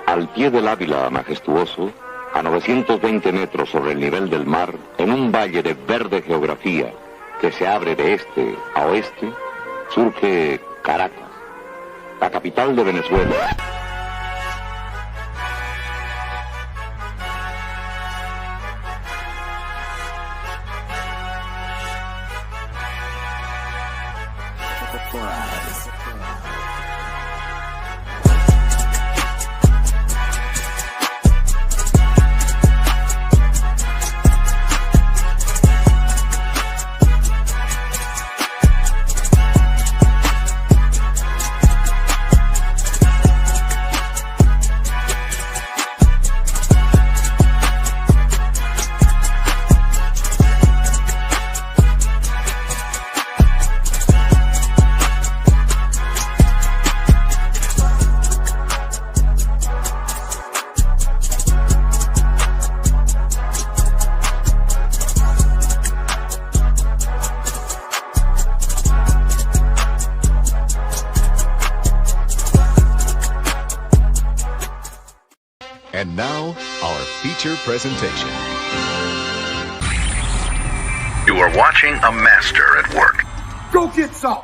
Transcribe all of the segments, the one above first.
Al pie del Ávila majestuoso, a 920 metros sobre el nivel del mar, en un valle de verde geografía que se abre de este a oeste, surge Caracas, la capital de Venezuela. And now, our feature presentation. You are watching a master at work. Go get some!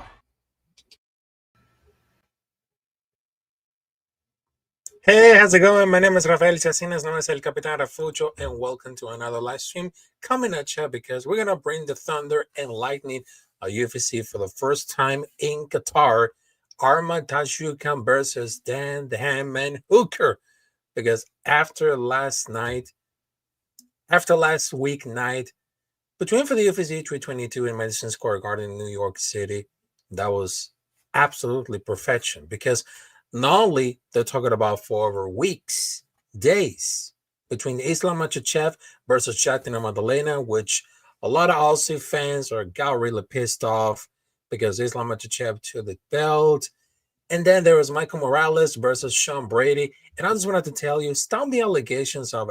Hey, how's it going? My name is Rafael Chacinas, known as El Capitan Rafucho, and welcome to another live stream coming at you because we're going to bring the thunder and lightning of UFC for the first time in Qatar. Arman Tsarukyan versus Dan the Handman Hooker. Because after last week night, between for the UFC 322 in Madison Square Garden in New York City, that was absolutely perfection. Because not only they're talking about for over weeks, days, between Islam Makhachev versus Jatina Madalena, which a lot of Aussie fans got really pissed off because Islam Makhachev took the belt. And then there was Michael Morales versus Sean Brady. And I just wanted to tell you, stop the allegations of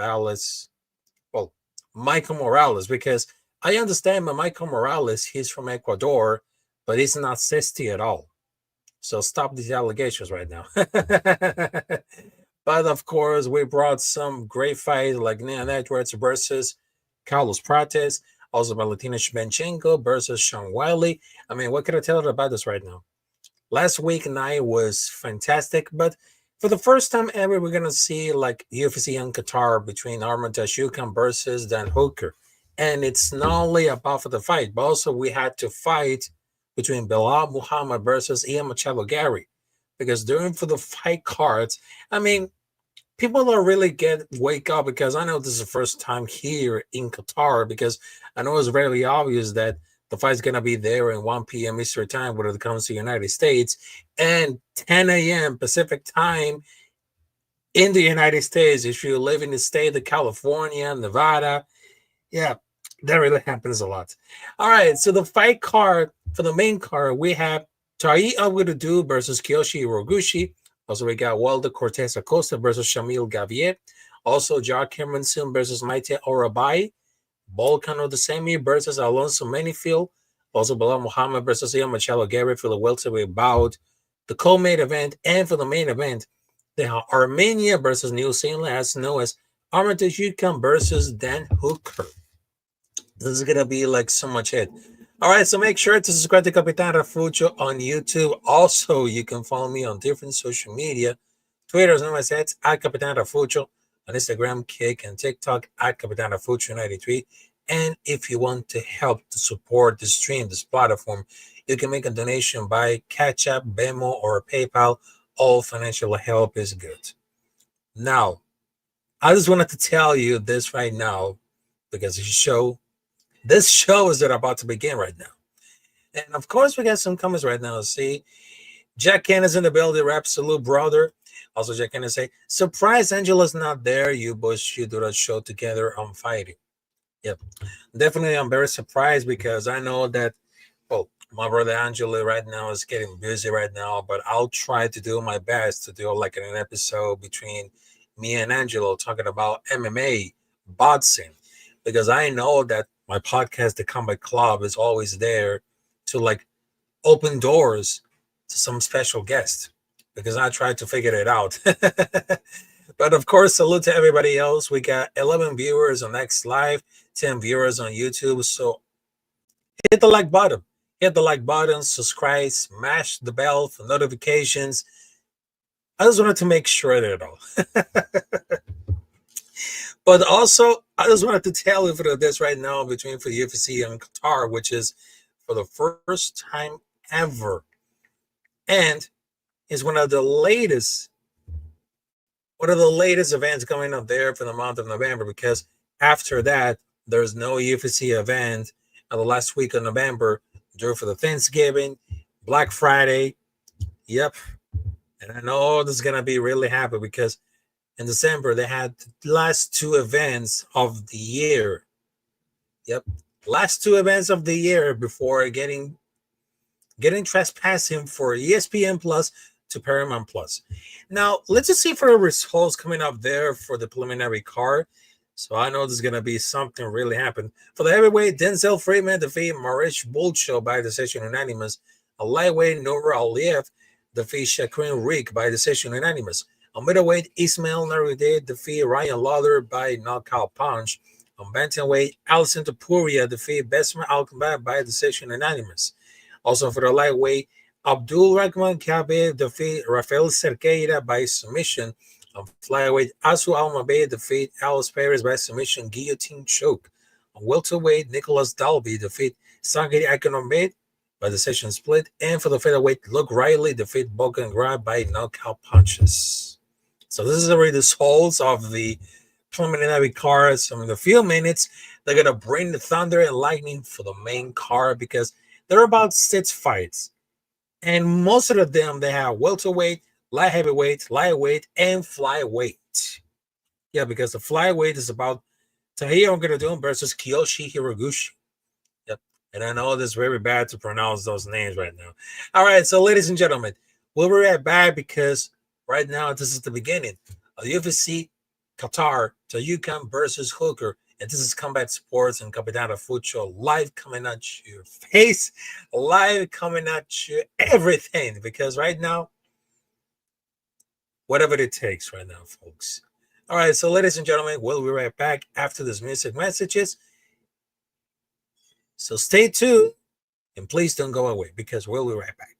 Michael Morales, because I understand Michael Morales, he's from Ecuador, but he's not 60 at all. So stop these allegations right now. But of course, we brought some great fights like Leon Edwards versus Carlos Prates, also Valentina Shevchenko versus Sean Wiley. I mean, what can I tell you about this right now? Last week night was fantastic, but for the first time ever, we're going to see like UFC in Qatar between Arman Tsarukyan versus Dan Hooker. And it's not only about for the fight, but also we had to fight between Belal Muhammad versus Ian Machado Garry. because during for the fight cards, I mean, people don't really wake up, because I know this is the first time here in Qatar, because I know it's very obvious that the fight's gonna be there in 1 p.m. Eastern time when it comes to the United States, and 10 a.m. Pacific time in the United States. If you live in the state of California, Nevada, yeah, that really happens a lot. All right, so the fight card for the main card, we have Tai Aguirre versus Kiyoshi Roguchi. Also, we got Waldo Cortez Acosta versus Shamil Gavier. Also, Jar Cameron Sim versus Maite Orabai. Volcano de Semi versus Alonso Menifield. Also, Belal Muhammad versus Ian Machado Garry for the welterweight bout. The co-main event, and for the main event, they have Armenia versus New Zealand, as known as Arman Tsarukyan versus Dan Hooker. This is gonna be like so much hit. All right, so make sure to subscribe to Capitan Rafucho on YouTube. Also, you can follow me on different social media. Twitter, as known as at Capitan Rafucho. On Instagram, Kick, and TikTok at Capitan Rafucho 93. And if you want to help to support the stream, this platform, you can make a donation by Cash App, Venmo, or PayPal. All financial help is good. Now, I just wanted to tell you this right now, because this show is about to begin right now. And of course, we got some comments right now. See, Jack Canna's in the building, absolute brother. Also, Jack Canna say, surprise Angela's not there. You both should do that show together on fighting. Yep. Definitely, I'm very surprised, because I know that, well, my brother Angela right now is getting busy right now, but I'll try to do my best to do like an episode between me and Angelo talking about MMA, boxing, because I know that my podcast, The Combat Club, is always there to like open doors to some special guest, because I tried to figure it out. But of course, salute to everybody else. We got 11 viewers on X Live, 10 viewers on YouTube. So hit the like button. Hit the like button, subscribe, smash the bell for notifications. I just wanted to make sure that all. But also, I just wanted to tell you for this right now between for UFC and Qatar, which is for the first time ever. And is one of the latest events coming up there for the month of November, because after that, there's no UFC event on the last week of November due for the Thanksgiving, Black Friday. Yep. And I know this is going to be really happy, because in December, they had the last two events of the year. Yep. Last two events of the year before getting trespassing for ESPN Plus to Paramount Plus. Now, let's just see for the results coming up there for the preliminary card. So I know there's going to be something really happen. For the heavyweight, Denzel Freeman defeated Marish Bulcho by decision unanimous. A lightweight, Nura Aliyev defeated Shakrin Rick by decision unanimous. A middleweight, Ismail Narudeh defeated Ryan Lawler by knockout punch. On bantamweight, Alison Topuria defeated Besma Alcombat by decision unanimous. Also for the lightweight, Abdul Rahman Kabe defeated Rafael Cerqueira by submission. On flyweight, Asu Almabe defeated Alice Perez by submission guillotine choke. On welterweight, Nicholas Dalby defeated Sangiri Akonombe by decision split. And for the featherweight, Luke Riley defeated Bogan Grab by knockout punches. So this is the results of the preliminary cards. So in a few minutes, they're going to bring the Thunder and Lightning for the main card, because there are about 6 fights. And most of them, they have welterweight, light heavyweight, lightweight, and flyweight. Yeah, because the flyweight is about Tahiro Ngannou versus Kiyoshi Hiroguchi. Yep. And I know this is very bad to pronounce those names right now. All right, so ladies and gentlemen, we'll be right back, because right now this is the beginning of UFC Qatar, Tsarukyan versus Hooker. And this is Combat Sports and Capitan Rafucho, live coming at your face, live coming at you, everything. Because right now, whatever it takes right now, folks. All right, so ladies and gentlemen, we'll be right back after this music messages. So stay tuned, and please don't go away, because we'll be right back.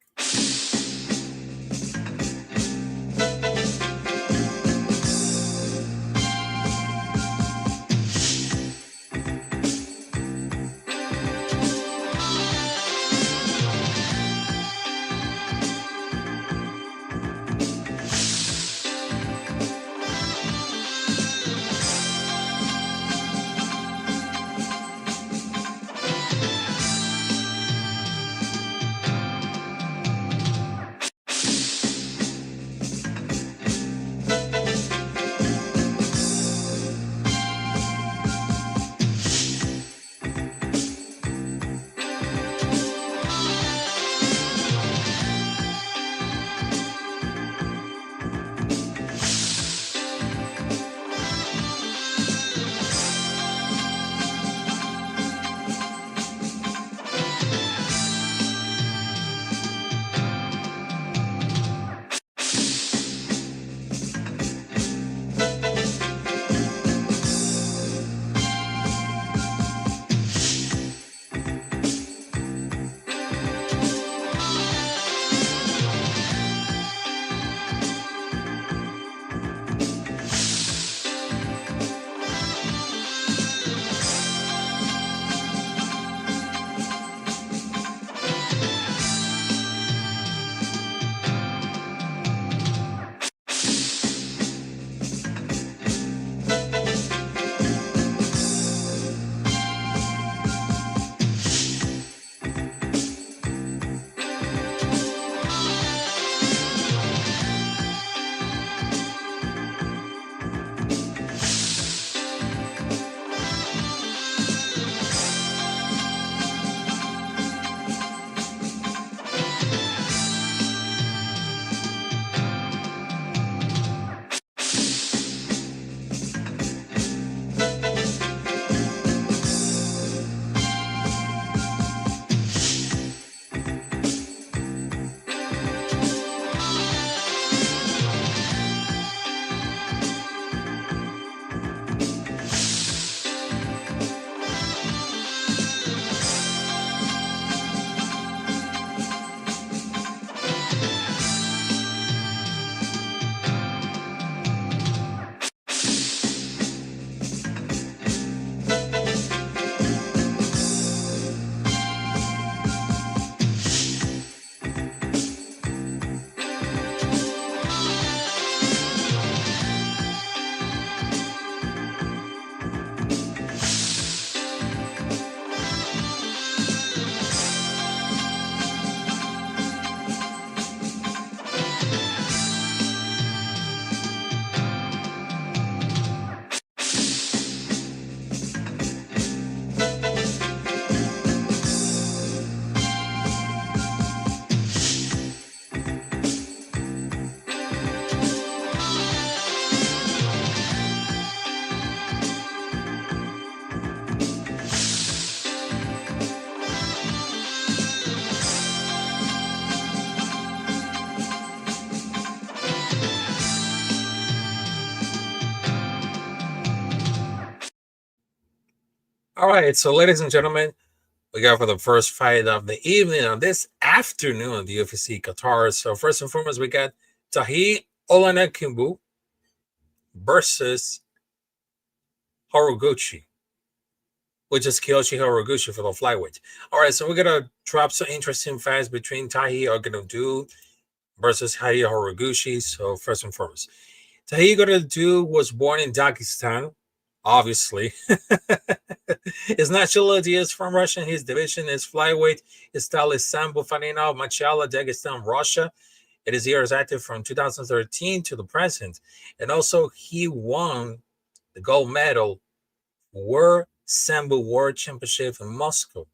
All right, so ladies and gentlemen, we got for the first fight of the evening on this afternoon, the UFC Qatar. So first and foremost, we got Tahi Olanekumbu versus Horiguchi, which is Kiyoshi Horiguchi for the flyweight. All right, so we're gonna drop some interesting fights between Tahi Olanekumbu versus Tahi Horiguchi. So first and foremost, Tahi Olanekumbu was born in Dagestan. Obviously, his nationality is from Russia. His division is flyweight. His style is sambo, fighting out Machala, Dagestan, Russia. It is years active from 2013 to the present, and also he won the gold medal World Sambo World Championship in Moscow.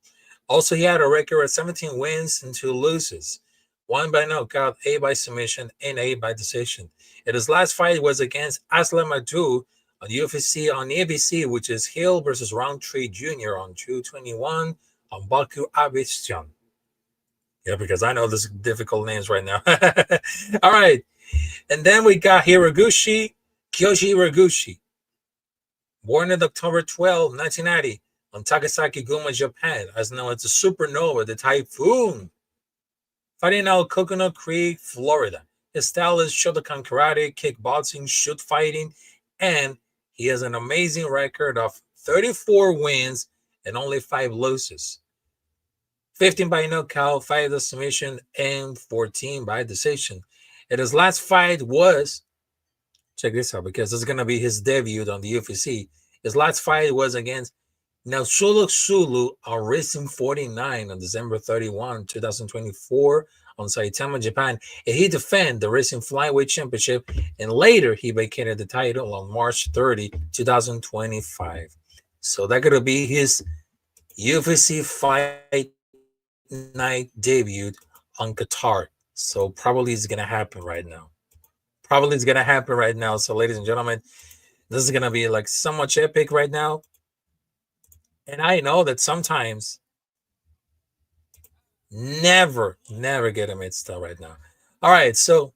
Also, he had a record of 17 wins and 2 losses, 1 by knockout, 8 by submission, and 8 by decision. And his last fight was against Aslam Adu on UFC on ABC, which is Hill versus Roundtree Jr. on June 21 on Baku Abistan. Yeah, because I know this difficult names right now. All right. And then we got Kiyoshi Horiguchi, born on October 12, 1990, on Takasaki Guma, Japan, as known as the supernova, the typhoon, fighting out Coconut Creek, Florida. His style is Shotokan karate, kickboxing, shoot fighting, and he has an amazing record of 34 wins and only 5 losses. 15 by knockout, 5 by submission, and 14 by decision. And his last fight was, check this out, because this is going to be his debut on the UFC. His last fight was against Naoshiro Sulu on Racing 49 on December 31, 2024 on Saitama, Japan. And he defended the Racing Flyweight Championship, and later he vacated the title on March 30, 2025. So that's going to be his UFC Fight Night debut on Qatar. So probably it's going to happen right now. So ladies and gentlemen, this is going to be like so much epic right now. And I know that sometimes never get a mid style right now. All right, so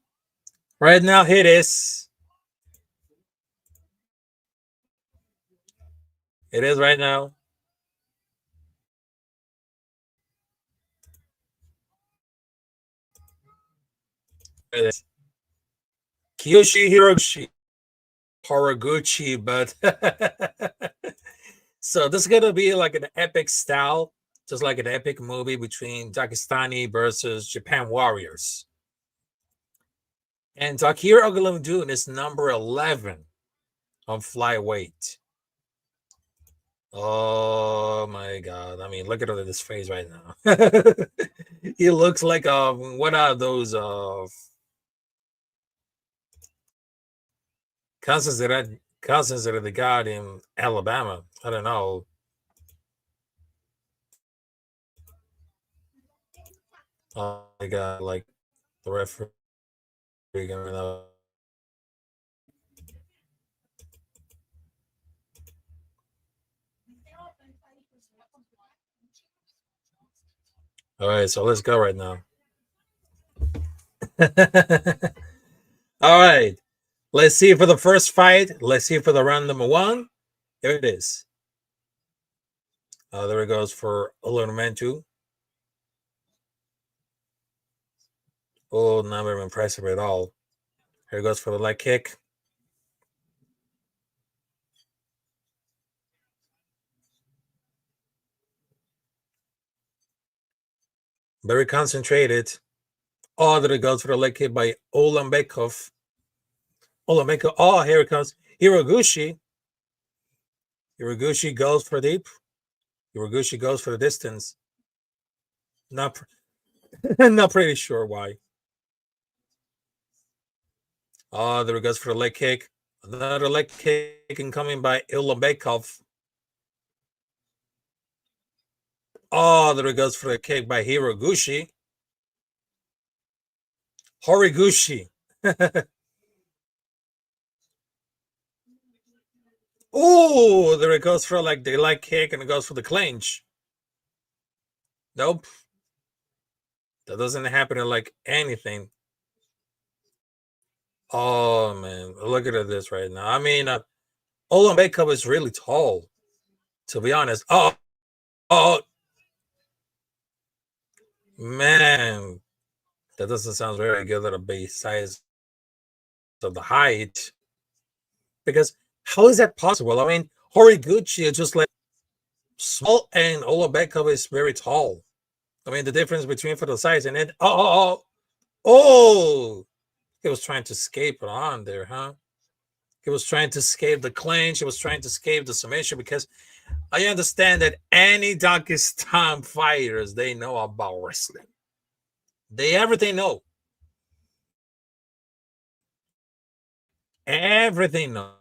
right now here it is. It is right now. It is. Kiyoshi Horiguchi, but so this is gonna be like an epic style, just like an epic movie between Dagestani versus Japan warriors. And Takir Ogulumdun is number 11 on flyweight. Oh my god! I mean, look at this face right now. He looks like what are those cousins that they got in Alabama? I don't know. Oh my god! Like the referee. All right, so let's go right now. All right, let's see for the first fight. Let's see for the round number 1. Here it is. There it goes for Olormentu. Oh, not very impressive at all. Here goes for the leg kick. Very concentrated. Oh, there it goes for the leg kick by Olambekov. Oh, here it comes. Horiguchi. Horiguchi goes for deep. Horiguchi goes for the distance. Not pretty sure why. Oh, there it goes for the leg kick. Another leg kick incoming by Olambekov. Oh, there it goes for the kick by Horiguchi. Oh, there it goes for like the leg kick, and it goes for the clinch. Nope. That doesn't happen in like anything. Oh man, look at this right now. I mean, Olambekov is really tall. To be honest. Oh, man. That doesn't sound very good at a base size of the height. Because how is that possible? I mean, Horiguchi is just like small and Olabekov is very tall. I mean, the difference between for the size and then, he was trying to escape it on there, huh? He was trying to escape the clinch. He was trying to escape the submission because I understand that any Dagestan fighters, they know about wrestling. Everything know. Everything know.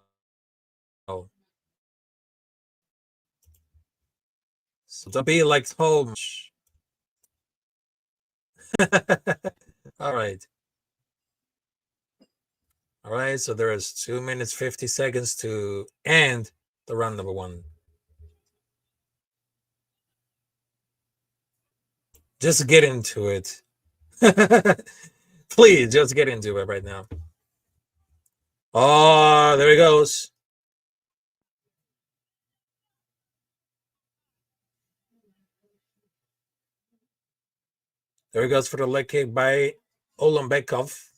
So to be like so much. All right. All right, so there is 2 minutes 50 seconds to end the round number 1. Just get into it. Please, just get into it right now. Oh, there he goes. There he goes for the leg kick by Olambekov.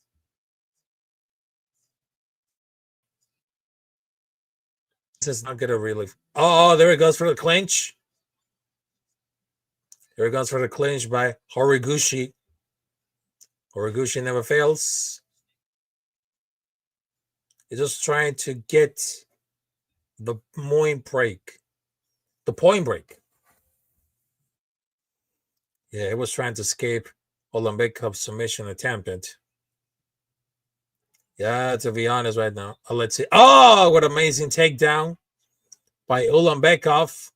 This is not going to really... Oh, there he goes for the clinch. There he goes for the clinch by Horiguchi. Horiguchi never fails. He's just trying to get the point break. The point break. Yeah, he was trying to escape Olambekov's submission attempt. Yeah, to be honest right now. Let's see. Oh, what amazing takedown by Ulambekov.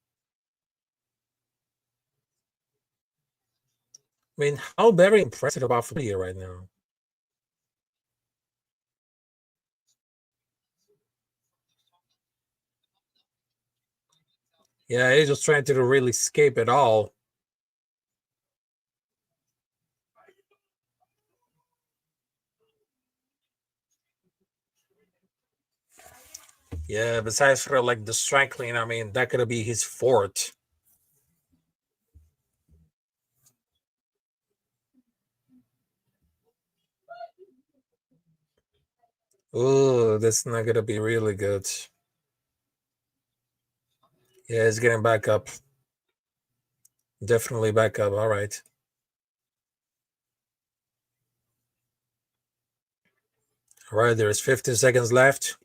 I mean, how very impressive about Fulia right now. Yeah, he's just trying to really escape it all. Yeah, besides for like the striking, I mean, that could be his fort. Oh, that's not gonna be really good. Yeah, he's getting back up. Definitely back up. All right. All right, there's 15 seconds left.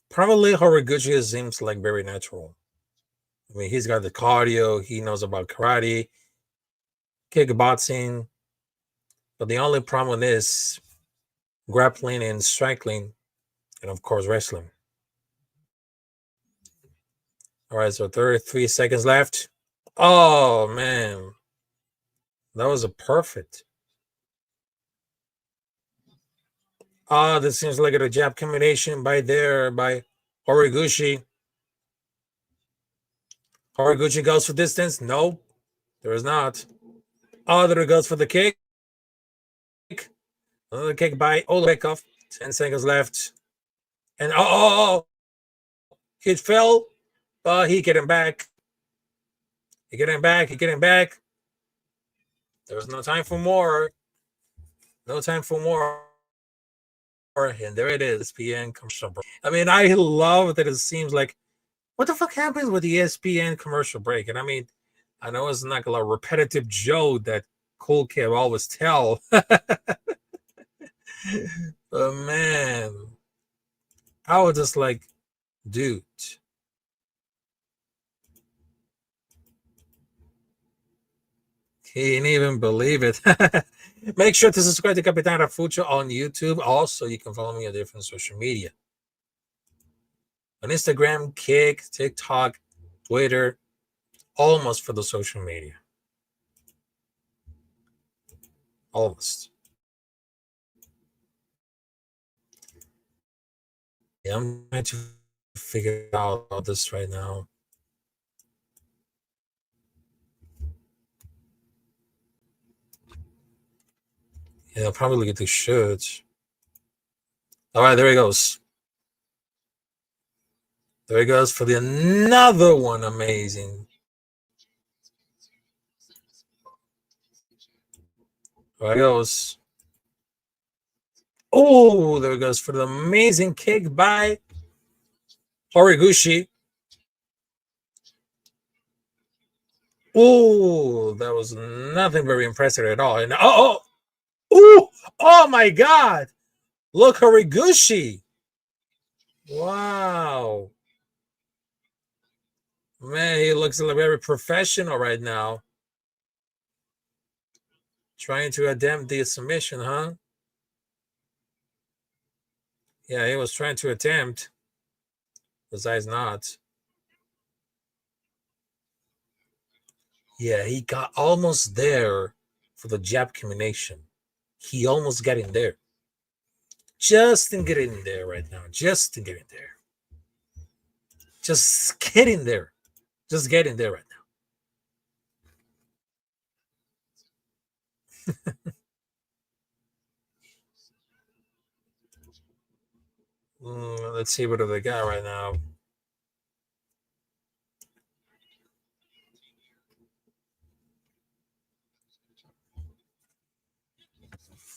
Probably Horiguchi seems like very natural. I mean, he's got the cardio. He knows about karate, kickboxing. But the only problem is grappling and striking, and of course, wrestling. All right, so 33 seconds left. Oh, man. That was a perfect. Oh, this seems like a jab combination by Horiguchi. Horiguchi goes for distance. No, there is not. Oh, there it goes for the kick. Another kick by Olekov. 10 seconds left. And he fell, but he getting back. He getting back. There's no time for more. No time for more. And there it is, ESPN commercial break. I mean, I love that it seems like, what the fuck happens with the ESPN commercial break? And I mean, I know it's not a repetitive joke that Cool Kid always tell. But man, I was just like, dude. He didn't even believe it. Make sure to subscribe to Capitan Rafucho on YouTube. Also, you can follow me on different social media. On Instagram, Kick, TikTok, Twitter, almost for the social media. Almost. Yeah, I'm trying to figure out all this right now. Yeah, I'll probably get the shirts. All right, there he goes. There he goes for the another one. Amazing. There he goes. Oh, there he goes for the amazing kick by Horiguchi. Oh, that was nothing very impressive at all. And oh my God. Look, Horiguchi. Wow. Man, he looks like very professional right now. Trying to attempt the submission, huh? Yeah, he was trying to attempt. Besides not. Yeah, he got almost there for the jab combination. He almost got in there. Just in getting there right now. Just in getting there. Just getting there. Just getting there right now. Let's see what they got right now.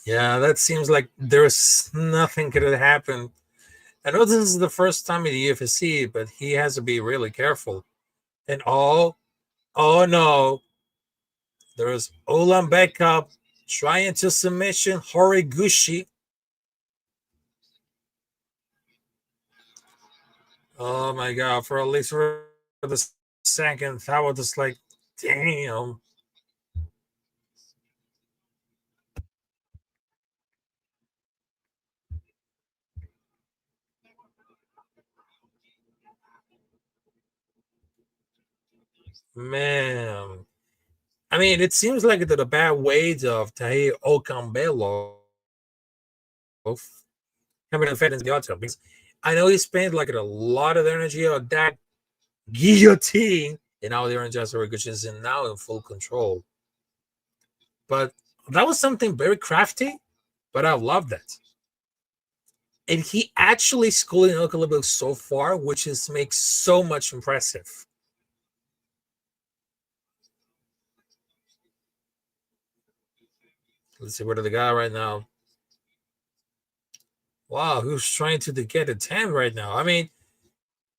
Yeah, that seems like there's nothing could have happened. I know this is the first time in the UFC, but he has to be really careful. And oh no. There's Ulanbekov trying to submission Horiguchi. Oh my God, for at least for the second, I was just like, damn. Man. I mean, it seems like the bad ways of Tahir Okambelo having to defend the auto because I know he spent like a lot of energy on that guillotine, and now the Orange Horiguchi is now in full control. But that was something very crafty, but I love that. And he actually schooled in Okalibok so far, which is makes so much impressive. Let's see, what do they got right now? Wow, who's trying to get a 10 right now? I mean,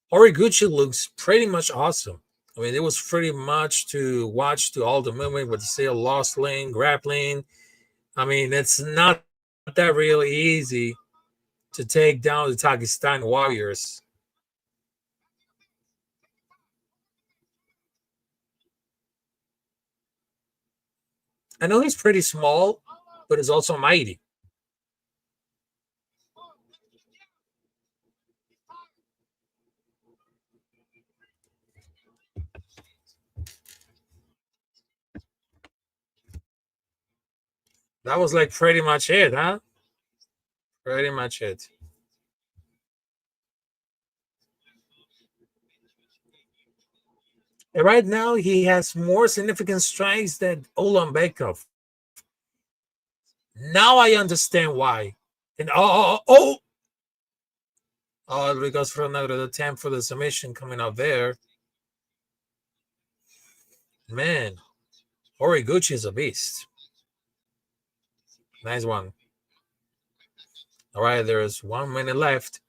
Horiguchi looks pretty much awesome. I mean, it was pretty much to watch to all the movement with the sail, lost lane, grappling. I mean, it's not that really easy to take down the Takistan Warriors. I know he's pretty small, but he's also mighty. That was like pretty much it, huh? Pretty much it. And right now, he has more significant strikes than Ulanbekov. Now I understand why. And because for another attempt for the submission coming out there. Man, Horiguchi is a beast. Nice one. All right, there's 1 minute left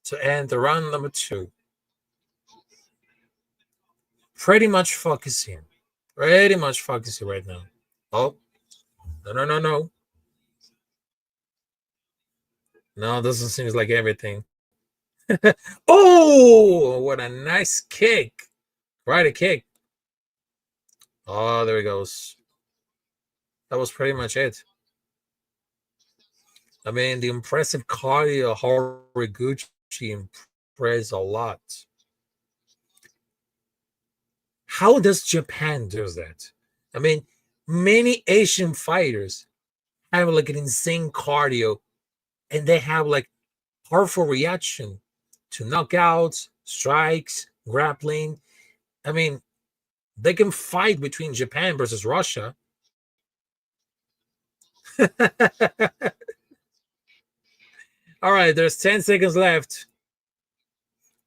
to end the round number 2. Pretty much focusing right now. Oh, no. No, doesn't seem like everything. Oh, what a nice kick. Right, a kick. Oh, there he goes. That was pretty much it. I mean, the impressive cardio Horiguchi impressed a lot. How does Japan do that? I mean, many Asian fighters have like an insane cardio and they have like powerful reaction to knockouts, strikes, grappling. I mean, they can fight between Japan versus Russia. All right, there's 10 seconds left.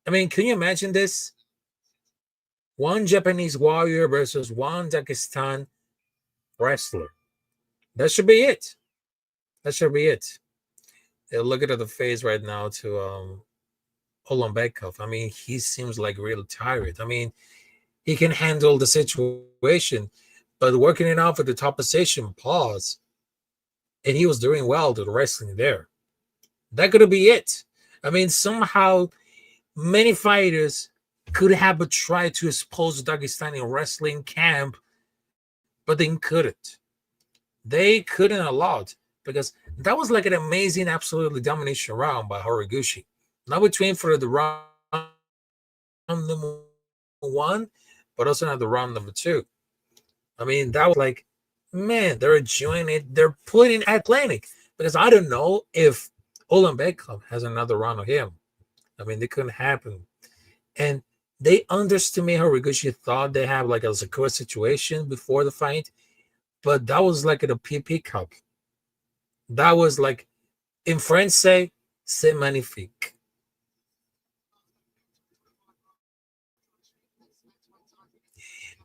I mean, can you imagine this? One Japanese warrior versus one Dagestan wrestler. That should be it. That should be it. Look at the face right now to Olombekov. I mean, he seems like really tired. I mean, he can handle the situation, but working it out for the top position, pause, and he was doing well to the wrestling there. That could be it. I mean, somehow many fighters could have tried to expose the Dagestani wrestling camp, but they couldn't. They couldn't allow it because that was like an amazing, absolutely domination round by Horiguchi. Not between for the round number one, but also not the round number two. I mean, that was like, man, they're enjoying it. They're putting Atlantic because I don't know if Olombekov has another round of him. I mean, it couldn't happen. And they underestimate Horiguchi, thought they have like a secure situation before the fight, but that was like at a PP Cup. That was like, in French say, c'est magnifique.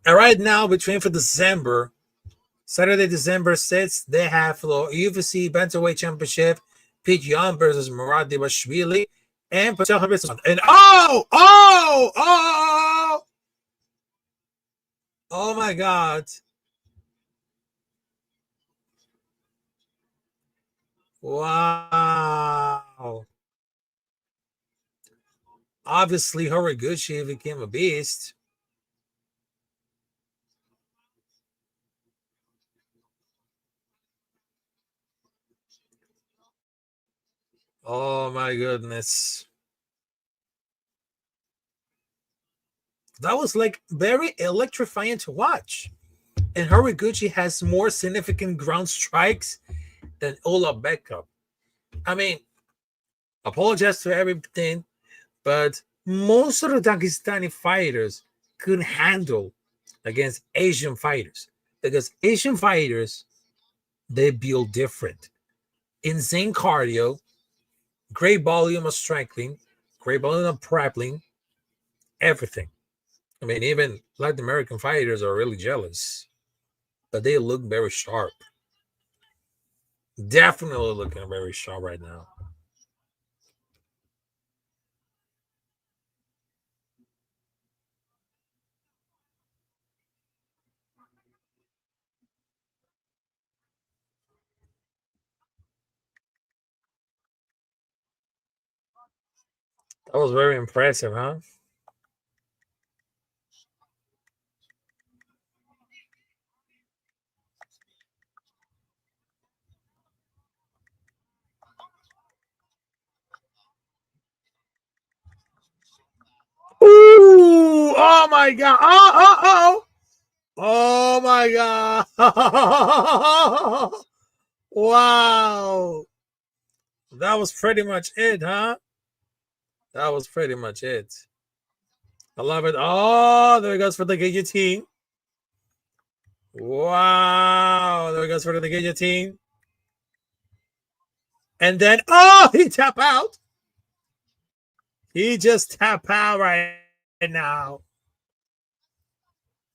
And right now, between for December, Saturday, December 6th, they have the UFC Bantamweight Championship, Pete Young versus Murad Dibashvili, and Patel versus. And oh my God. Wow. Obviously, Horiguchi became a beast. Oh my goodness. That was like very electrifying to watch. And Horiguchi has more significant ground strikes than Olombekov. I mean, apologize to everything, but most of the Dagestani fighters couldn't handle against Asian fighters because Asian fighters, they build different. Insane cardio, great volume of striking, great volume of grappling, everything. I mean, even Latin American fighters are really jealous, but they look very sharp. Definitely looking very sharp right now. That was very impressive, huh? Ooh! Oh my God! Oh! Oh my God! Wow! That was pretty much it, huh? That was pretty much it. I love it. Oh, there he goes for the guillotine. Wow! There he goes for the guillotine. And then, oh, he tap out. He just tap out right now.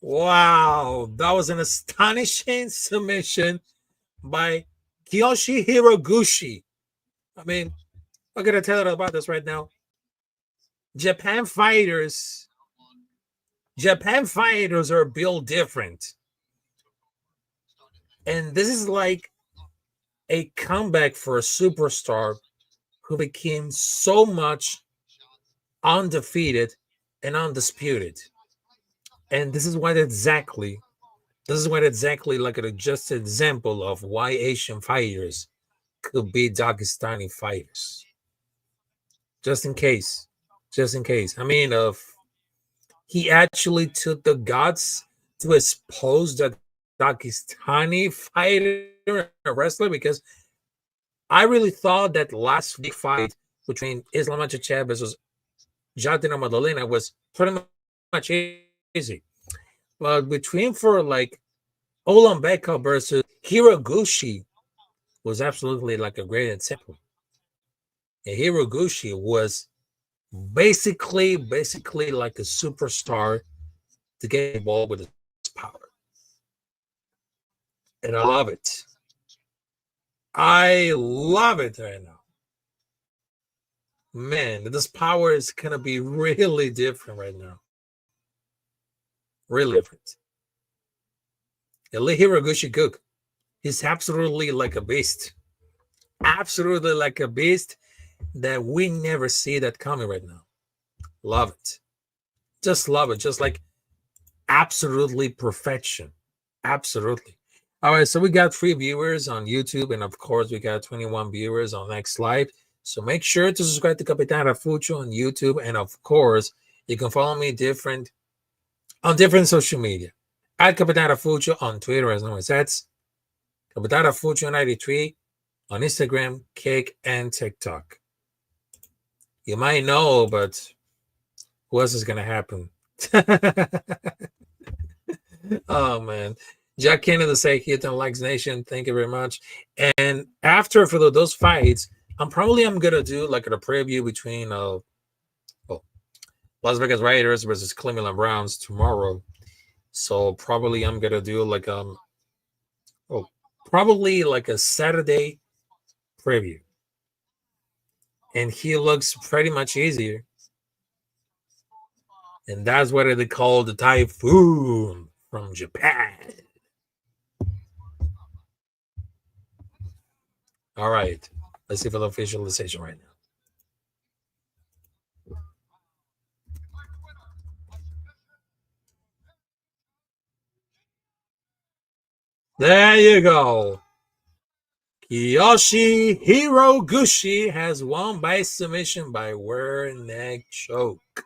Wow, that was an astonishing submission by Kiyoshi Hiroguchi. I mean, I'm gonna tell you about this right now. Japan fighters are built different. And this is like a comeback for a superstar who became so much undefeated and undisputed. And this is what exactly like a just example of why Asian fighters could be Dagestani fighters. Just in case. I mean, he actually took the guts to expose the Dagestani fighter wrestler, because I really thought that last big fight between Islam Makhachev versus Jatina Madalena was pretty much easy. But between for like Olombekov versus Hiroguchi was absolutely like a great example. And Hiroguchi was Basically like a superstar to get involved with his power. And I love it. I love it right now. Man, this power is going to be really different right now. Really different. Eli Hiraguchi Cook, he's absolutely like a beast. Absolutely like a beast that we never see that coming right now. Love it. Just love it. Just like absolutely perfection. Absolutely. All right, so we got 3 viewers on YouTube, and of course, we got 21 viewers on Next Live. So make sure to subscribe to Capitan Rafucho on YouTube, and of course, you can follow me on different social media. At Capitan Rafucho on Twitter, as known as that's Capitan Rafucho 93 on Instagram, Kick, and TikTok. You might know, but what else is going to happen? Oh, man. Jack Kennedy say Houston likes Nation. Thank you very much. And after for those fights, I'm gonna do like a preview between Las Vegas Raiders versus Cleveland Browns tomorrow. So probably I'm gonna do like probably like a Saturday preview. And he looks pretty much easier. And that's what they call the Typhoon from Japan. All right, let's see for the visualization right now. There you go. Kiyoshi Hiroguchi has won by submission by rear neck choke.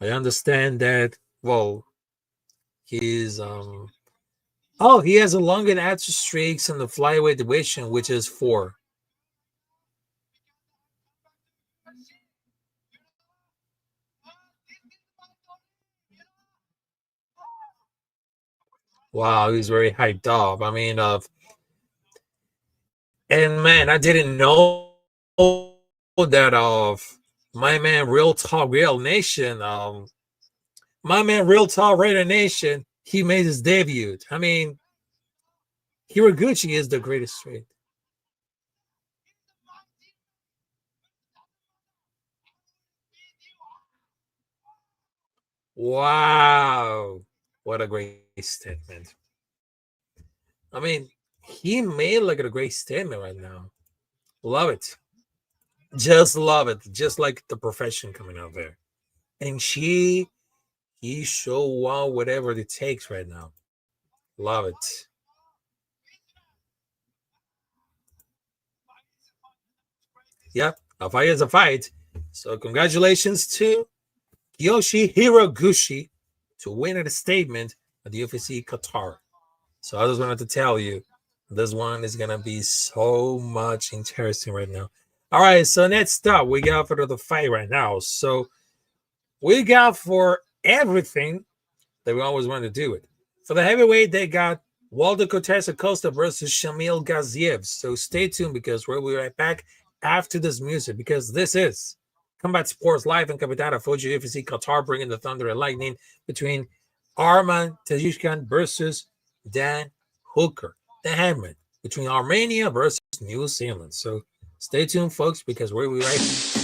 I understand that. Well, he's he has a long and active streaks in the flyweight division, which is 4. Wow, he's very hyped up. I mean, and man, I didn't know that my man Real Talk Real Nation, my man Real Talk Raider Nation, he made his debut. I mean, Hiraguchi is the greatest straight. Wow. What a great statement. I mean, he made like a great statement right now. Love it. Just love it. Just like the profession coming out there. And he show wow whatever it takes right now. Love it. Yep, a fight is a fight. So congratulations to Kiyoshi Hiraguchi to win at a statement at the UFC Qatar. So I just wanted to tell you, this one is going to be so much interesting right now. All right, so next up, we got for the fight right now. So we got for everything that we always want to do it. For the heavyweight, they got Waldo Cortez Acosta versus Shamil Gaziev. So stay tuned because we'll be right back after this music, because this is Combat Sports Live and Capitan Rafucho UFC Qatar, bringing the thunder and lightning between Arman Tsarukyan versus Dan Hooker, the Hammer, between Armenia versus New Zealand. So stay tuned, folks, because we'll be right back.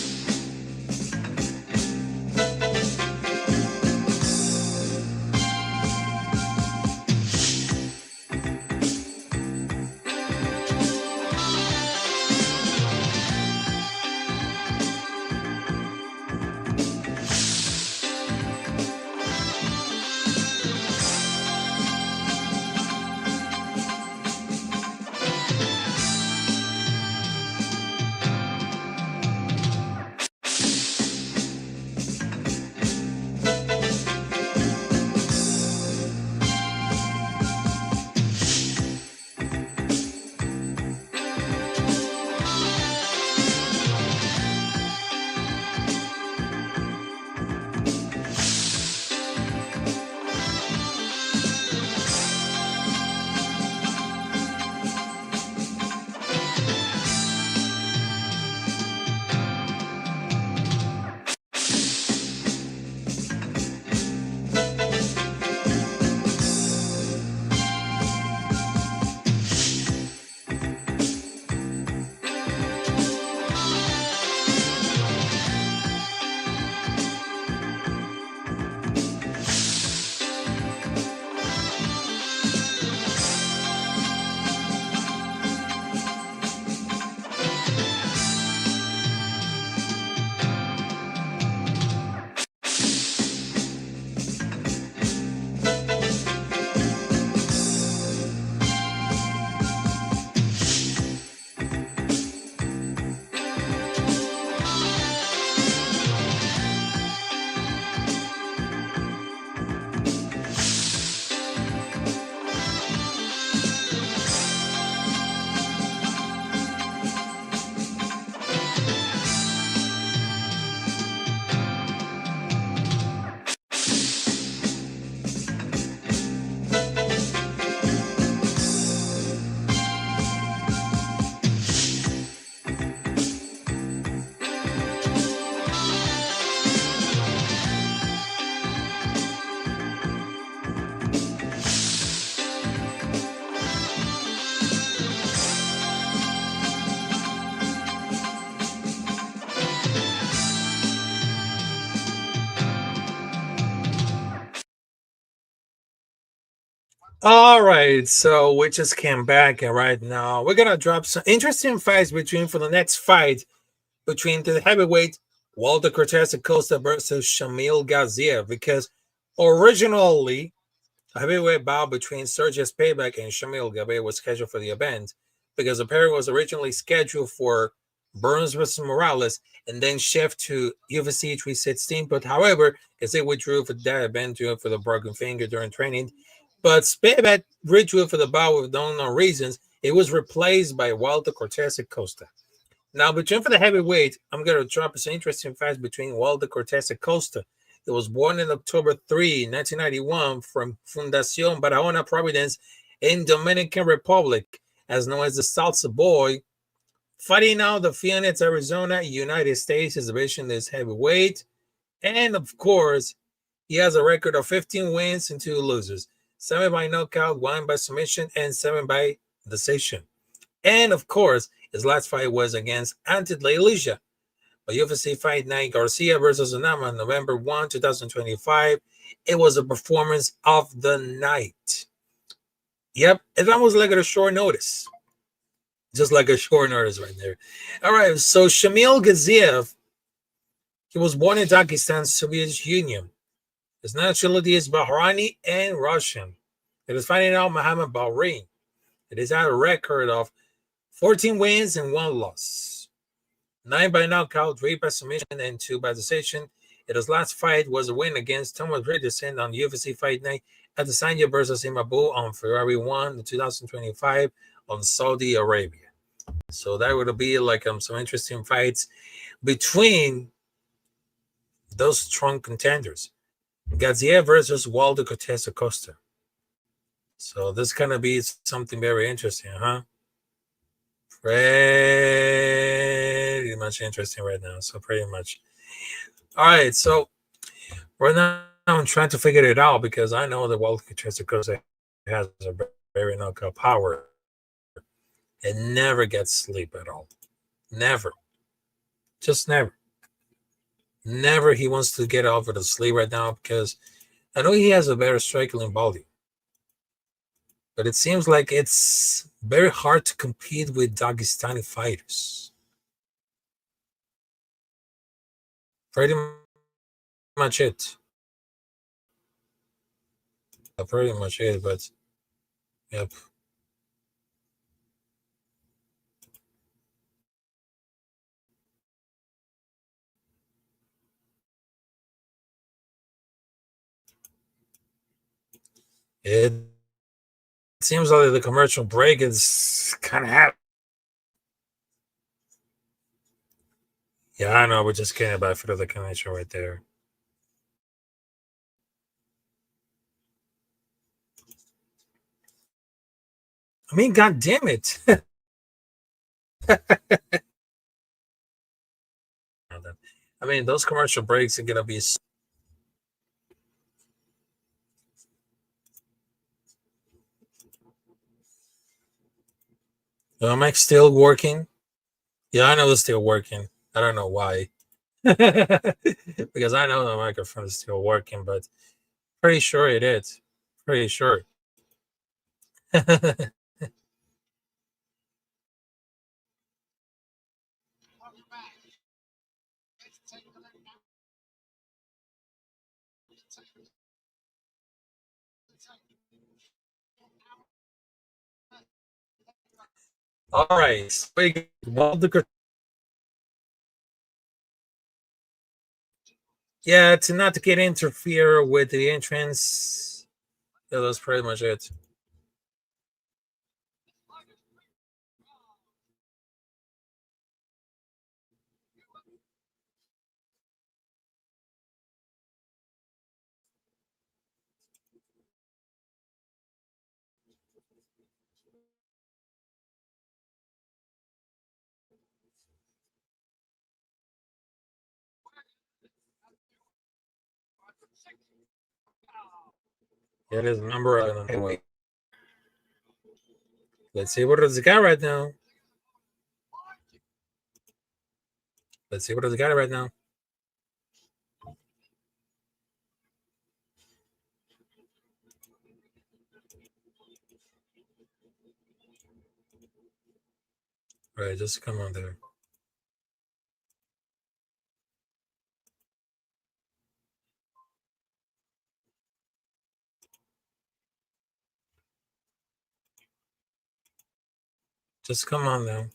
All right, so we just came back, and right now we're gonna drop some interesting fights for the next fight between the heavyweight Walter Cortez Acosta versus Shamil Gaziev, because originally a heavyweight bout between Sergis Payback and Shamil Gaziev was scheduled for the event, because the pairing was originally scheduled for Burns versus Morales and then shift to UFC 316. But however, as they withdrew for that event due for the broken finger during training, but Payback withdrew for the bout with no known reasons. It was replaced by Walter Cortez Acosta. Now, between for the heavyweight, I'm going to drop some interesting facts between Walter Cortez Acosta. He was born in October 3, 1991, from Fundación Barahona, Providence, in Dominican Republic, as known as the Salsa Boy. Fighting out of Phoenix, Arizona, United States. His division is heavyweight. And, of course, he has a record of 15 wins and 2 losers. 7 by knockout, 1 by submission, and 7 by decision. And, of course, his last fight was against Antidle Alicia by UFC Fight Night Garcia versus Onama on November 1, 2025. It was a performance of the night. Yep, it almost like a short notice. Just like a short notice right there. All right, so Shamil Gaziev, he was born in Dagestan, Soviet Union. His nationality is Bahraini and Russian. It is fighting out Muhammad Bahrain. It has had a record of 14 wins and 1 loss. 9 by knockout, 3 by submission, and 2 by decision. His last fight was a win against Thomas Bredesen on UFC Fight Night at the Sanya versus Imabu on February 1, 2025 on Saudi Arabia. So that would be like some interesting fights between those strong contenders. Gaziev versus Walter Cortez Acosta. So this is going to be something very interesting, huh? Pretty much interesting right now. So pretty much. All right. So right now I'm trying to figure it out because I know that Walter Cortez Acosta has a very knockout power. It never gets sleep at all. Never. Just never. Never he wants to get off of the sleep right now because I know he has a better striking body. But it seems like it's very hard to compete with Dagestani fighters. Pretty much it. Pretty much it, but yep. It seems like the commercial break is kind of happening. Yeah, I know. We're just kidding about for the connection right there. I mean, God damn it. I mean, those commercial breaks are going to be... Am I still working? Yeah, I know it's still working. I don't know why. Because I know the microphone is still working, but pretty sure it is. Pretty sure. All right. Yeah, to not to get interfere with the entrance. That was pretty much it. It is number anyway. Let's see what it's got right now. Let's see what it's got right now. Right, just come on there. Just come on now.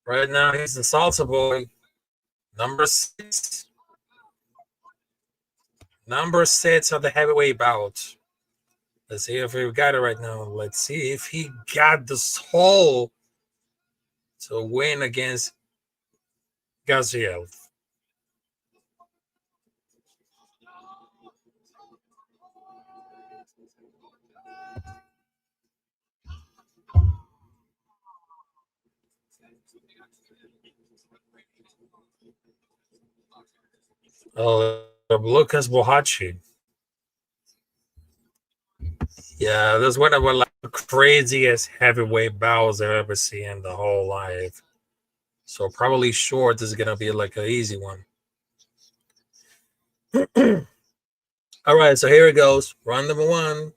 Right now, he's the salsa boy. Number 6. Number 6 of the heavyweight bout. Let's see if we got it right now. Let's see if he got the soul to win against Gaziel. Lucas Bohachi. Yeah, that's one of the craziest heavyweight bouts I've ever seen in the whole life. So probably short is gonna be like an easy one. All right, so here it goes. Round number 1.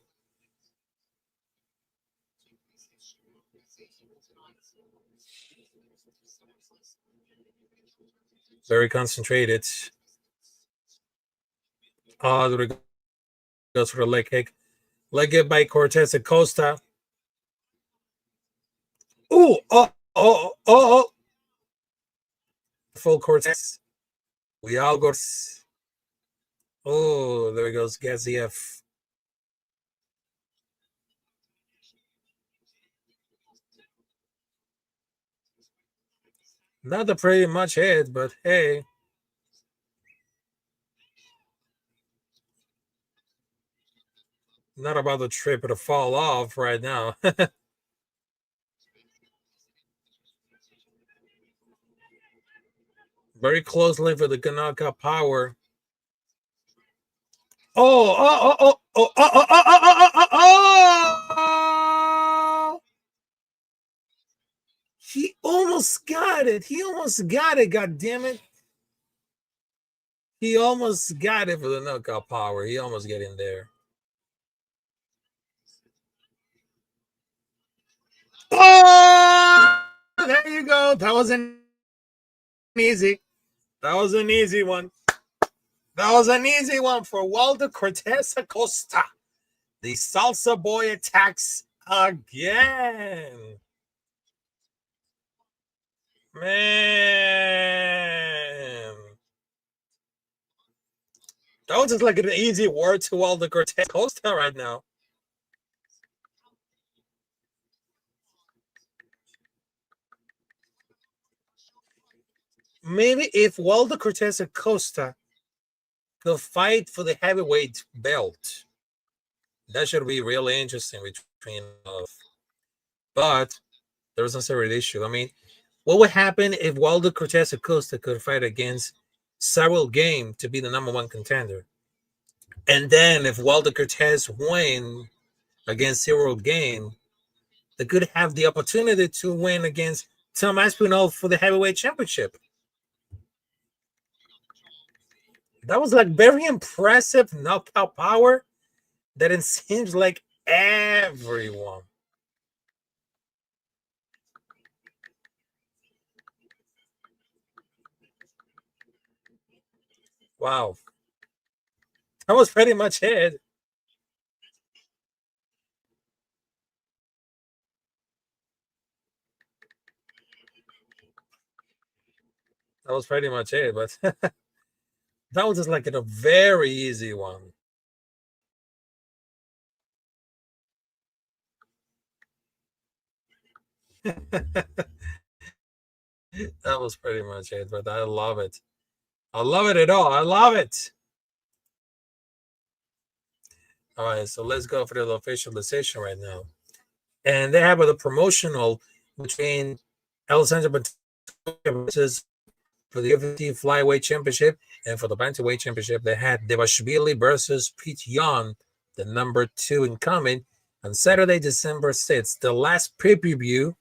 Very concentrated. There it goes for the leg kick. Leg kick by Cortez Acosta. Ooh, oh. Full Cortez. We all go. Oh, there goes Gaziev. Not a pretty much hit, but hey. Not about the trip to fall off right now. Very closely for the knockout power. Oh. He almost got it. God damn it. He almost got it for the knockout power. He almost get in there. Oh, there you go. That was an easy. That was an easy one. That was an easy one for Walter Cortez Acosta. The salsa boy attacks again. Man. That was just like an easy word to Walter Cortez Acosta right now. Maybe if Walter Cortez Acosta could fight for the heavyweight belt, that should be really interesting between us. But there's no separate issue. I mean, what would happen if Walter Cortez Acosta could fight against Cyril Game to be the number 1 contender? And then if Walter Cortez win against Cyril Game, they could have the opportunity to win against Tom Aspinall for the heavyweight championship. That was like very impressive knockout power that it seems like everyone. Wow. That was pretty much it. That was pretty much it, but that was just like a very easy one. That was pretty much it, but I love it. I love it at all. I love it. All right, so let's go for the official decision right now. And they have a promotional between Alexander versus for the UFC Flyweight Championship, and for the Bantamweight Championship, they had Devashvili versus Pete Yan, the number 2 incoming, on Saturday, December 6th, the last pay-per-view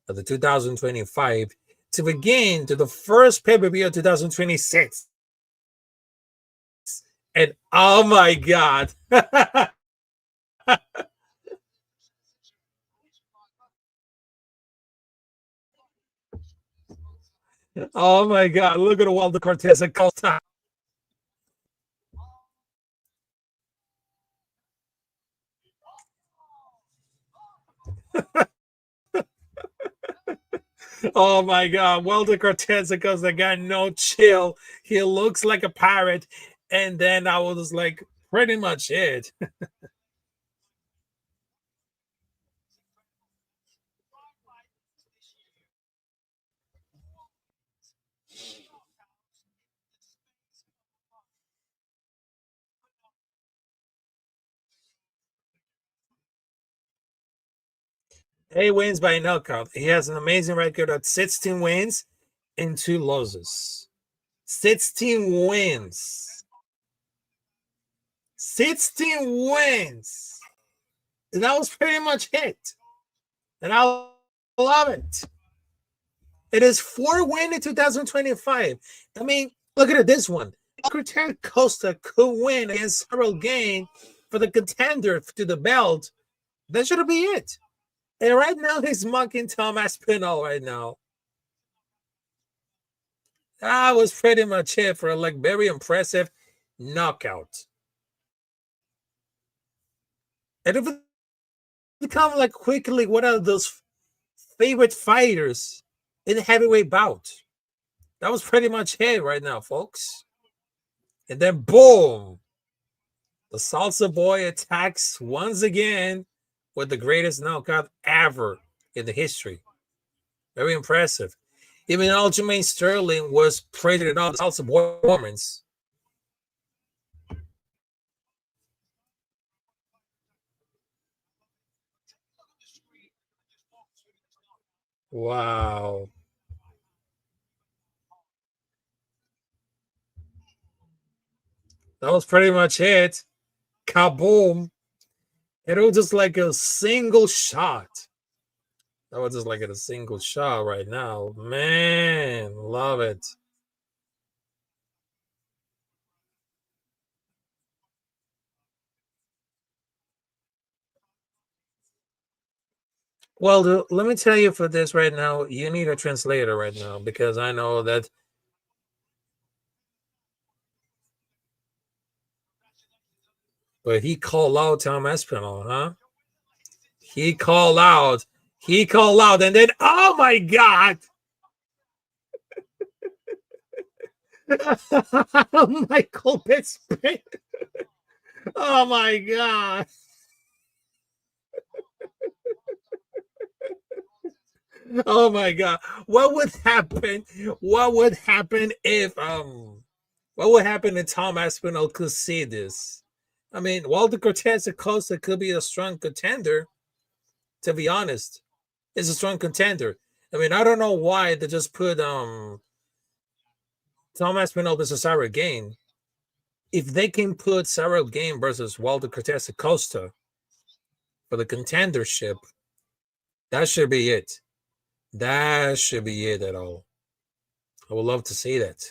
of the 2025 to begin to the first pay-per-view of 2026. And oh my God. Oh my God. Look at Walter Cortez and Costa. Oh my God. Walter Cortez Acosta got no chill. He looks like a pirate. And then I was like, pretty much it. He wins by knockout. He has an amazing record at 16 wins and 2 losses. 16 wins. 16 wins. And that was pretty much it. And I love it. It is 4 wins in 2025. I mean, look at it, this one. Capitán Costa could win against Cyril Gane for the contender to the belt. That should be it. And right now, he's mocking Tom Aspinall right now. That was pretty much it for a like very impressive knockout. And if it become like quickly one of those favorite fighters in the heavyweight bout. That was pretty much it right now, folks. And then boom, the Salsa Boy attacks once again with the greatest knockout ever in the history. Very impressive. Even Aljamain Sterling was praised on the Salsa Boy performance. Wow. That was pretty much it. Kaboom. It was just like a single shot. That was just like a single shot right now. Man, love it. Well, let me tell you for this right now, you need a translator right now because I know that. But he called out Tom Espinal, huh? He called out. He called out, and then, oh my God. Michael Bisping. Oh my God. Oh my God. What would happen? What would happen if what would happen if Tom Aspinall could see this? I mean, Walter Cortez Acosta could be a strong contender, to be honest. Is a strong contender. I mean, I don't know why they just put Tom Aspinall versus Cyril Gane. If they can put Cyril Gane versus Walter Cortez Acosta for the contendership, that should be it. That should be it at all. I would love to see that.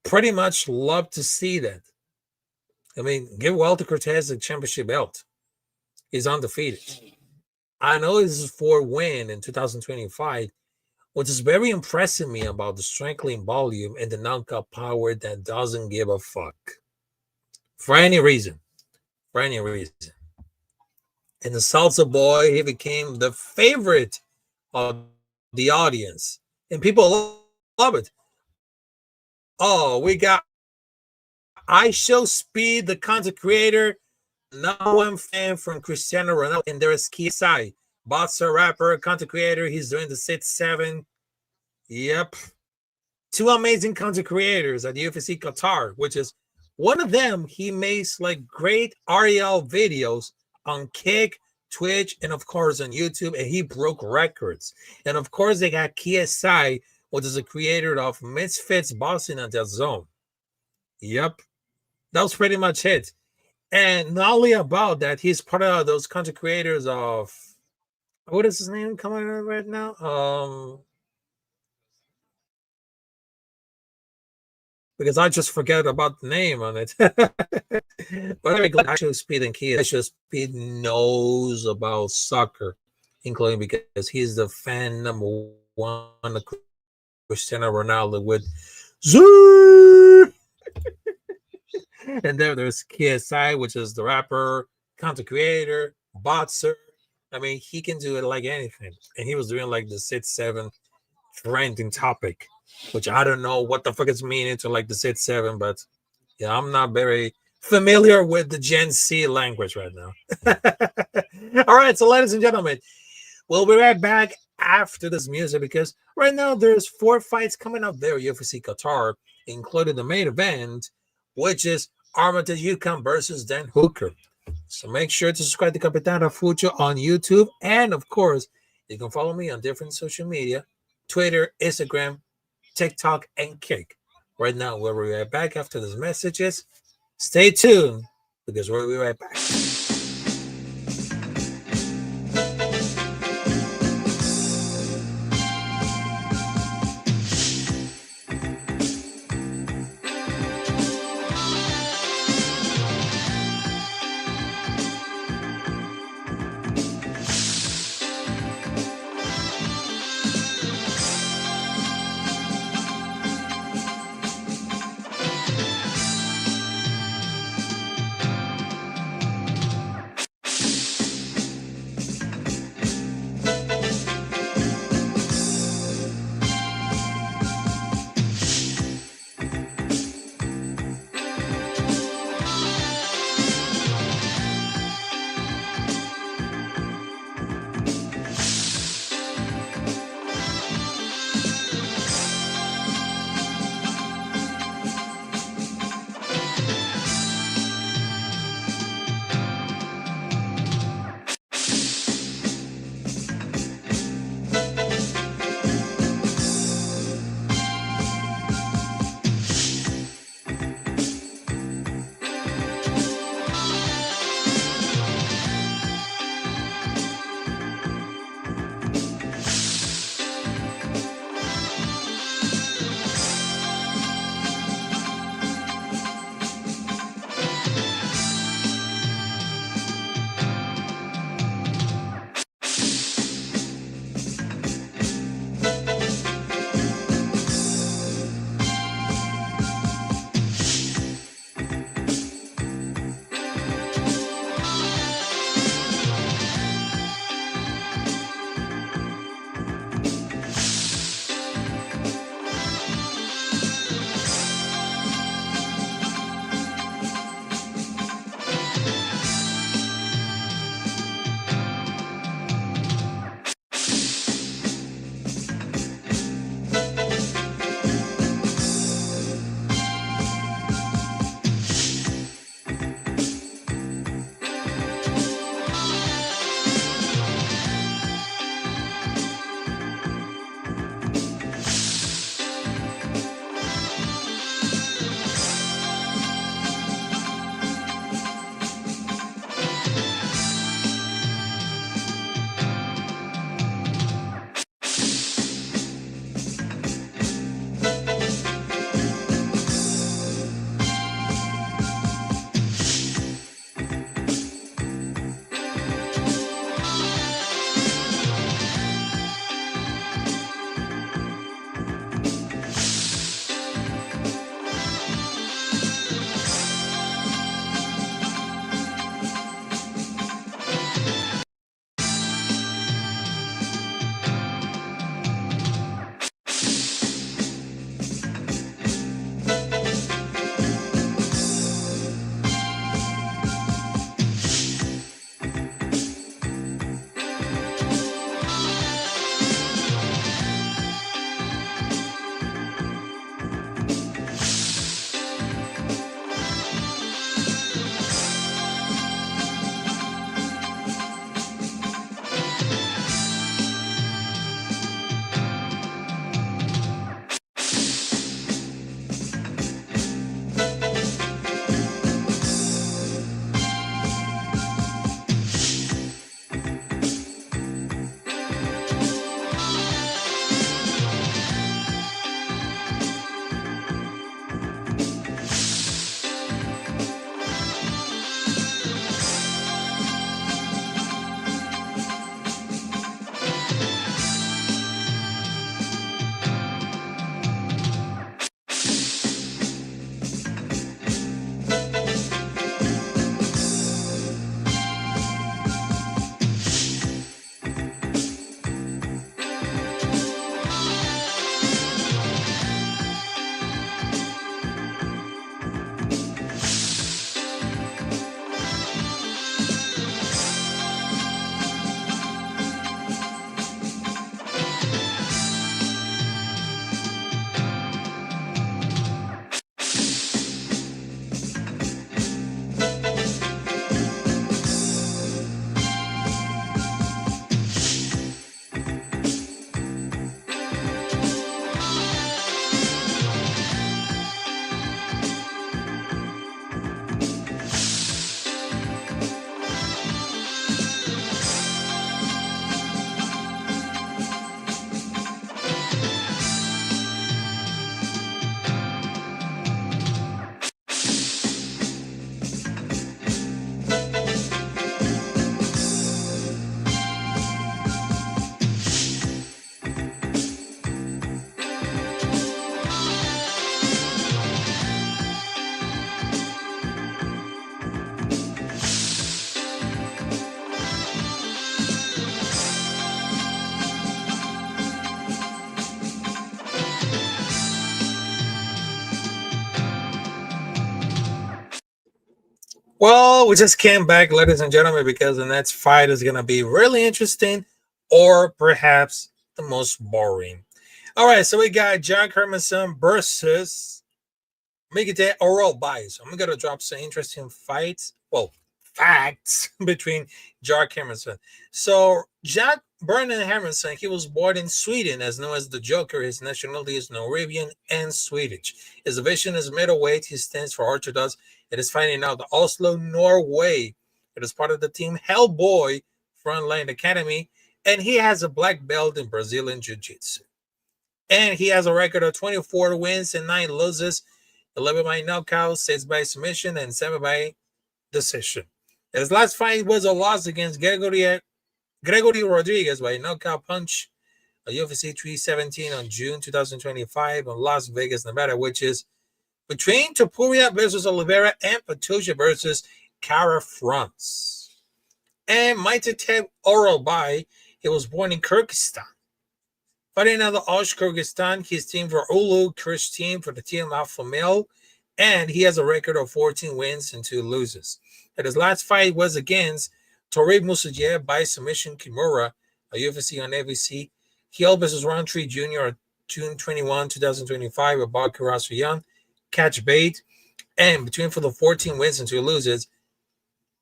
Pretty much love to see that. I mean, give Walter Cortez the championship belt. He's undefeated. I know this is for win in 2025, which is very impressing me about the strengthening volume and the knockout power that doesn't give a fuck. For any reason. For any reason. And the Salsa Boy, he became the favorite of the audience. And people love it. Oh, we got I Show Speed, the content creator, number one fan from Cristiano Ronaldo, and there's KSI, boxer, rapper, content creator. He's doing the 6-7. Yep. 2 amazing content creators at the UFC Qatar, which is one of them. He makes like great REL videos on Kick, Twitch, and of course on YouTube, and he broke records. And of course, they got KSI, which is a creator of Misfits Boxing and the Zone. Yep. That was pretty much it. And not only about that, he's part of those content creators of what is his name coming out right now? Because I just forget about the name on it. But anyway, Actual Speed and Key, Actual Speed knows about soccer, including because he's the fan number one of Cristiano Ronaldo with Zoo. And there's KSI, which is the rapper, content creator, boxer. I mean, he can do it like anything. And he was doing like the 6'7" trending topic, which I don't know what the fuck it's meaning to like the 6'7", but yeah, I'm not very familiar with the Gen Z language right now. All right, so ladies and gentlemen, we'll be right back after this music because right now there's 4 fights coming up there, UFC Qatar, including the main event, which is Arman Tsarukyan versus Dan Hooker. So make sure to subscribe to Capitan Rafucho on YouTube. And of course, you can follow me on different social media, Twitter, Instagram, TikTok, and Kick. Right now, we'll be right back after these messages. Stay tuned because we'll be right back. Well, we just came back, ladies and gentlemen, because the next fight is going to be really interesting or perhaps the most boring. All right, so we got Jack Hermanson versus Miguel Oral Bias. I'm going to drop some interesting fights. Well, facts between Jack Hermanson. So Jack Bernard Hermanson, he was born in Sweden, as known as the Joker. His nationality is Norwegian and Swedish. His division is middleweight. He stands for Orthodox. It is fighting out of Oslo, Norway. It is part of the team Hellboy Frontline Academy, and he has a black belt in Brazilian Jiu-Jitsu. And he has a record of 24 wins and 9 losses, 11 by knockout, 6 by submission, and 7 by decision. His last fight was a loss against Gregory Rodriguez by knockout punch at UFC 317 on June 2025 in Las Vegas, Nevada, which is between Topuria versus Oliveira and Patuja versus Kara France. And Maitatev Oralbai, he was born in Kyrgyzstan. Fighting out of Osh, Kyrgyzstan, his team for Ulu, Kirsch team for the team Alpha Male, and he has a record of 14 wins and 2 losses. And his last fight was against Torib Musajev by submission Kimura, a UFC on ABC. Hill versus Roundtree Jr. on June 21, 2025 with Bob Karasuyan. Catch bait, and between for the 14 wins and 2 losses,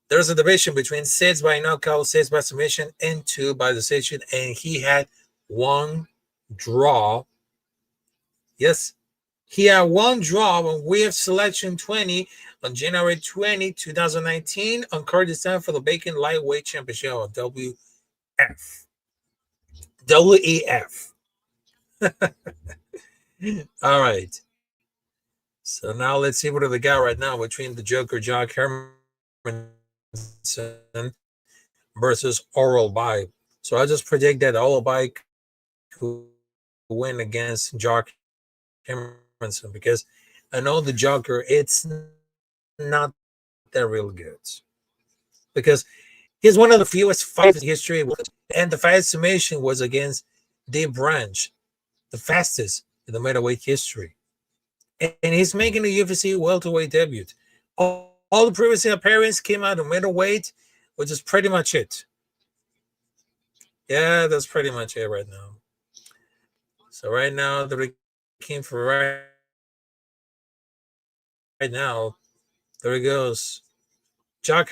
there's a division between 6 by knockout, 6 by submission, and 2 by decision, and he had 1 draw. Yes, he had 1 draw on WEF Selection 20 on January 20, 2019 on Kyrgyzstan for the Bacon Lightweight Championship of WEF. All right. So now let's see what do we got right now between the Joker, Jack Hermanson versus Oral Bai. So I just predict that Oral Bai could win against Jack Hermanson because I know the Joker, it's not that real good. Because he's one of the fewest fights in history, and the fastest submission was against Dave Branch, the fastest in the middleweight history. And he's making a UFC welterweight debut. All the previous appearances came out of middleweight, which is pretty much it. Yeah, that's pretty much it right now. So right now, the came for right now. There he goes. Jack.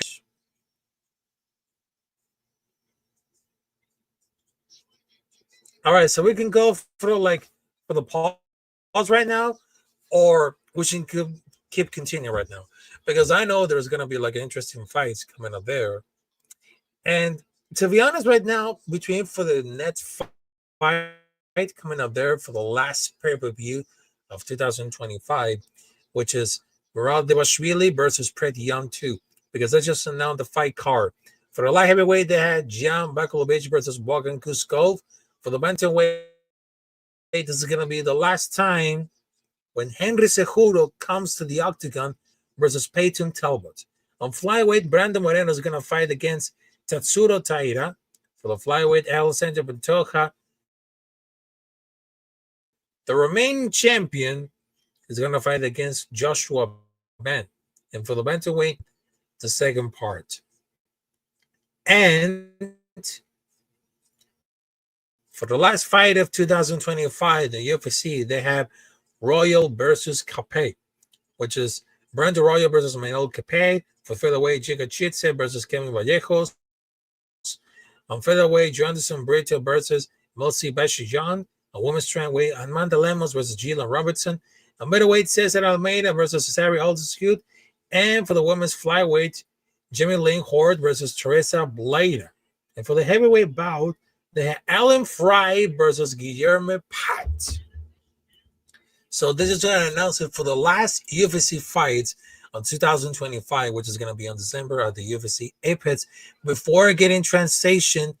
All right, so we can go for the pause right now, or we should keep continuing right now, because I know there's gonna be like interesting fights coming up there. And to be honest, right now, between for the next fight coming up there for the last pay-per-view of 2025, which is Mural Devashvili versus Pretty Young 2, because I just announced the fight card. For the light heavyweight, they had Jan Bakulovich versus Bogdan Kuskov. For the bantamweight, this is going to be the last time when Henry Cejudo comes to the octagon versus Peyton Talbot. On flyweight, Brandon Moreno is going to fight against Tatsuro Taira. For the flyweight, Alessandro Pantoja. The remaining champion is going to fight against Joshua Ben. And for the bantamweight, the second part. And for the last fight of 2025, the UFC, they have Royal versus Capet, which is Brandon Royal versus Manuel Capet. For featherweight, Giga Chitse versus Kevin Vallejos. On featherweight, Jonathan Brito versus Melcy Bashijan. On women's strongweight, Amanda Lemos versus Gila Robertson. On middleweight, Cesar Almeida versus Cesare Aldiscute. And for the women's flyweight, Jimmy Lynn Horde versus Teresa Blader. And for the heavyweight bout, they have Alan Fry versus Guillermo Pat. So this is going to announce it for the last UFC fights on 2025, which is going to be on December at the UFC Apex, before getting translation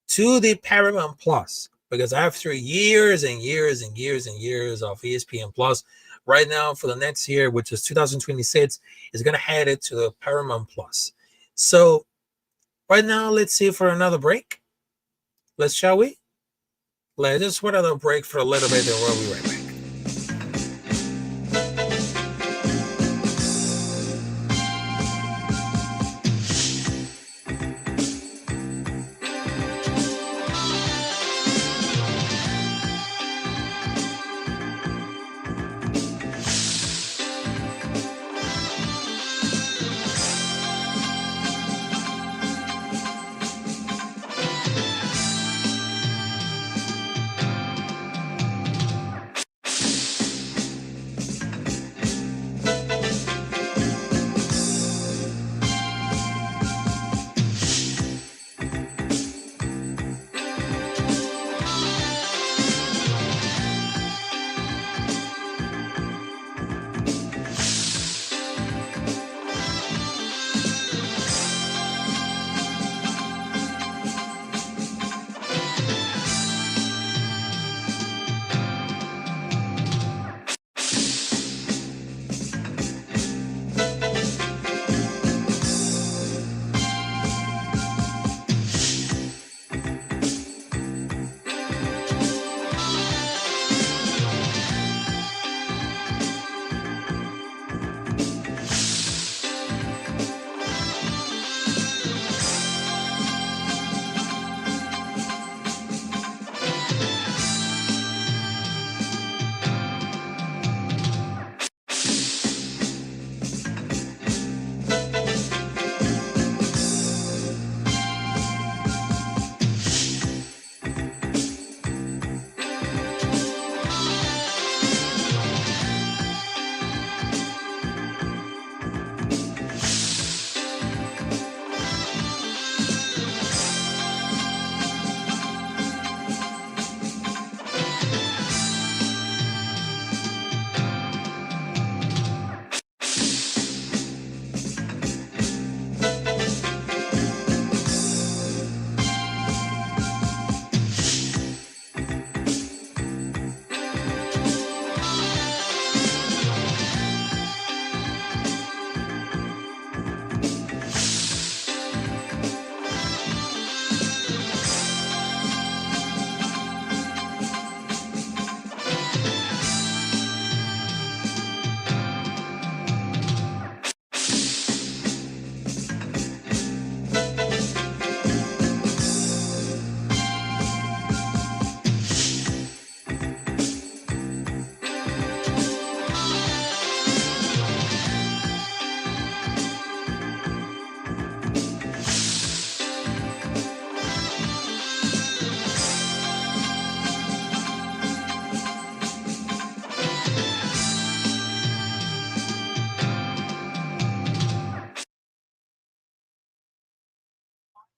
to the Paramount Plus. Because after years and years and years and years of ESPN Plus, right now for the next year, which is 2026, is going to head it to the Paramount Plus. So right now, let's see for another break. Shall we? Let's just put another break for a little bit, and we'll be right back.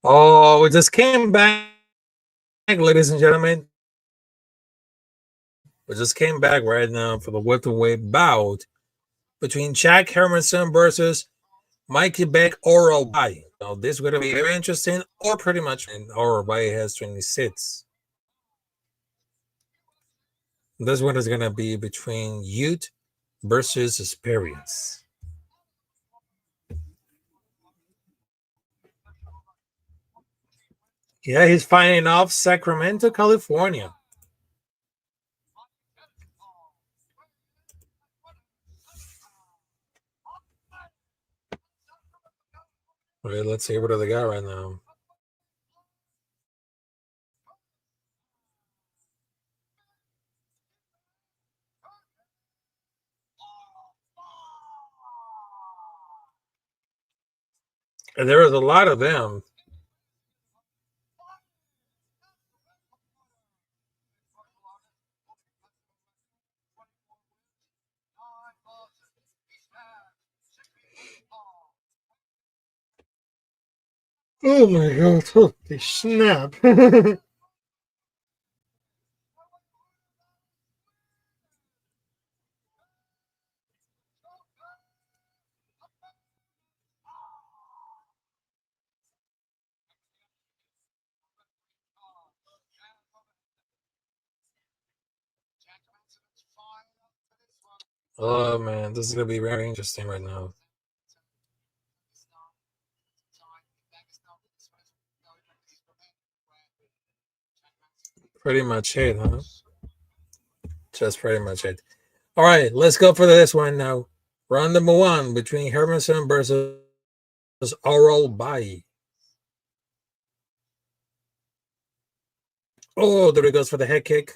Oh, we just came back, ladies and gentlemen. We just came back right now for the welterweight bout between Jack Hermanson versus Mikey Beck Oral Bay. Now, this is going to be very interesting, or pretty much. And Oral Bay has 26. This one is going to be between youth versus experience. Yeah, he's fighting off Sacramento, California. All right, let's see what do they got right now. And there is a lot of them. Oh my god, holy snap. Oh man, this is gonna be very interesting right now. Pretty much it, huh? Just pretty much it. All right, let's go for this one now. Round number one between Hermanson versus Oral Bay. Oh, there he goes for the head kick.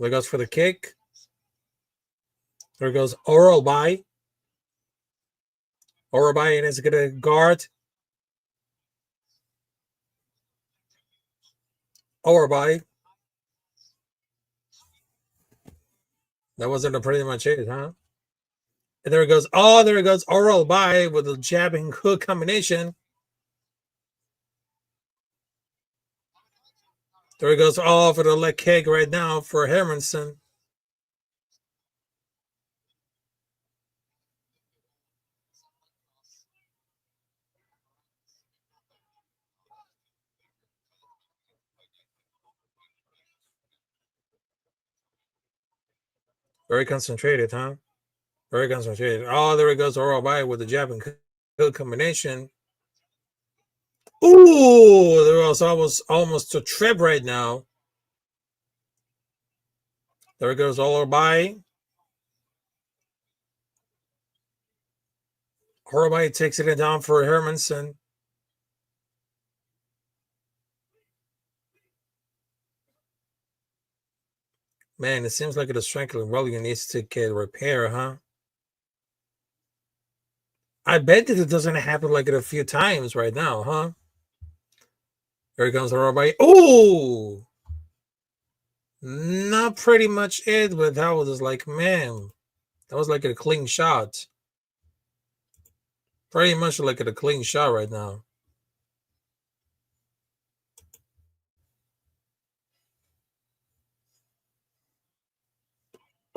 There goes for the kick. There goes Oral Bay. Oral Bay is going to guard. Oral Bay. That wasn't pretty much it, huh? And there it goes. Oh, there it goes. Oral Bay with a jabbing hook combination. There he goes. Oh, for the leg kick right now for Hermanson. Very concentrated, huh? Very concentrated. Oh, there it goes. Oral Bay with the jab and hook combination. Ooh, there was almost a trip right now. There it goes. Oral Bay. Oral Bay takes it down for Hermanson. Man, it seems like the strength of William needs to get repair, huh? I bet that it doesn't happen like it a few times right now, huh? Here comes Oral Bay. Ooh! Not pretty much it, but that was just like, man, that was like a clean shot. Pretty much like a clean shot right now.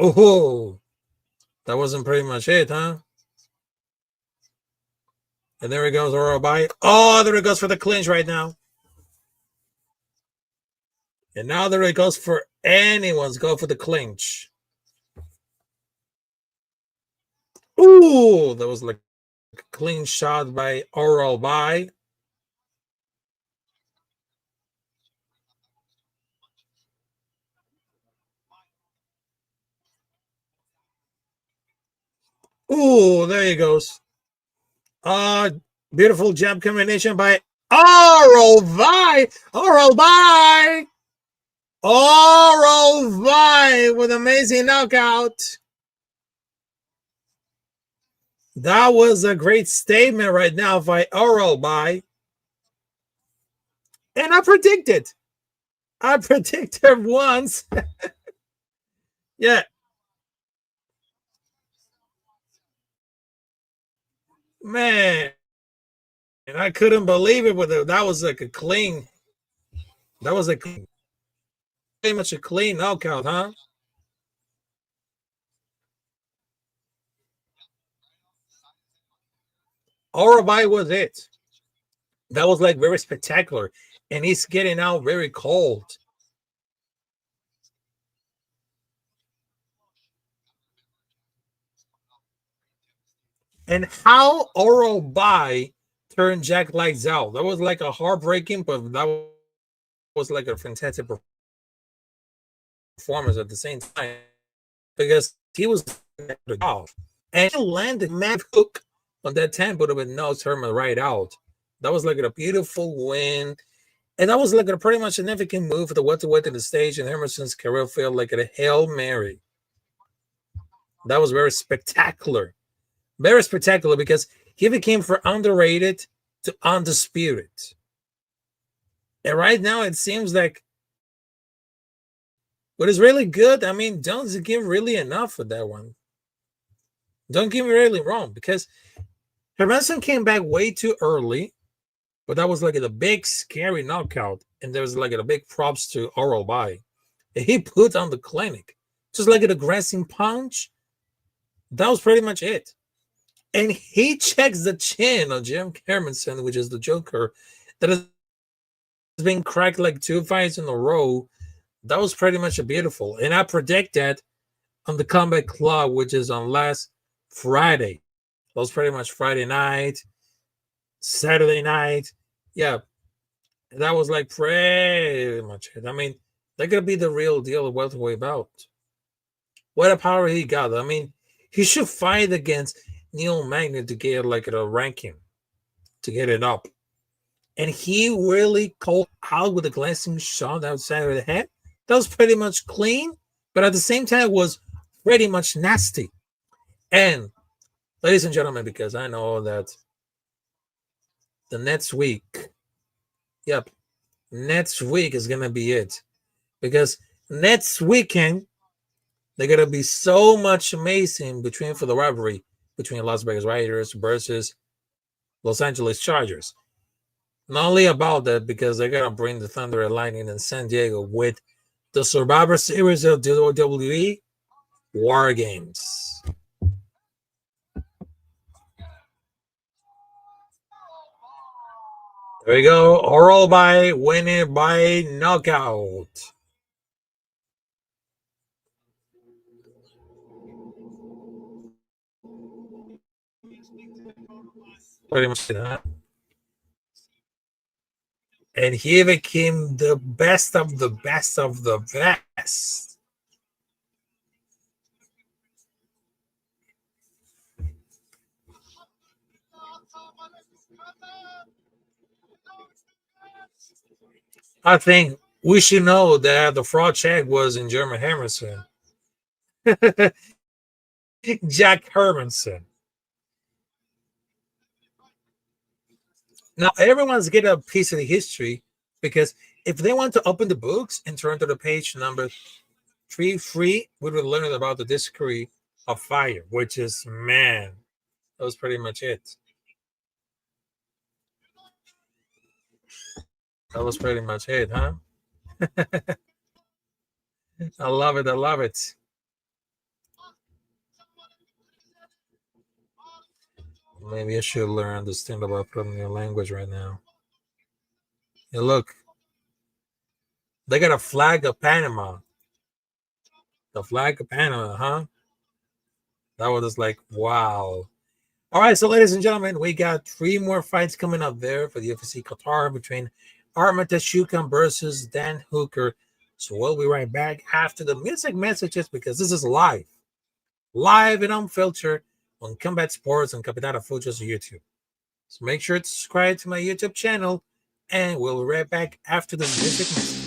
Oh, that wasn't pretty much it, huh? And there he goes, Oral Bay. Oh, there it goes for the clinch right now. And now there it goes for anyone's go for the clinch. Ooh, that was like a clean shot by Oral Bay. Ooh, there he goes. Beautiful jab combination by Oral Bay. Oral Bay. Oral Bay with amazing knockout. That was a great statement right now by Oral Bay. And I predicted once. Yeah. Man, And I couldn't believe it. With that was like a clean. That was pretty much a clean knockout, huh? Orabai was it. That was like very spectacular. And he's getting out very cold. And how Orabai turned Jack lights out. That was like a heartbreaking, but that was like a fantastic performance at the same time. Because he was off. And he landed mad hook on that 10, but it would knock Herman right out. That was like a beautiful win. And that was like a pretty much significant move for the welterweight to the stage in Emerson's career field, like a Hail Mary. That was very spectacular. Very spectacular because he became from underrated to undisputed. And right now it seems like what is really good, I mean, don't give really enough for that one. Don't get me really wrong, because Hermanson came back way too early, but that was like a big, scary knockout. And there was like a big props to Orabai. He put on the clinic, just like an aggressive punch. That was pretty much it. And he checks the chin on Jim Hermanson, which is the Joker, that has been cracked like 2 fights in a row. That was pretty much a beautiful. And I predict that on the Combat Club, which is on last Friday. That was pretty much Friday night, Saturday night. Yeah, that was like pretty much it. I mean, they're going to be the real deal of welterweight bout. What a power he got. I mean, he should fight against Neil Magny to get like a ranking, to get it up. And he really called out with a glancing shot outside of the head. That was pretty much clean, but at the same time, it was pretty much nasty. And ladies and gentlemen, because I know that the next week, next week is going to be it. Because next weekend, they're going to be so much amazing for the rivalry between Las Vegas Raiders versus Los Angeles Chargers. Not only about that, because they're going to bring the Thunder and Lightning in San Diego with the Survivor Series of WWE War Games. There we go. Orabai winning by knockout. Pretty much that. And he became the best of the best of the best. I think we should know that the fraud check was in German Hermanson. Jack Hermanson. Now, everyone's getting a piece of the history, because if they want to open the books and turn to the page number 3, we will learn about the Discovery of Fire, which is, man, that was pretty much it. That was pretty much it, huh? I love it. I love it. Maybe I should learn understand about Premier language right now. Hey, look. They got a flag of Panama. The flag of Panama, huh? That was just like, wow. All right, so ladies and gentlemen, we got 3 more fights coming up there for the UFC Qatar between Arman Tsarukyan versus Dan Hooker. So we'll be right back after the music messages, because this is live and unfiltered on Combat Sports and Capitan Rafucho's YouTube. So make sure to subscribe to my YouTube channel, and we'll be right back after the music message.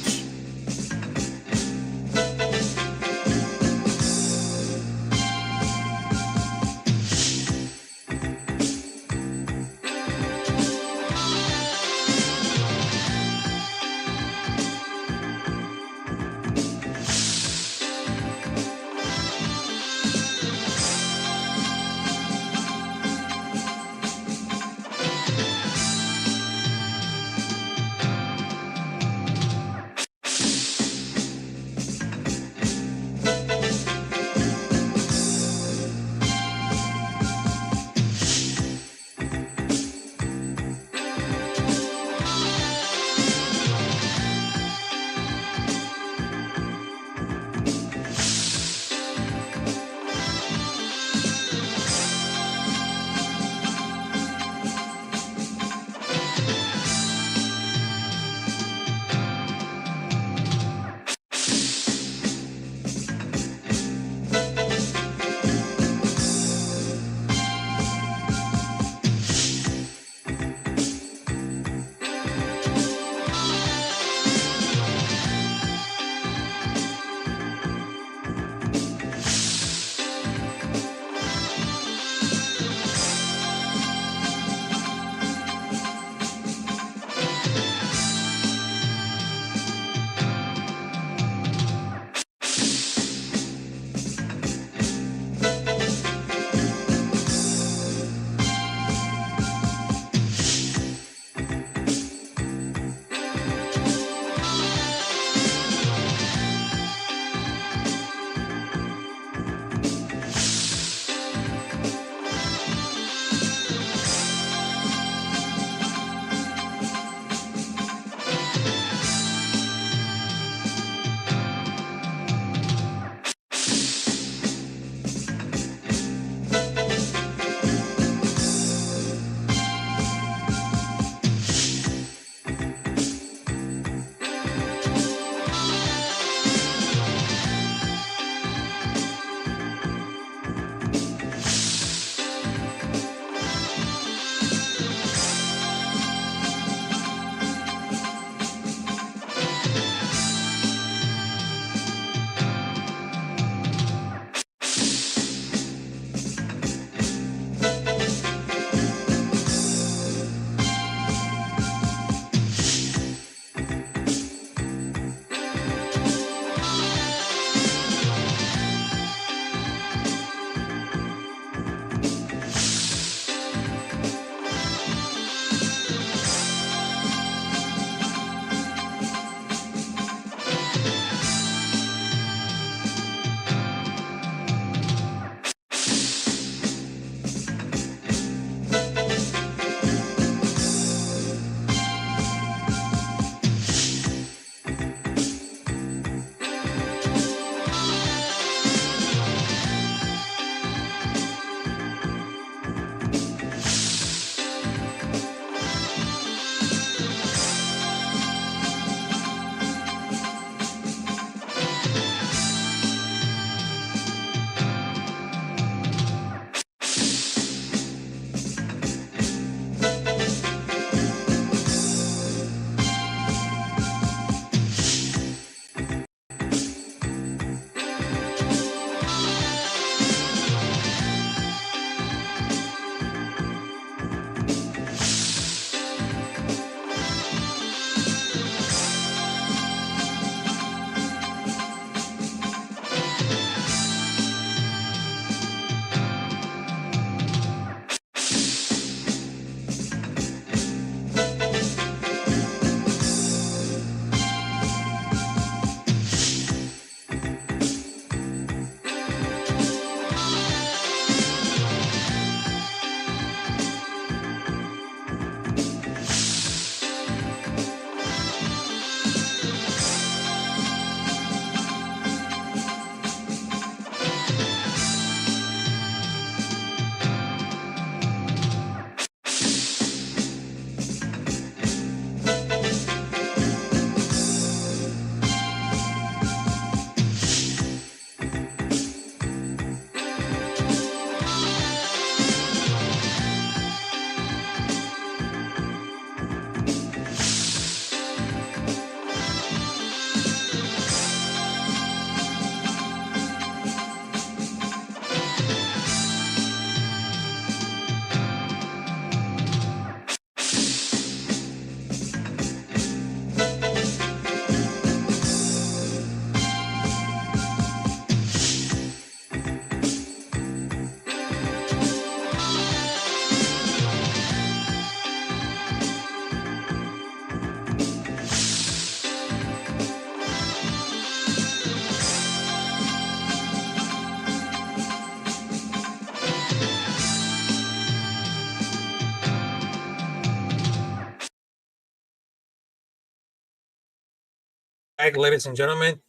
ladies and gentlemen.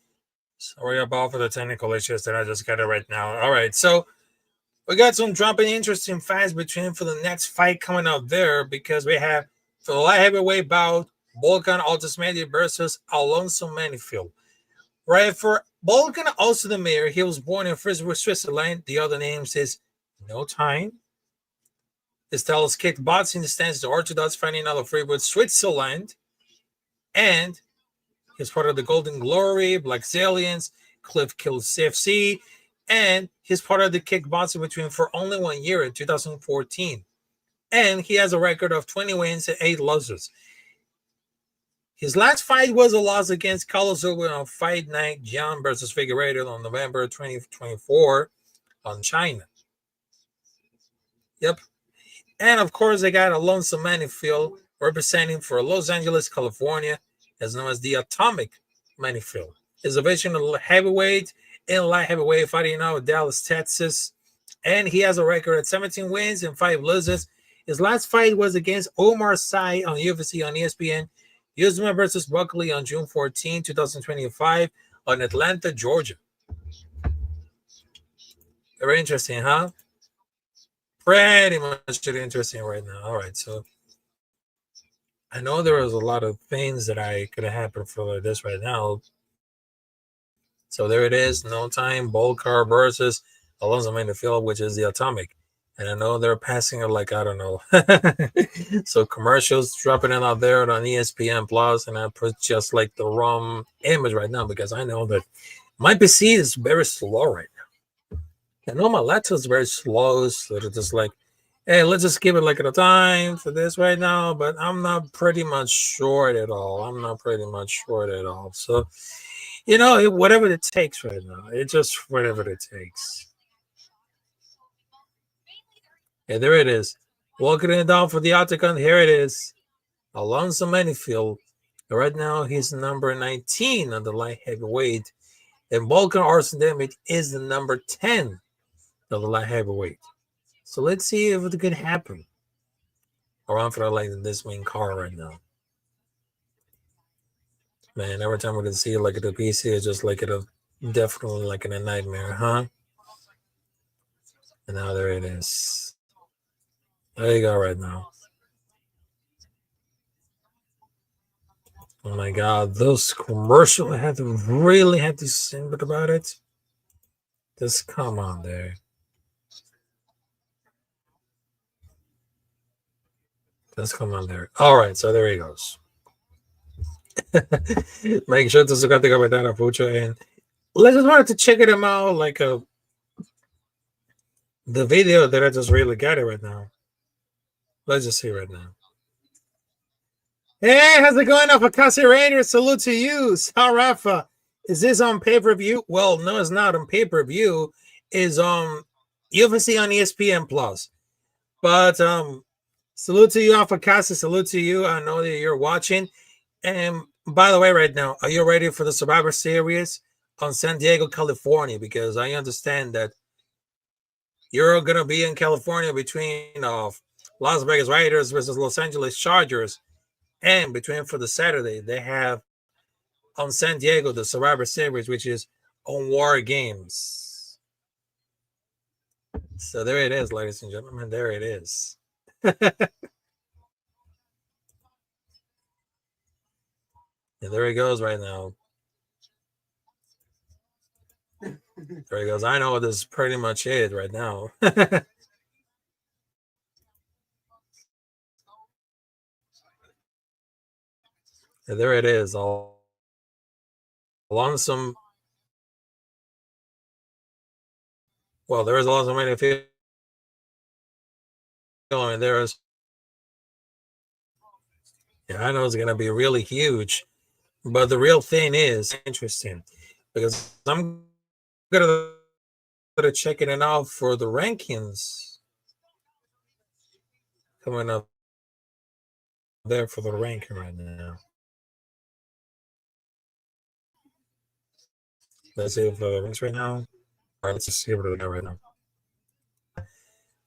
Sorry about for the technical issues that I just got it right now. All right, so we got some dropping interesting fights between for the next fight coming out there, because we have for the light heavyweight bout, Volkan Ozdemir versus Alonso Manifield. Right, for Volkan Ozdemir, he was born in Frisburg, Switzerland. The other names is No Time. His style is kickboxing. The stance is orthodox fighting out of Freiburg, Switzerland. And he's part of the Golden Glory, Black Zalians, Cliff Kills CFC, and he's part of the kickboxing between for only 1 year in 2014. And he has a record of 20 wins and 8 losses. His last fight was a loss against Carlos Uber on Fight Night John versus Figueiredo on November 2024 on China. Yep. And of course, they got Alonso Manifield representing for Los Angeles, California, as known as the Atomic Manifield. His division of heavyweight and light heavyweight fighting out of Dallas, Texas. And he has a record at 17 wins and 5 losses. His last fight was against Omar Sy on UFC on ESPN. Usman versus Buckley on June 14, 2025 on Atlanta, Georgia. Very interesting, huh? Pretty much interesting right now. All right, so I know there was a lot of things that I could have happened for this right now. So there it is. No Time, Volkan versus Alonso Manifield, which is the Atomic. And I know they're passing it like, I don't know. So commercials dropping it out there on ESPN Plus, and I put just like the wrong image right now because I know that my PC is very slow right now. I know my laptop is very slow, so it's just like, hey, let's just give it like a time for this right now, but I'm not pretty much short at all. So, you know, whatever it takes right now. It's just whatever it takes. And there it is. Walking it down for the octagon. Here it is. Alonso Manifield. Right now, he's number 19 on the light heavyweight. And Volkan Ozdemir is the number 10 of the light heavyweight. So let's see if it can happen around for like this main car right now. Man, every time we can see it like at the PC, it's just like definitely like in a nightmare, huh? And now there it is. There you go right now. Oh my God, those commercials, I had to really have to sing about it. Just come on there. Just come on there. All right, so there he goes. Make sure to subscribe to Capitan Rafucho, and let's just wanted to check it out, like the video that I just really got it right now. Let's just see right now. Hey, how's it going, Alpha Raiders? Salute to you. How Rafa? Is this on pay-per-view? Well, no, it's not on pay-per-view. It's on UFC on ESPN Plus. But salute to you, Alpha Casa. Salute to you. I know that you're watching. And by the way, right now, are you ready for the Survivor Series on San Diego, California? Because I understand that you're going to be in California between Las Vegas Raiders versus Los Angeles Chargers. And between for the Saturday, they have on San Diego the Survivor Series, which is on War Games. So there it is, ladies and gentlemen. There it is. And there he goes right now. There he goes. I know this is pretty much it right now. And there it is. All along some. Well, there is also many feeling. There is. Yeah, I know it's going to be really huge. But the real thing is interesting because I'm going to check it out for the rankings coming up there for the ranking right now. Let's see if the ranks right now. All right, let's just see what we got right now.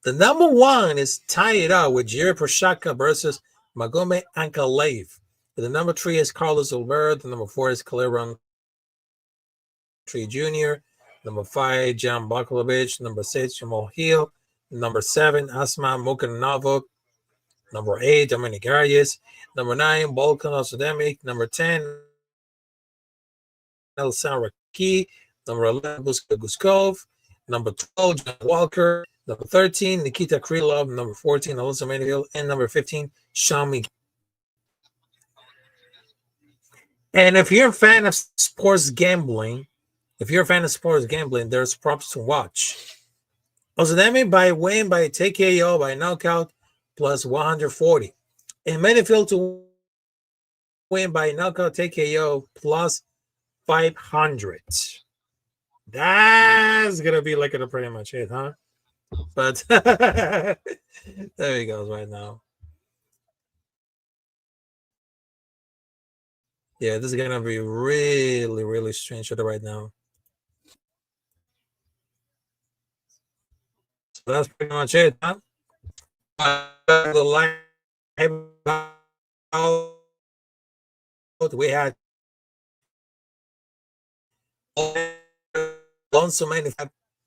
The number one is tied up with Jerry Prochazka versus Magomed Ankalaev. But the number 3 is Carlos Alberto. The number 4 is Kaleron Tree Jr. Number 5, Jan Bakovic. Number 6, Jamal Hill. Number 7, Asma Mukanov. Number 8, Dominic Arias. Number 9, Volkan Ozdemir. Number 10, Elsan Raki. Number 11, Buska Guskov. Number 12, John Walker. Number 13, Nikita Krylov. Number 14, Alyssa Mayfield. And number 15, Shami. And if you're a fan of sports gambling, there's props to watch. Ozdemir by win by TKO by knockout plus 140. And Mayfield to win by knockout TKO plus 500. That's gonna be like pretty much it, huh? But there he goes right now. Yeah, this is gonna be really, really strange right now. So that's pretty much it, huh? The live we had so many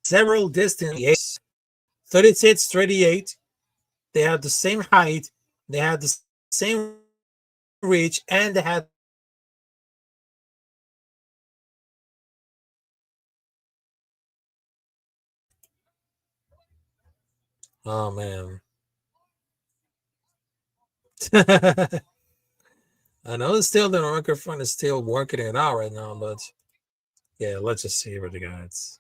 several distance 36, 38. They had the same height, they had the same reach, and they had oh man. I know it's still the microphone is still working it out right now, but yeah, let's just see what the guys.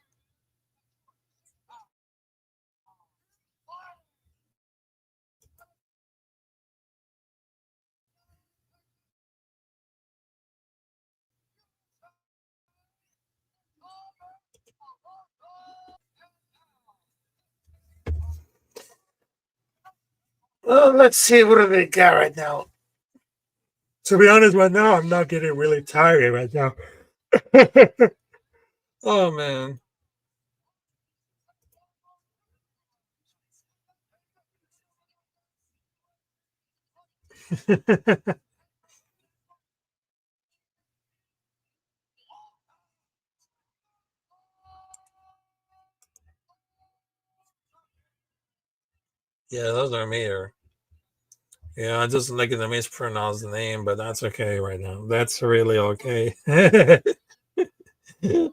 Well, let's see what do they got right now. To be honest, right now, I'm not getting really tired right now. Oh, man. Yeah, those are MF'er. Yeah, I just like to mispronounce the name, but that's okay right now. That's really okay.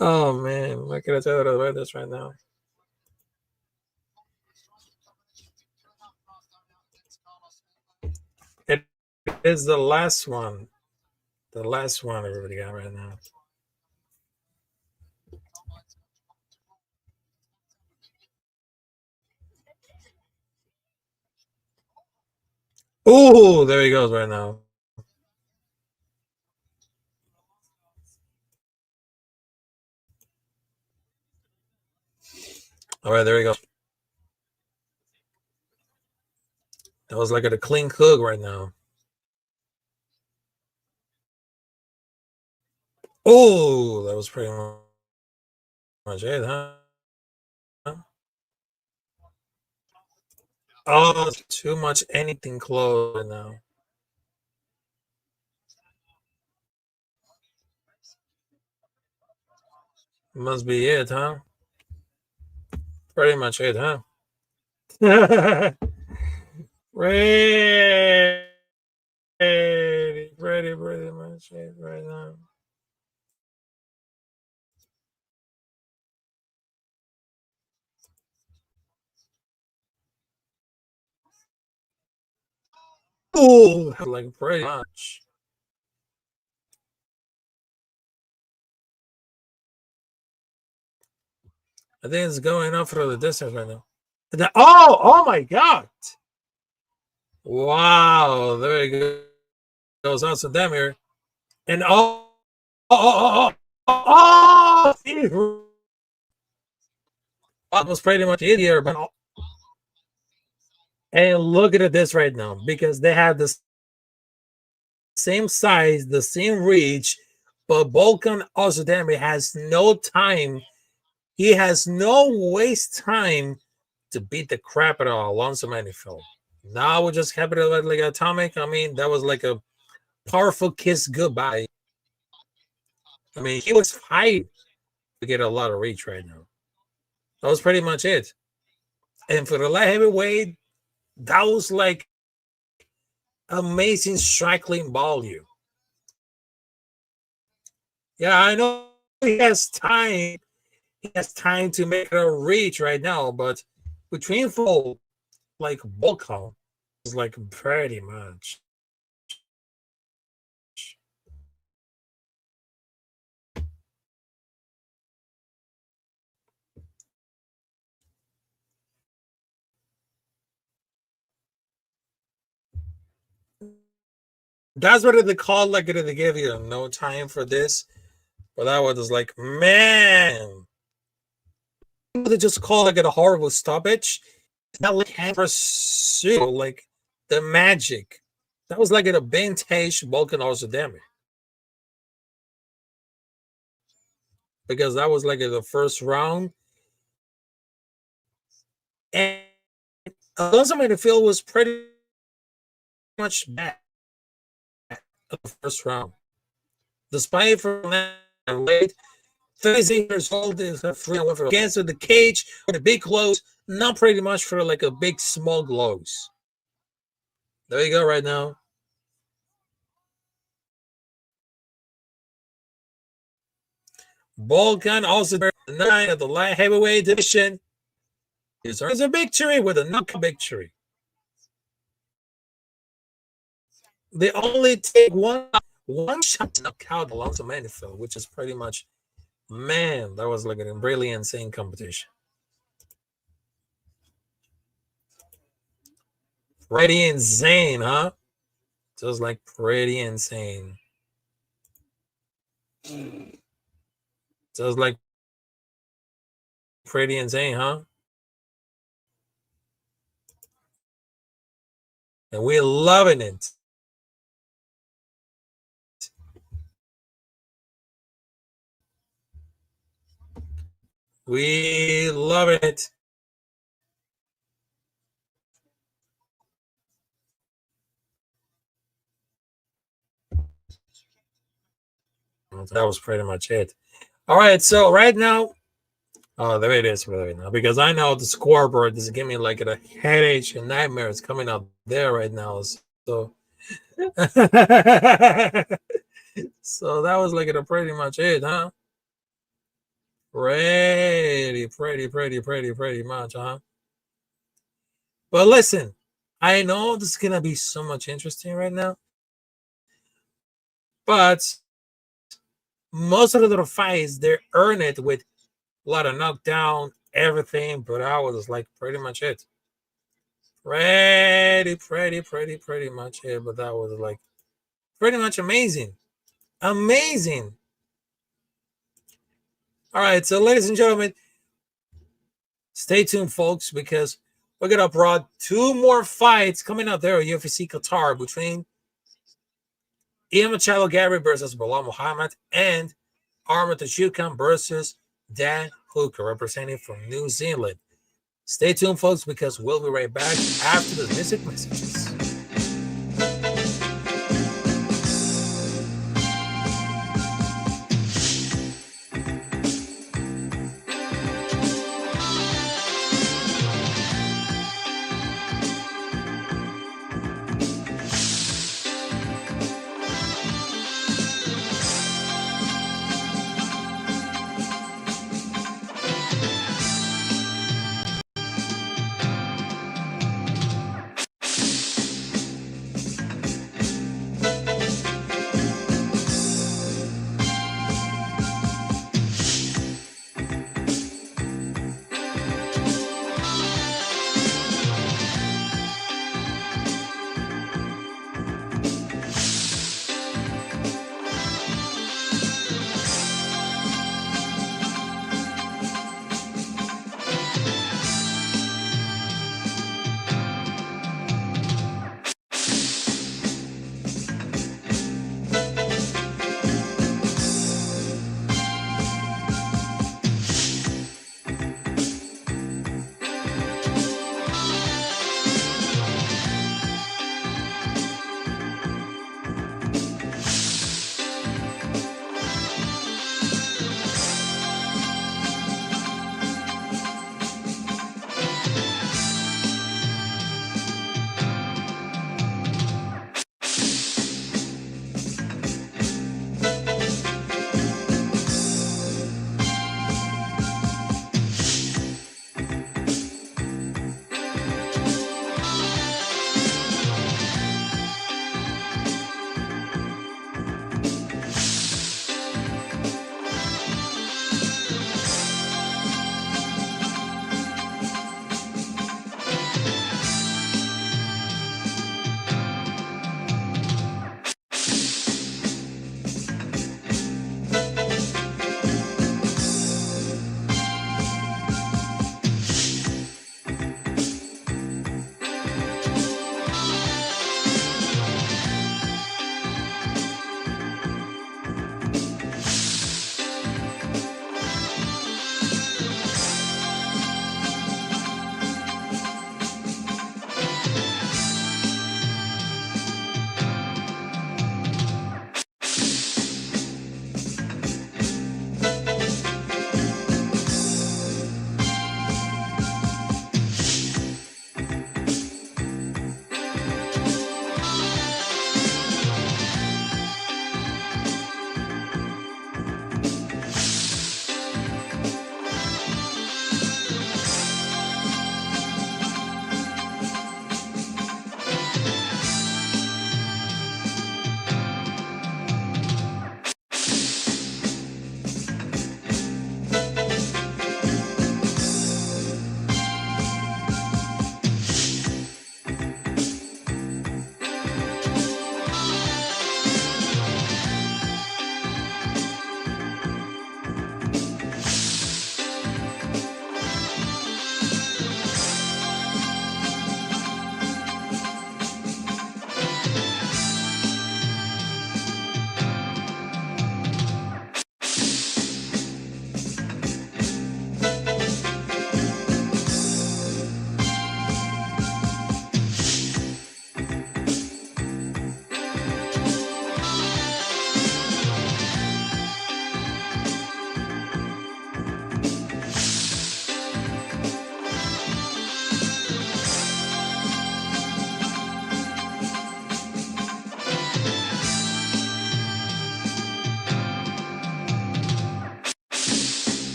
Oh man, what can I tell you about this right now? It is the last one. The last one everybody got right now. Oh, there he goes right now. All right, there he goes. That was like a clean cook right now. Oh, that was pretty much it, huh? Oh, too much anything close right now. Must be it, huh? Pretty much it, huh? Ready, pretty much it right now. Oh, like pretty much. I think it's going up for the distance right now. Oh my God. Wow, there he goes on some damn here. And that was pretty much it here, but and look at this right now because they have the same size, the same reach, but Volkan Ozdemir has no time. He has no waste time to beat the crap out of Alonso Manifield. Now we just have it like atomic. I mean, that was like a powerful kiss goodbye. I mean, he was fighting to get a lot of reach right now. That was pretty much it. And for the light heavyweight, that was like amazing striking volume. Yeah, I know he has time. He has time to make a reach right now, but between full, like bulk count, is like pretty much. That's what they call like they give you no time for this. But that was like, man. They just call like a horrible stoppage. Not like pursue like the magic. That was like a vintage Vulcan also damage. Because that was like the first round. And Alonso made the field was pretty much bad the first round. Despite from that late, 36 years old is a free one for against the cage for the big close, not pretty much for like a big small close. There you go right now. Volkan also 9 of the light heavyweight division. Is a victory with a knockout victory. They only take one shot to knock out Alonso Manifield, which is pretty much, man, that was like a really insane competition. Pretty insane, huh? Just like pretty insane. Just like pretty insane, huh? And we're loving it. We love it. That was pretty much it. All right, so right now, oh, there it is right now, because I know the scoreboard is giving me like a headache and nightmares coming up there right now. So, so that was like pretty much it, huh? Pretty much, huh? But listen, I know this is gonna be so much interesting right now, but most of the fights they earn it with a lot of knockdown, everything. But that was like pretty much it. Pretty much it. But that was like pretty much amazing. Amazing. All right, so ladies and gentlemen, stay tuned, folks, because we're gonna brought 2 more fights coming out there at UFC Qatar between Ian Machado Garry versus Belal Muhammad and Arman Tsarukyan versus Dan Hooker, representing from New Zealand. Stay tuned, folks, because we'll be right back after the music messages.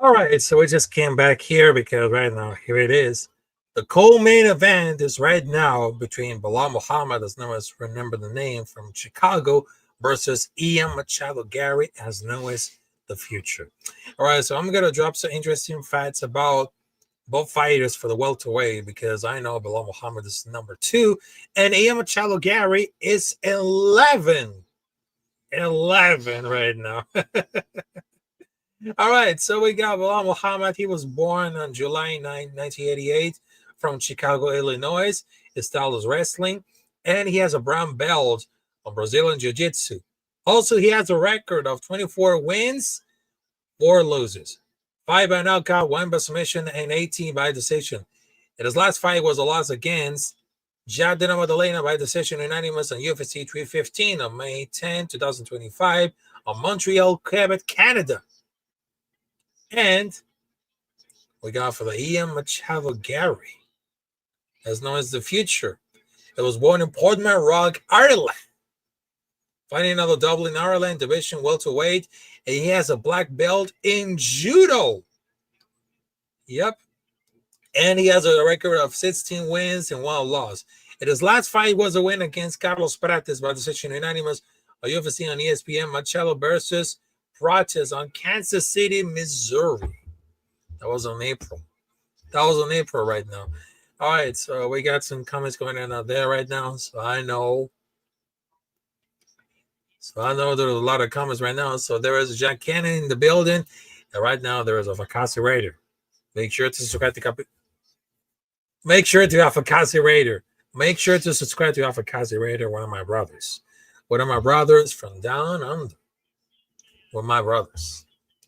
All right, so we just came back here because right now, here it is. The co-main event is right now between Belal Muhammad, as known as remember the name, from Chicago, versus Ian Machado Garry, as known as the Future. All right, so I'm going to drop some interesting facts about both fighters for the welterweight because I know Belal Muhammad is number 2 and Ian Machado Garry is 11. 11 right now. All right, so we got Belal Muhammad. He was born on July 9, 1988 from Chicago, Illinois. His style is wrestling, and he has a brown belt on Brazilian Jiu-Jitsu. Also, he has a record of 24 wins, 4 losses, 5 by knockout, 1 by submission, and 18 by decision. And his last fight was a loss against Jadina Madalena by decision unanimous on UFC 315 on May 10, 2025 on Montreal, Quebec, Canada. And we got for the Ian Machado Garry, as known as the Future. It was born in Portman Rock, Ireland. Fighting another Dublin, Ireland division welterweight, and he has a black belt in judo. Yep. And he has a record of 16 wins and 1 loss. And his last fight was a win against Carlos Prates by decision unanimous on UFC on ESPN. Machado versus Prates on Kansas City, Missouri. That was on April. Right now. All right, so we got some comments going on out there right now. So I know there's a lot of comments right now. So there is Jack Cannon in the building. And right now there is a Fakasi Raider. Make sure to subscribe to Make sure to Fakasi Raider. Make sure to subscribe to Fakasi Raider, one of my brothers. One of my brothers from down under. With my brothers.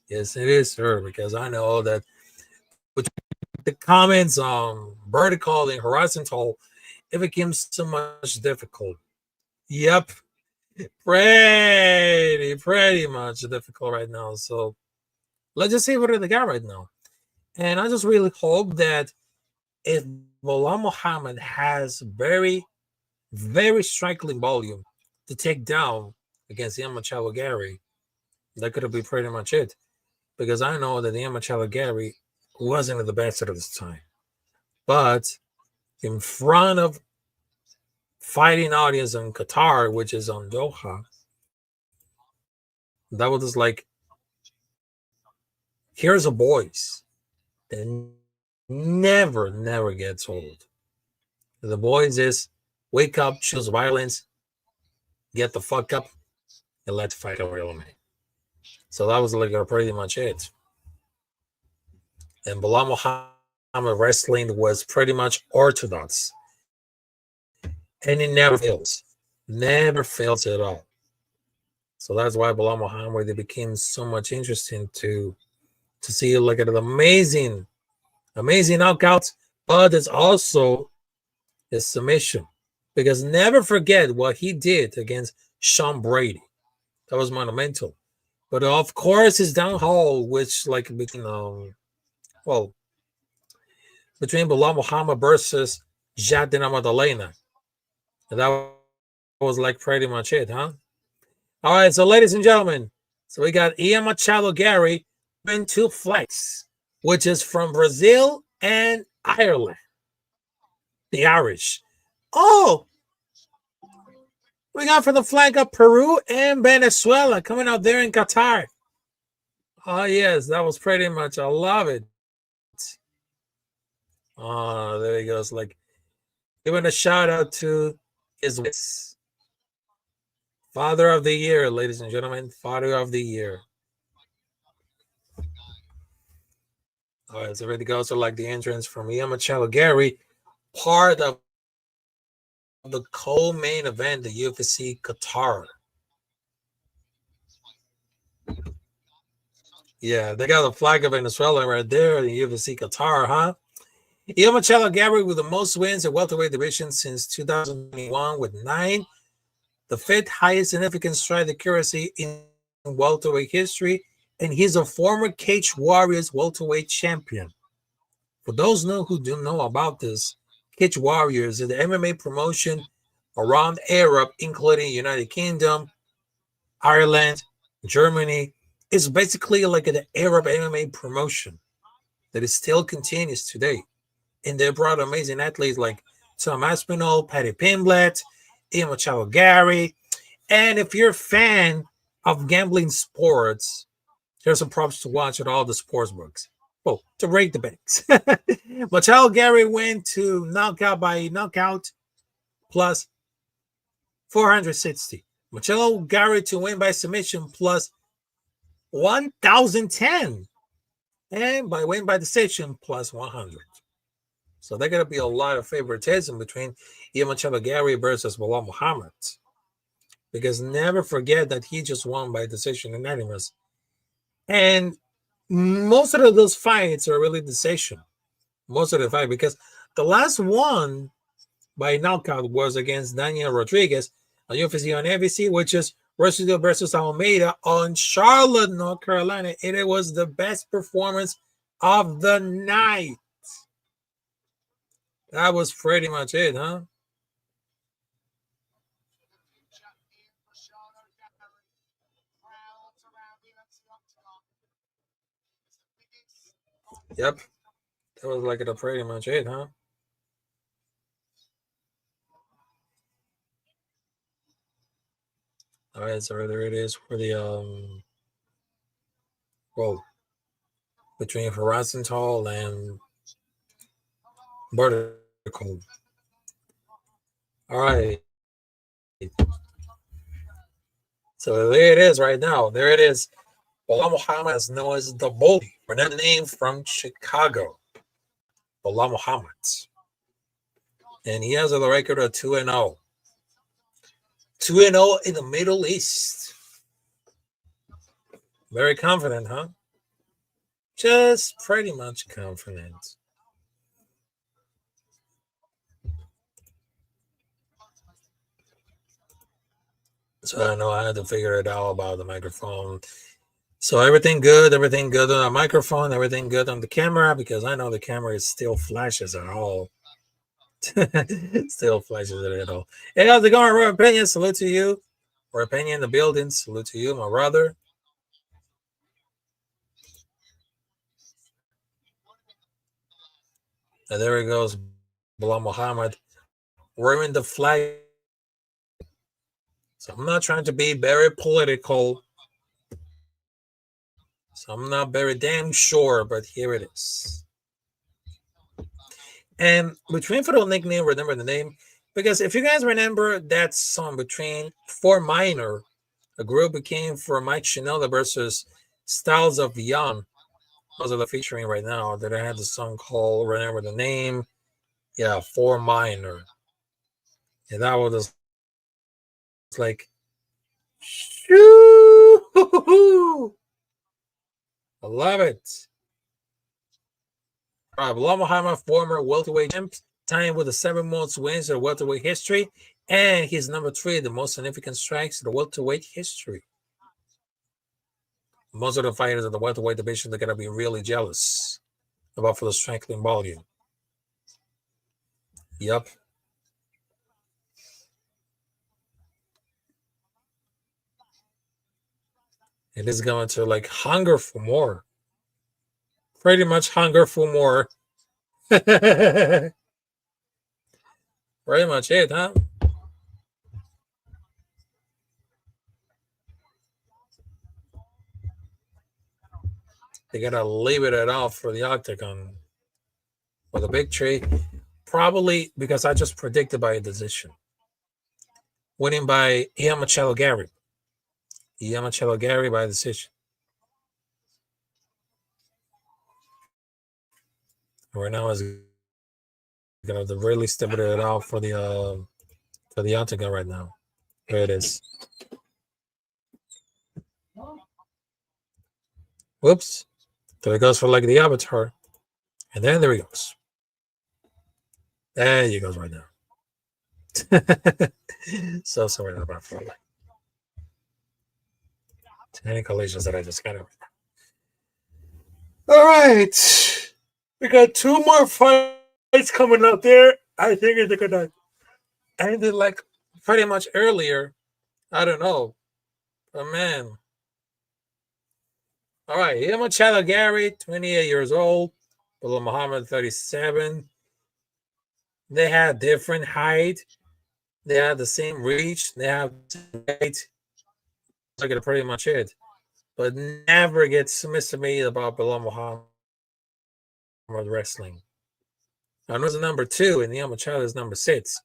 Yes, it is, sir, because I know that with the comments on vertical and horizontal, it becomes so much difficult. Yep. Pretty much difficult right now. So let's just see what they got right now. And I just really hope that if Belal Muhammad has very, very striking volume to take down against Ian Machado Garry, that could be pretty much it. Because I know that Ian Machado Garry wasn't the best at this time. But in front of fighting audience in Qatar, which is on Doha, that was just like, here's a voice that never gets old. The voice is, wake up, choose violence, get the fuck up, and let's fight a real man. So that was like pretty much it. And Belal Muhammad wrestling was pretty much orthodox. And it never fails. Never fails at all. So that's why Belal Muhammad, it became so much interesting to see like an amazing knockouts, but it's also his submission. Because never forget what he did against Sean Brady. That was monumental. But of course, his downfall, which like between Belal Muhammad versus Jadina Madalena. And that was like pretty much it, huh? All right, so ladies and gentlemen, so we got Ian Machado Garry in 2 flags, which is from Brazil and Ireland. The Irish. Oh, we got for the flag of Peru and Venezuela coming out there in Qatar. Oh, yes, that was pretty much, I love it. Oh, there he goes. Like, giving a shout out to his Father of the Year, ladies and gentlemen. Father of the Year. All right, so ready to go. So, like the entrance from Ian Machado Garry, part of the co-main event, the UFC Qatar. Yeah, they got the flag of Venezuela right there, the UFC Qatar, huh? Ian Machado Garry with the most wins in welterweight division since 2021 with 9, the 5th highest significant strike accuracy in welterweight history, and he's a former Cage Warriors welterweight champion. For those who don't know about this, Cage Warriors is the MMA promotion around Europe, including United Kingdom, Ireland, Germany, It's basically like an Arab MMA promotion that is still continues today. And they brought amazing athletes like Tom Aspinall, Paddy Pimblett, Ian Machado Garry. And if you're a fan of gambling sports, here's some props to watch at all the sports books. Well, to break the banks. Machado Garry went to knockout by knockout plus 460. Machado Garry to win by submission plus 1,010. And by win by decision plus 100. So there's going to be a lot of favoritism between Ian Machado Garry versus Belal Muhammad. Because never forget that he just won by decision unanimous. And most of those fights are really decision. Most of the fight, because the last one by knockout was against Daniel Rodriguez on UFC on ABC, which is Rosario versus Almeida on Charlotte, North Carolina. And it was the best performance of the night. That was pretty much it, huh? Yep. That was like pretty much it, huh? All right, so there it is for the well, between horizontal and vertical. All right. So there it is right now. There it is. Belal Muhammad is known as the Bully, another name from Chicago. Belal Muhammad. And he has a record of 2-0. 2-0 in the Middle East. Very confident, huh? Just pretty much confident. So I know I had to figure it out about the microphone. So everything good on the microphone, everything good on the camera, because I know the camera still flashes at all. Still flashes at all. Hey, how's it going, Roy Opinion? Salute to you. Roy Opinion in the building. Salute to you, my brother. And there he goes, Belal Muhammad, wearing the flag. So I'm not trying to be very political. So I'm not very damn sure, but here it is. And between for the nickname, remember the name, because if you guys remember that song between Four Minor, a group became for Mike Shinoda versus Styles of Young. Those are the featuring right now. That I had the song called Remember the Name. Yeah, Four Minor. And that was like, shoo! I love it. All right, Belal Muhammad, former welterweight champ, tying with the 7 most wins in welterweight history, and he's number 3, the most significant strikes in the welterweight history. Most of the fighters in the welterweight division are going to be really jealous about for the striking volume. Yep. It is going to like hunger for more. Pretty much hunger for more. Pretty much it, huh? They gotta leave it at all for the octagon with a big tree. Probably because I just predicted by a decision. Winning by Ian Machado Garry. Ian Machado Garry by decision. Right now is gonna really step it out for the octagon right now. There it is. Whoops. There it goes for like the avatar. And then there he goes. There he goes right now. So sorry about that. Any collisions that I just got over. All right. We got 2 more fights coming up there. I think it's gonna end it like pretty much earlier. I don't know. But man. All right, Ian Machado Garry, 28 years old. Belal Muhammad, 37. They had different height. They had the same reach. They have the same weight. That's pretty much it. But never get submissive about Belal Muhammad wrestling. Now, there's a number 2, and Ian Machado is number 6.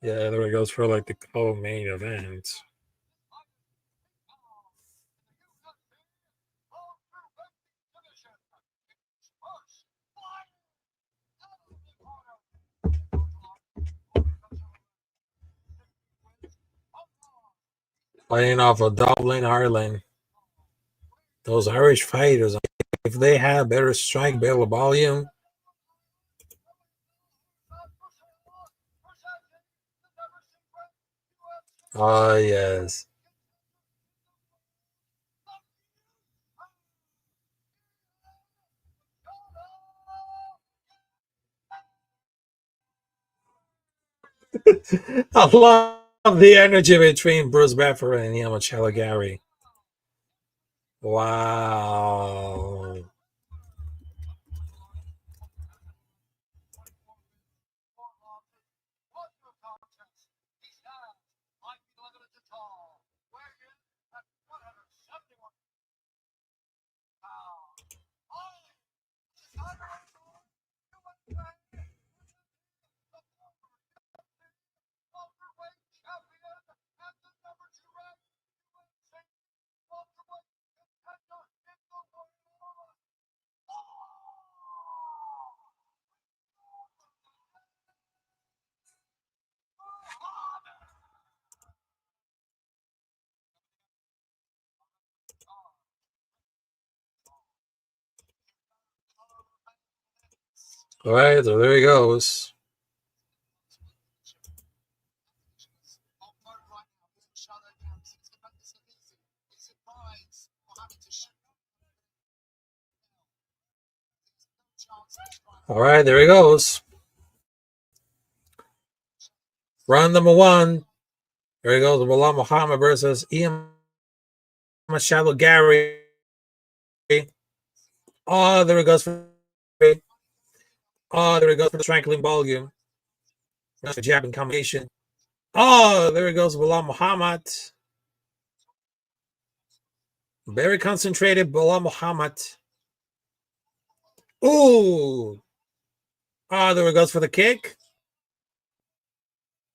Yeah, there it goes for like the co-main event. Fighting off of Dublin, Ireland. Those Irish fighters, if they had better strike, better volume. Oh, yes. I love the energy between Bruce Buffer and Ian Machado Garry. Wow. All right, so there he goes. All right, there he goes. Round number 1. There he goes. Belal Muhammad versus Ian Machado Garry. Oh, there he goes for the strangling volume. That's a jabbing combination. Oh, there he goes. Belal Muhammad. Very concentrated, Belal Muhammad. Ooh. Oh, there he goes for the kick.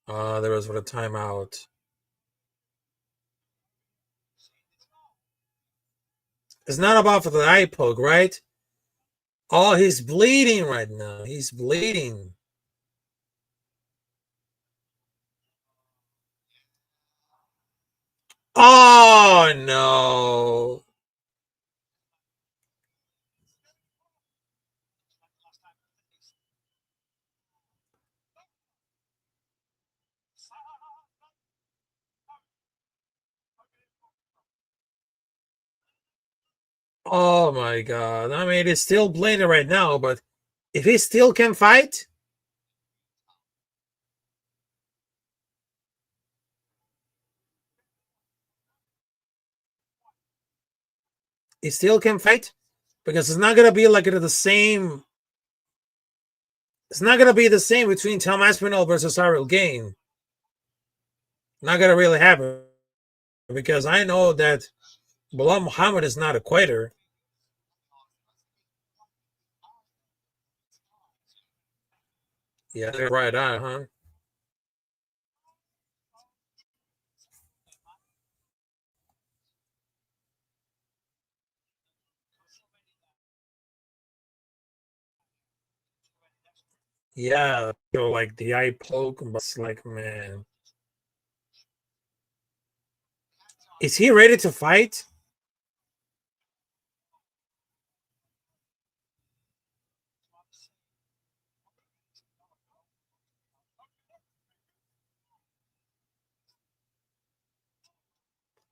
Oh, there was for the timeout. It's not about for the eye poke, right? Oh, he's bleeding right now. He's bleeding. Oh, no. Oh, my God. I mean, it's still bleeding right now, but if he still can fight, he still can fight because it's not going to be like the same. It's not going to be the same between Tom Aspinall versus Cyril Gain. Not going to really happen because I know that Belal Muhammad is not a quitter. Yeah, they're right on, huh? Yeah, so like the eye poke, but it's like, man, is he ready to fight?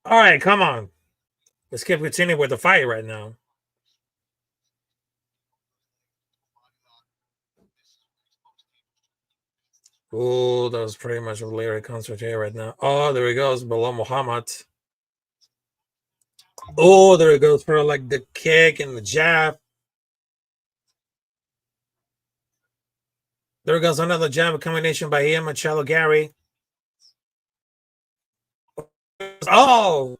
All right, come on. Let's keep continuing with the fight right now. Oh, that was pretty much a lyric concert here right now. Oh, there he goes, Belal Muhammad. Oh, there he goes for like the kick and the jab. There goes another jab combination by Ian Machado Garry. Oh,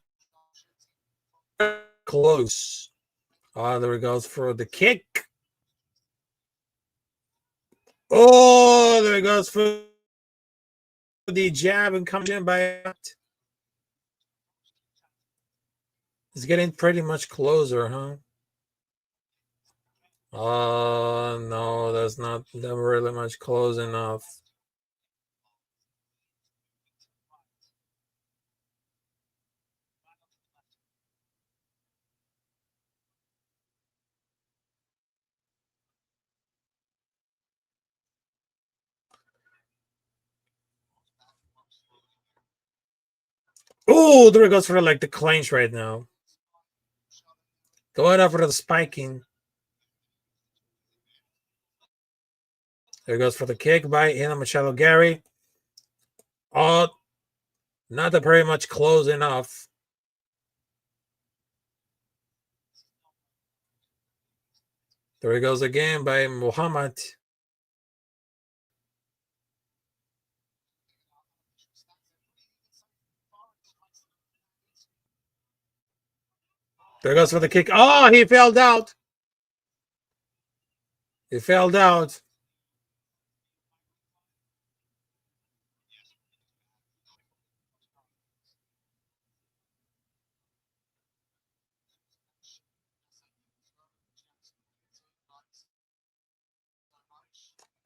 close. Oh, there he goes for the kick. Oh, there he goes for the jab and comes in by. It's getting pretty much closer, huh? Oh, no, that's not really much close enough. Oh, there it goes for like the clinch right now. Going up for the spiking. There goes for the kick by Ian Machado Garry. Oh, not very much close enough. There he goes again by Muhammad. There goes for the kick. Oh, he fell out. He fell out.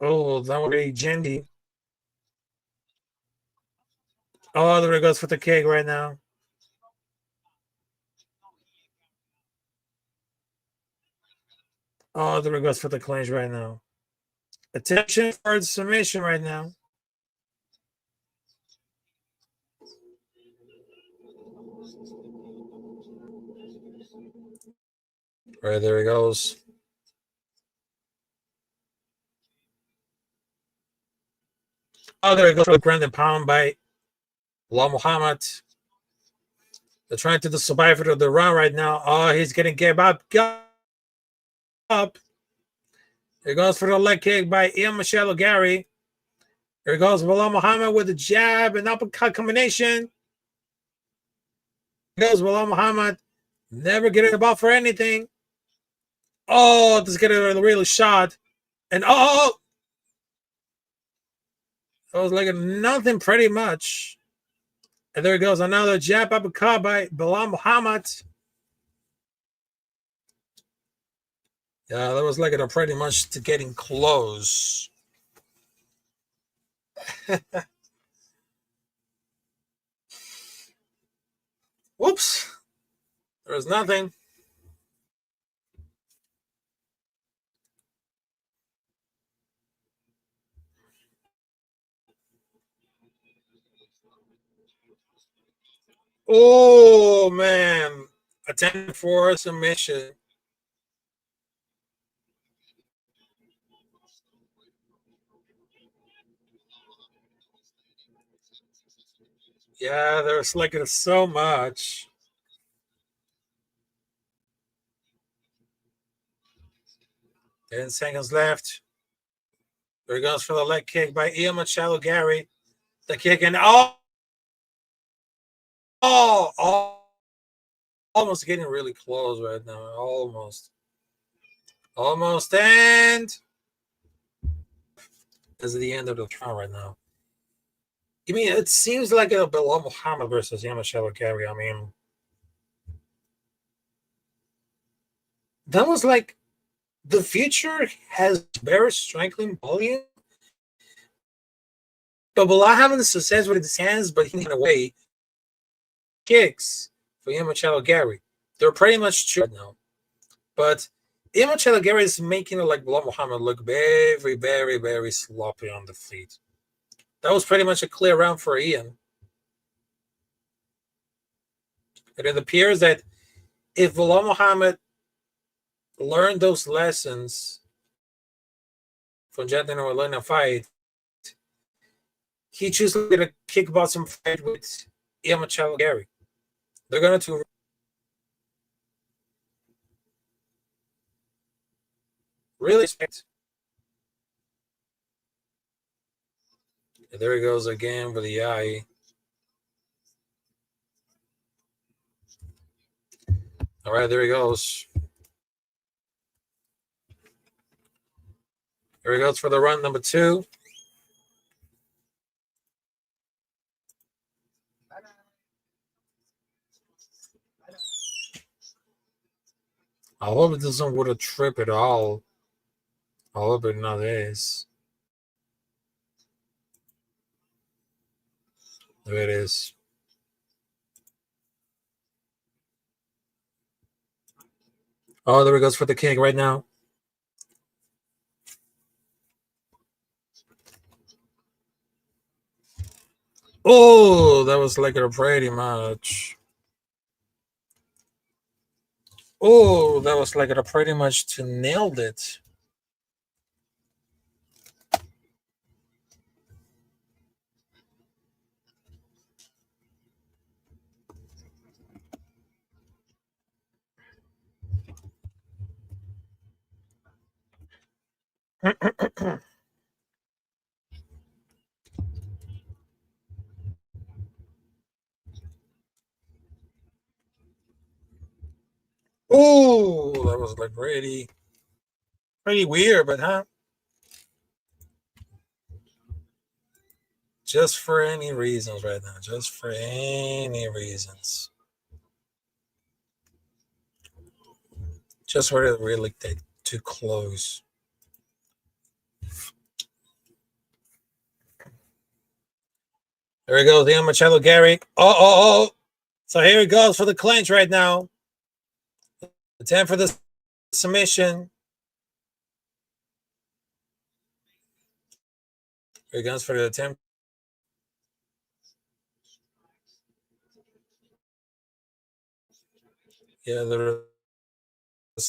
Oh, that would be Jendi. Oh, there he goes for the kick right now. Oh, there he goes for the clinch right now. Attention for the submission right now. All right, there he goes. Oh, there he goes for the ground and pound by Belal Muhammad. They're trying to survive for the round right now. Oh, he's getting get up. Here goes for the leg kick by Ian Machado Garry. Here goes Belal Muhammad with the jab and uppercut combination. Here goes Belal Muhammad. Never getting the ball for anything. Oh, this is getting a really shot. And oh, it was like nothing pretty much. And there goes another jab uppercut by Belal Muhammad. Yeah, that was like a pretty much to getting close. Whoops. There's nothing. Oh, man. Attempt for a submission. Yeah, there's like so much. 10 seconds left. There goes for the leg kick by Ian Machado Garry. The kick and almost getting really close right now. Almost, and this is the end of the trial right now. I mean, it seems like a Belal Muhammad versus Ian Machado Garry. I mean, that was like the future has very striking volume, but Belal having the success with his hands, but he in a way kicks for Ian Machado Garry. They're pretty much true now, but Ian Machado Garry is making it like Belal Muhammad look very, very, very sloppy on the feet. That was pretty much a clear round for Ian. And it appears that if Belal Muhammad learned those lessons from Jadon Orlando fight, he chooses to get a kickboxing fight with Ian Machado Garry. They're going to really respect. There he goes again with the eye. All right, there he goes. There he goes for the run number 2. I hope it doesn't with a trip at all. I hope it not is. There it is. Oh, there he goes for the kick right now. Oh, that was like a pretty much. Oh, that was like a pretty much to nailed it. Oh, that was like pretty weird, but huh? Just for any reasons right now. Just for any reasons. Just for it really too close. There we go, Ian Machado Garry. Oh. So here it goes for the clinch right now. Attempt for the submission. Here it goes for the attempt. Yeah, there's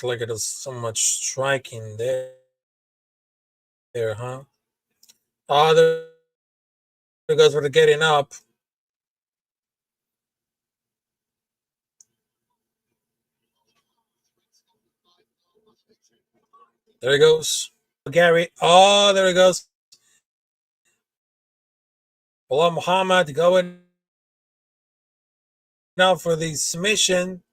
like there's so much striking there, huh? Oh, there it goes for the getting up. There he goes. Garry. Oh, there he goes. Belal Muhammad going now for the submission.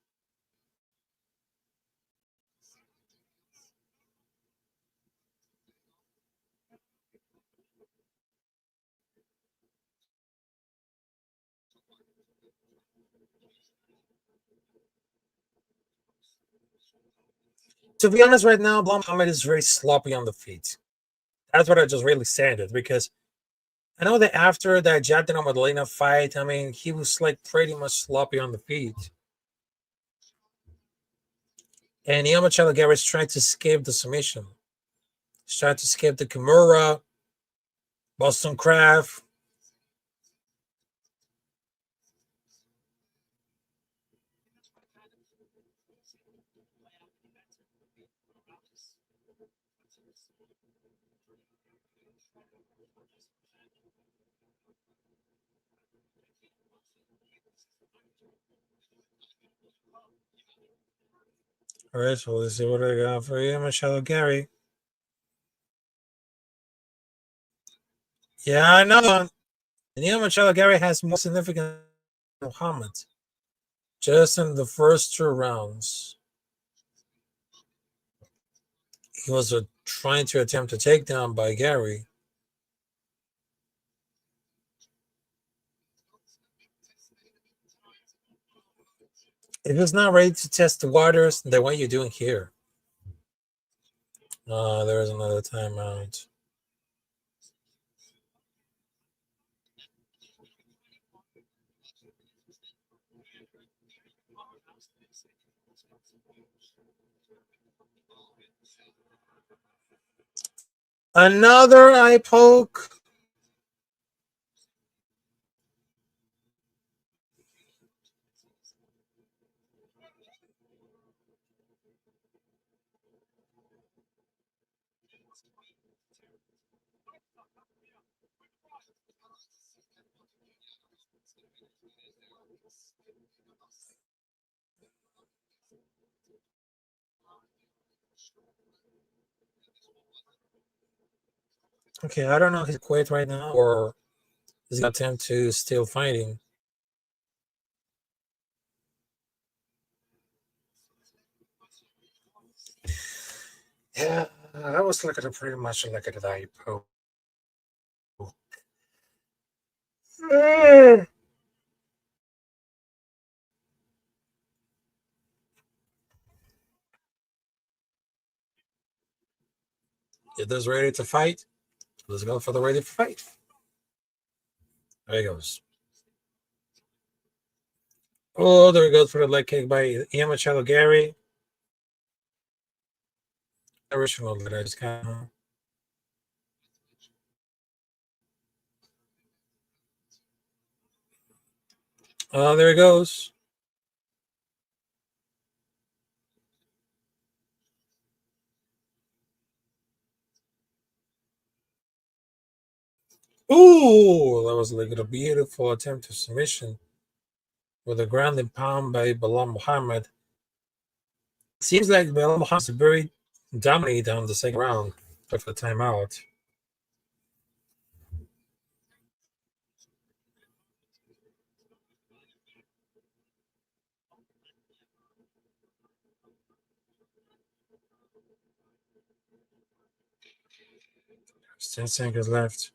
To be honest, right now, Belal Muhammad is very sloppy on the feet. That's what I just really said it, because I know that after that Jadina Madalena fight, I mean, he was like pretty much sloppy on the feet. And Ian Machado Garry is trying to escape the submission. He's trying to escape the Kimura, Boston Crab. All right, so let's see what I got for Ian Machado Garry. Yeah, I know. And Ian Machado Garry has more significant than Muhammad. Just in the first 2 rounds, he was trying to attempt a takedown by Garry. If he's not ready to test the waters, then what are you doing here? There is another timeout. Another eye poke. Okay, I don't know if he's quit right now or he's gonna attempt to still fighting. Yeah, I was looking at pretty much like at that. Get those ready to fight. Let's go for the ready to fight. There he goes. Oh, there he goes for the leg kick by Ian Machado Garry. Original that I just got. Oh, there he goes. Ooh, that was like a beautiful attempt to submission with a ground and pound by Belal Muhammad. Seems like Belal Muhammad is very dominant on the second round after the timeout. There's 10 seconds left.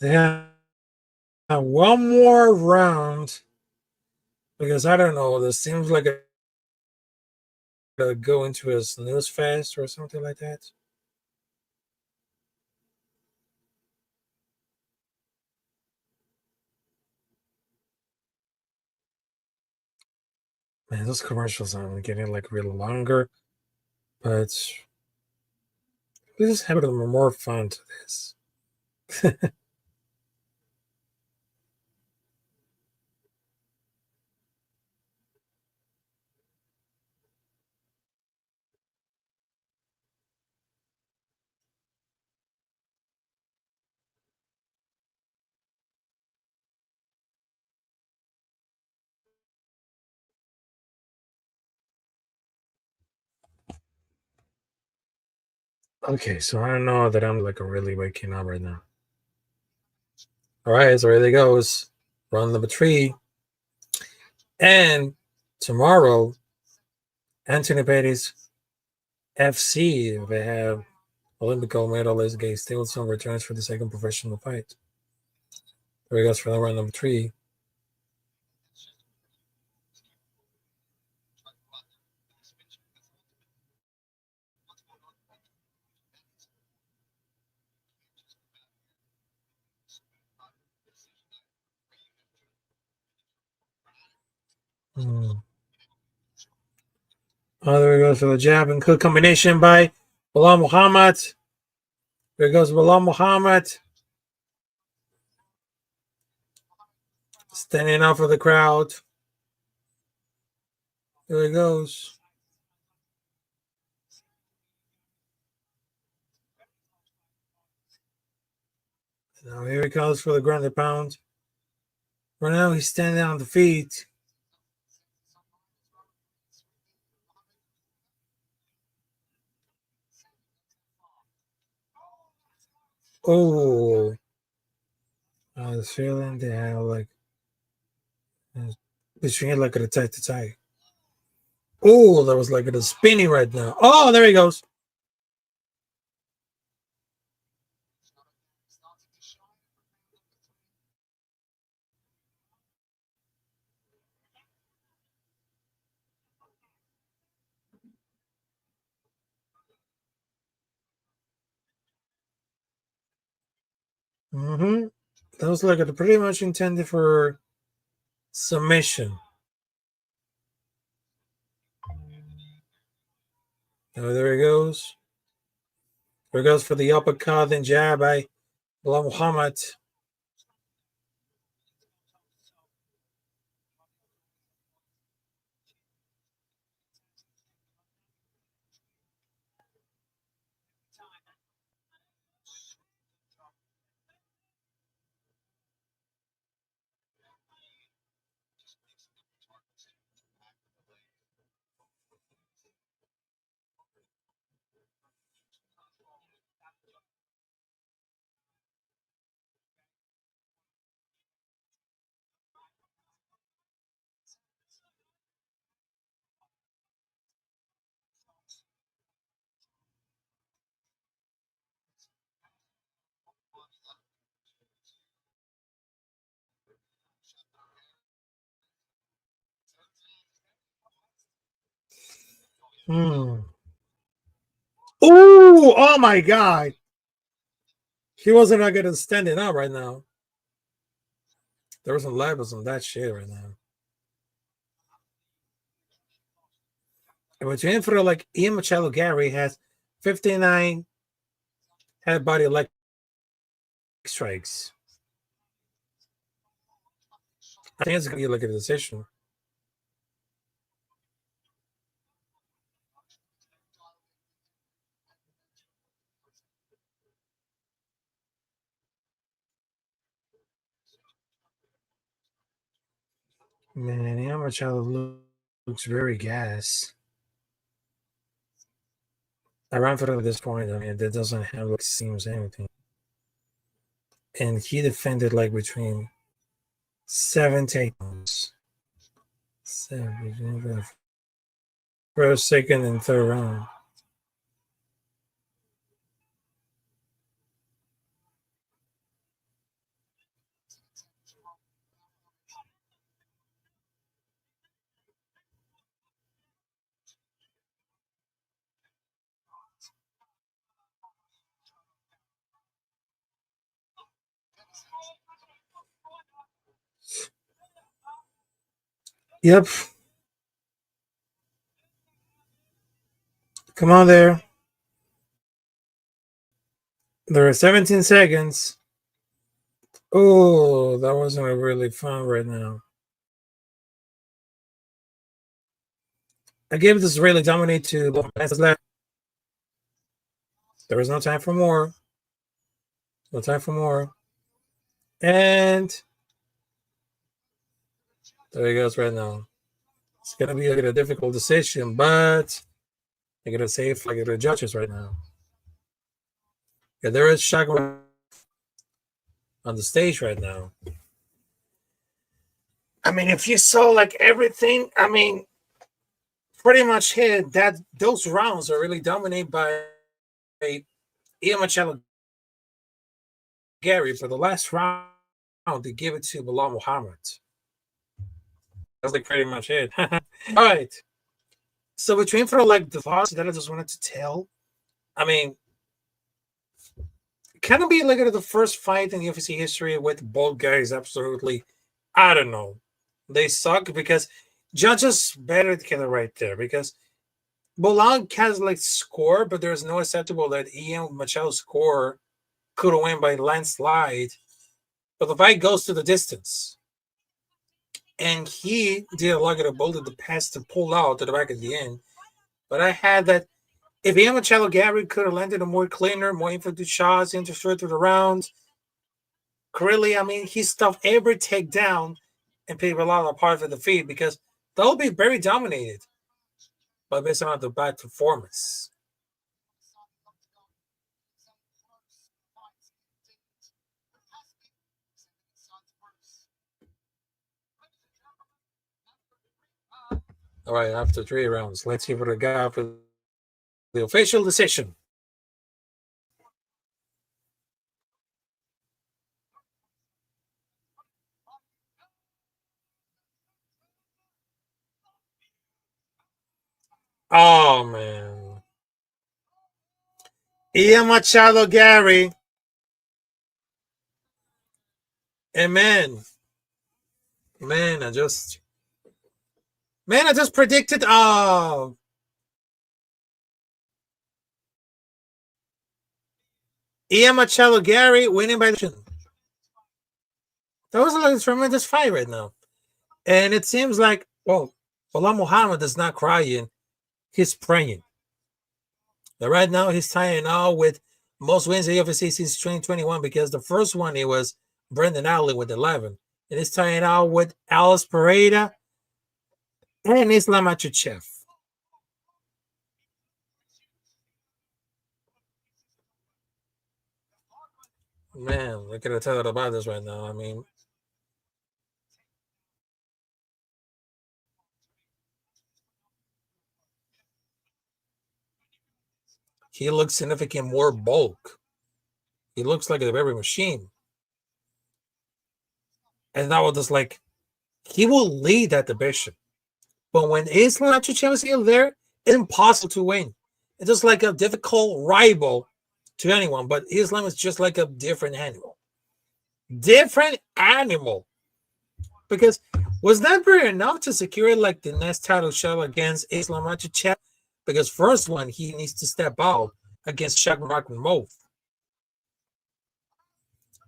They have one more round because I don't know. This seems like a go into a snooze fest or something like that. Man, those commercials are getting like really longer, but we just have a little more fun to this. Okay, so I don't know that I'm like really waking up right now. All right, so there it goes. Round number 3. And tomorrow, Anthony Pettis FC, they have Olympic gold medalist Gay Stevenson returns for the second professional fight. There he goes for the round number 3. Oh, there he goes for the jab and hook combination by Belal Muhammad. There goes Belal Muhammad. Standing out for the crowd. There he goes. Now here he comes for the grounded pound. Right now he's standing on the feet. Oh, I was feeling they have like between like a tight to tight. Oh, that was like a spinning right now. Oh, there he goes. Mm-hmm. That was like a pretty much intended for submission. Oh, there he goes. There he goes for the uppercut and jab by Belal Muhammad. Ooh, oh my God. He wasn't not good at standing up right now. There was some levels on that shit right now. And what you in for, like Ian Machado Garry has 59 head body leg strikes. I think it's gonna be like a decision. Man, Ian Machado looks very gas. I ran for it at this point. I mean, that doesn't have like seems anything. And he defended like between 7 to 8 rounds. First, second, and third round. Yep. Come on there. There are 17 seconds. Oh, that wasn't really fun right now. I gave this really dominate to left. There was no time for more. No time for more. And there he goes right now. It's gonna be like a difficult decision, but I'm gonna save like the judges right now. Yeah, there is shock on the stage right now. I mean, if you saw like everything, I mean, pretty much hit that those rounds are really dominated by Ian Machado Garry. For the last round, they give it to Belal Muhammad. That's like pretty much it. All right. So between for like the thoughts that I just wanted to tell, I mean, can it be like the first fight in UFC history with both guys absolutely, I don't know. They suck because judges better to get it right there because Belal has like score, but there's no acceptable that Ian Machado's score could have won by landslide. But the fight goes to the distance. And he did a lot of the bullet the pass to pull out to the back at the end. But I had that if Ian Machado Garry could have landed a more cleaner, more infantry shots, interfered through the rounds, really, I mean, he stuffed every takedown and paid a lot of part for the feed because they'll be very dominated by based on the bad performance. All right, after 3 rounds, let's see what I got for the official decision. Oh, man. Ian Machado Garry. And man, I just predicted. Oh, Ian Machado Garry winning by the. That was like a tremendous fight right now, and it seems like Belal Muhammad is not crying; he's praying. But right now, he's tying out with most wins in the UFC since 2021 because the first one it was Brendan Allen with 11, and he's tying out with Alice Pereira and Islam Makhachev. Man, I gotta tell you about this right now. I mean, he looks significant more bulk. He looks like a very machine. And that was just like he will lead that division. But when Islam Makhachev is still there, It's impossible to win. It's just like a difficult rival to anyone, but Islam is just like a different animal. Different animal. Because was that very enough to secure like the next title shot against Islam Makhachev? Because first one, he needs to step out against Shakhmarakimov.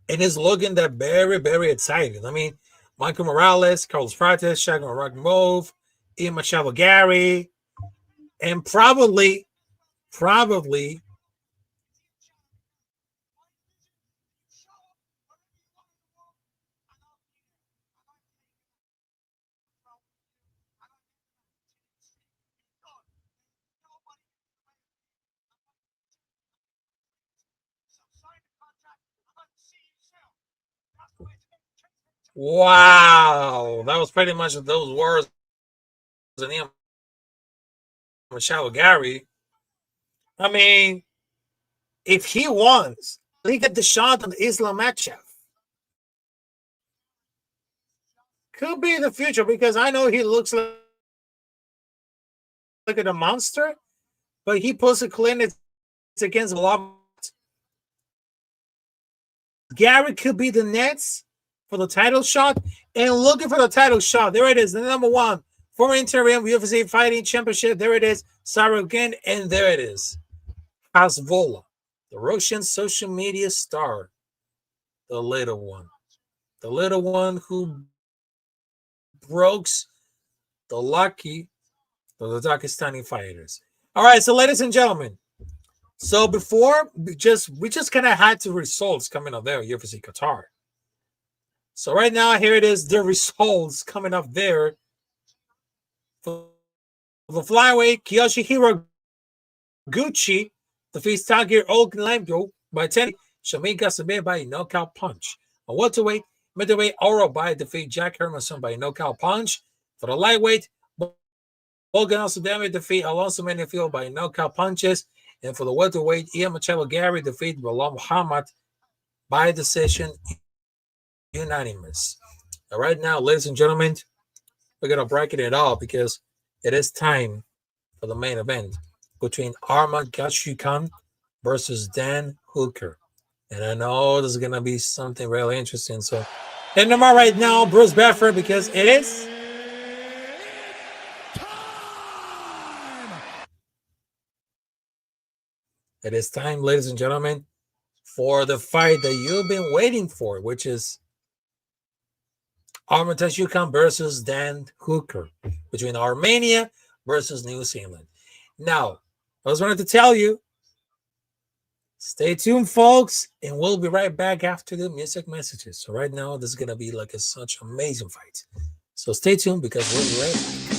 And it's looking that very, very exciting. I mean, Michael Morales, Carlos Prates, Shakhmarakimov, Ian Machado Garry, and probably wow, that was pretty much those words. And Ian Machado Garry. I mean, if he wants, he get the shot on Islam Makhachev. Could be in the future because I know he looks like a monster, but he puts a clinic against a lot. Garry could be the next for the title shot, and looking for the title shot. There it is, the number one former interim UFC Fighting Championship. There it is, Tsarukyan, and there it is, Hasvola, the Russian social media star, the little one who broke the lucky of the Dagestani fighters. All right, so ladies and gentlemen, so before we just kind of had the results coming up there, UFC Qatar. So right now, here it is, the results coming up there. For the flyweight, Kiyoshi Hiraguchi defeats Tagir Ogunlembo by 10. Shamika Sabir by knockout punch. On welterweight, middleweight Oro by defeat Jack Hermanson by knockout punch. For the lightweight, Logan Alcindor defeat Alonso Menifield by knockout punches. And for the welterweight, Ian Machado Garry defeat Belal Muhammad by decision unanimous. All right, now, ladies and gentlemen, we're going to bracket it all because it is time for the main event between Arman Tsarukyan versus Dan Hooker. And I know this is going to be something really interesting. So, hitting them out right now, Bruce Bedford, because it is it is time, ladies and gentlemen, for the fight that you've been waiting for, which is Arman Tsarukyan versus Dan Hooker, between Armenia versus New Zealand. Now, I just wanted to tell you, stay tuned, folks, and we'll be right back after the music messages. So right now, this is going to be like such an amazing fight. So stay tuned because we'll be right back.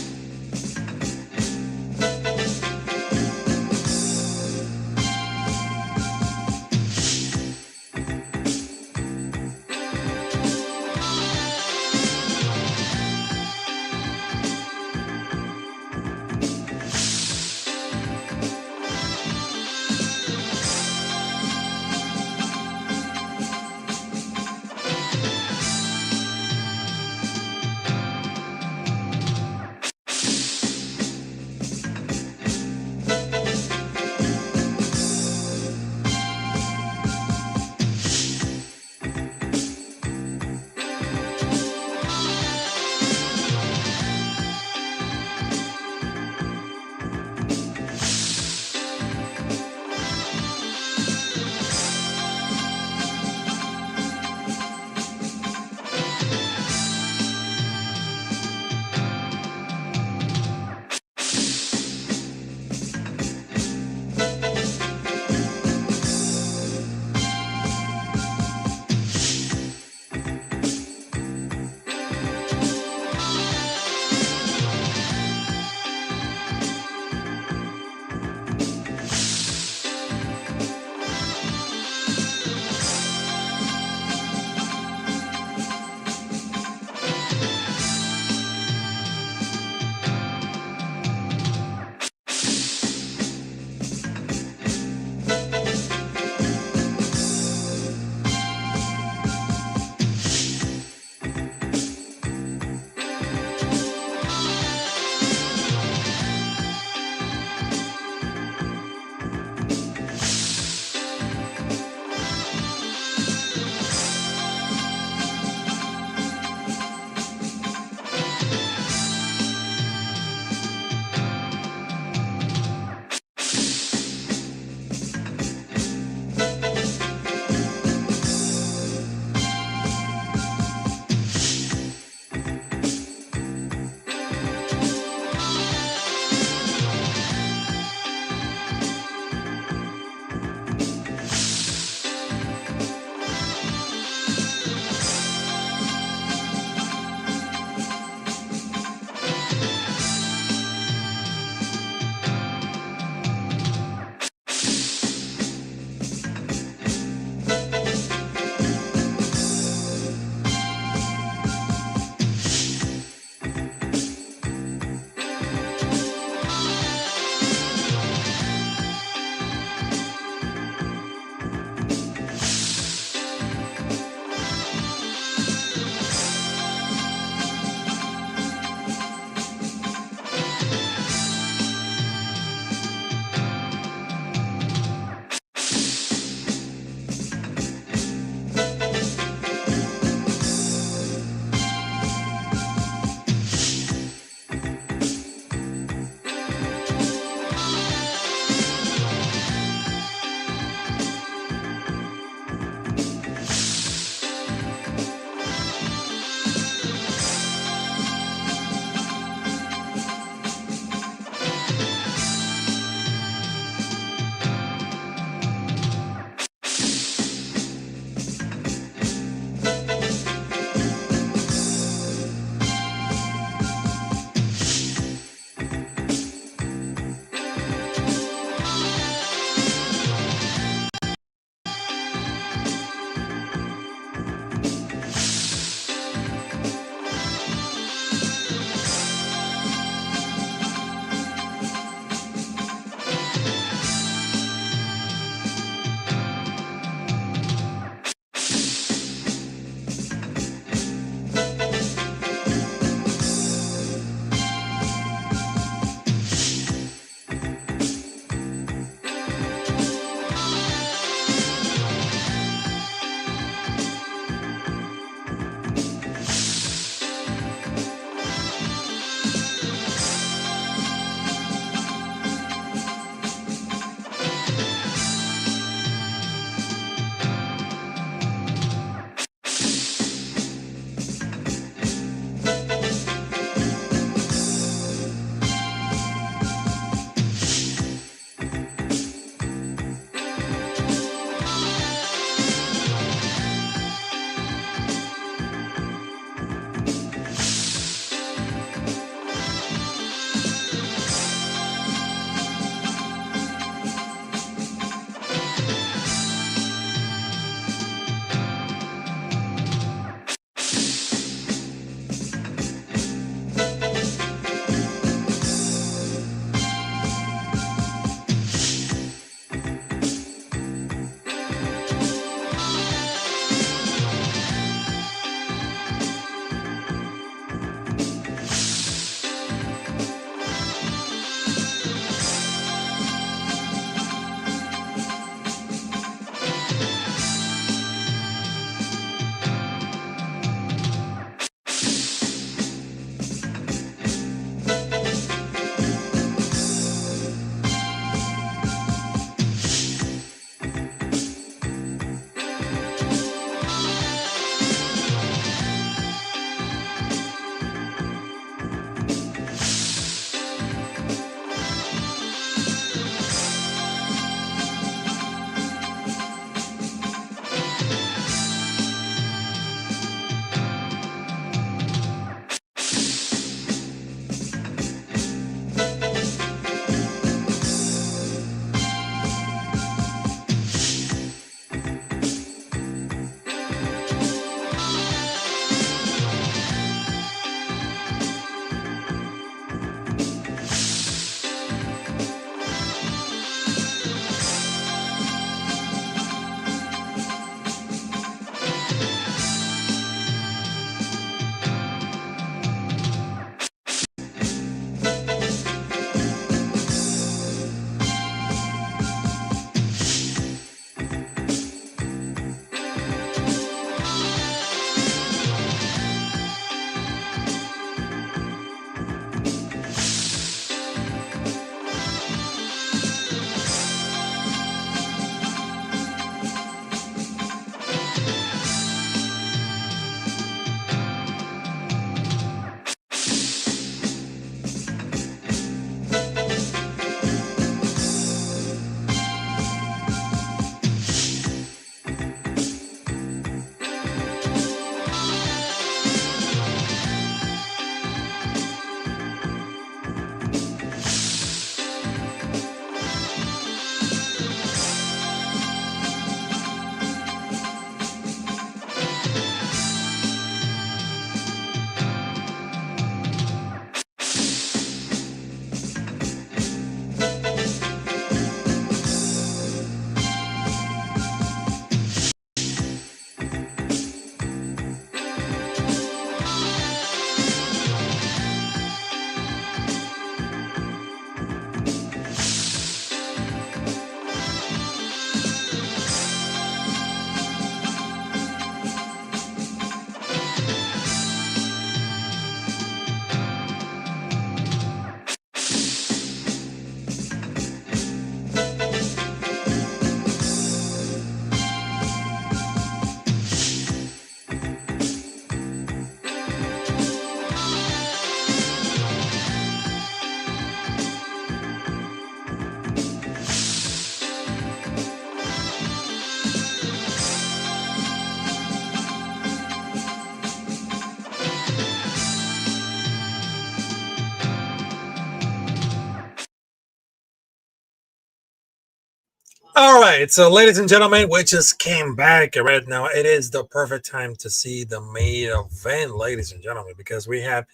All right, so ladies and gentlemen, we just came back right now. It is the perfect time to see the main event, ladies and gentlemen, because we have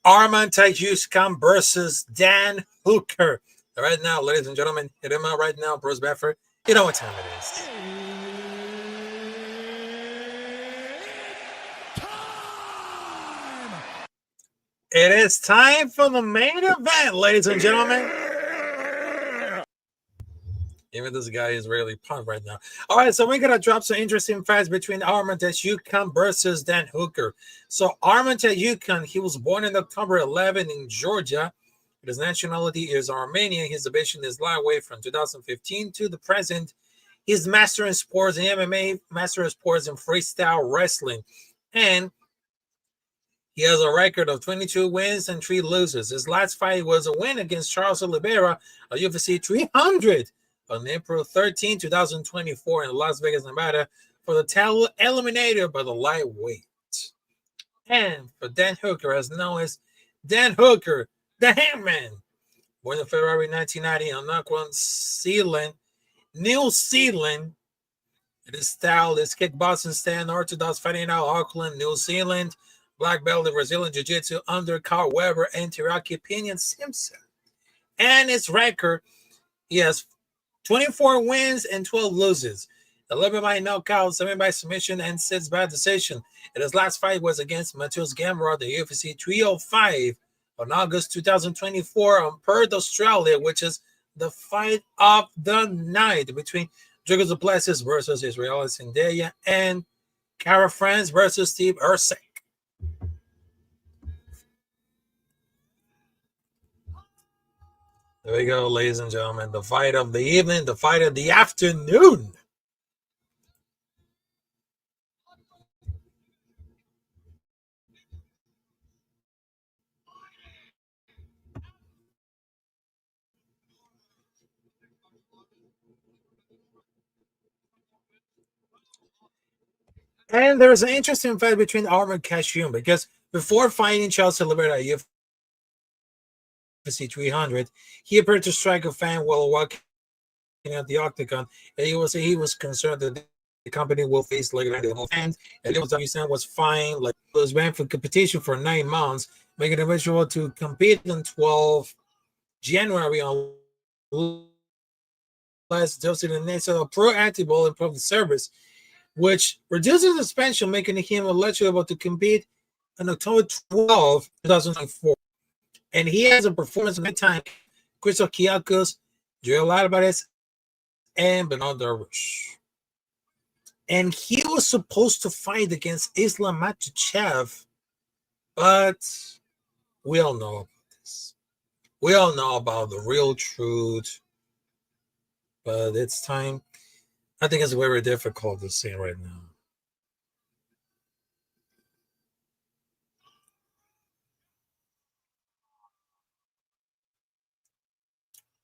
Arman Tsarukyan versus Dan Hooker. Right now, ladies and gentlemen, hit him out right now, Bruce Bedford. You know what time it is. It is time for the main event, ladies and gentlemen. Even this guy is really pumped right now. All right, so we're going to drop some interesting facts between Arman Tsarukyan versus Dan Hooker. So Arman Tsarukyan, he was born in October 11 in Georgia. His nationality is Armenian. His division is lightweight from 2015 to the present. He's master in sports in MMA, master in sports in freestyle wrestling. And he has a record of 22 wins and 3 losses. His last fight was a win against Charles Oliveira at UFC 300 on April 13, 2024 in Las Vegas, Nevada for the title eliminator by the lightweight. And for Dan Hooker, as known as Dan Hooker, the Handman, born in February 1990 on Auckland, New Zealand. His style is kickboxing, stand, orthodox fighting out, Auckland, New Zealand. Black belt in Brazilian Jiu-Jitsu under Carl Weber and Tiraki Pinion Simpson. And his record, he has 24 wins and 12 losses. 11 by knockout, 7 by submission, and 6 by decision. And his last fight was against Matheus Gamrot at the UFC 305 on August 2024 on Perth, Australia, which is the fight of the night between Dricus du Plessis versus Israel Adesanya and Kara France versus Steve Erceg. There we go, ladies and gentlemen. The fight of the evening, the fight of the afternoon. And there's an interesting fight between Arman Tsarukyan because before fighting Charles Oliveira at UFC 300, he appeared to strike a fan while walking at the octagon, and he was concerned that the company will face legal fans, and it was fine, like it was banned from competition for 9 months, making it eventual to compete on 12 January on last dosing the next pro anti-ball and public service, which reduces the suspension, making him eligible to compete on October 12, 2024. And he has a performance in that time, Crystal Kiakos, Joel Alvarez, and Bernard Dervish. And he was supposed to fight against Islam Makhachev, but we all know about this. We all know about the real truth, but it's time. I think it's very difficult to say right now.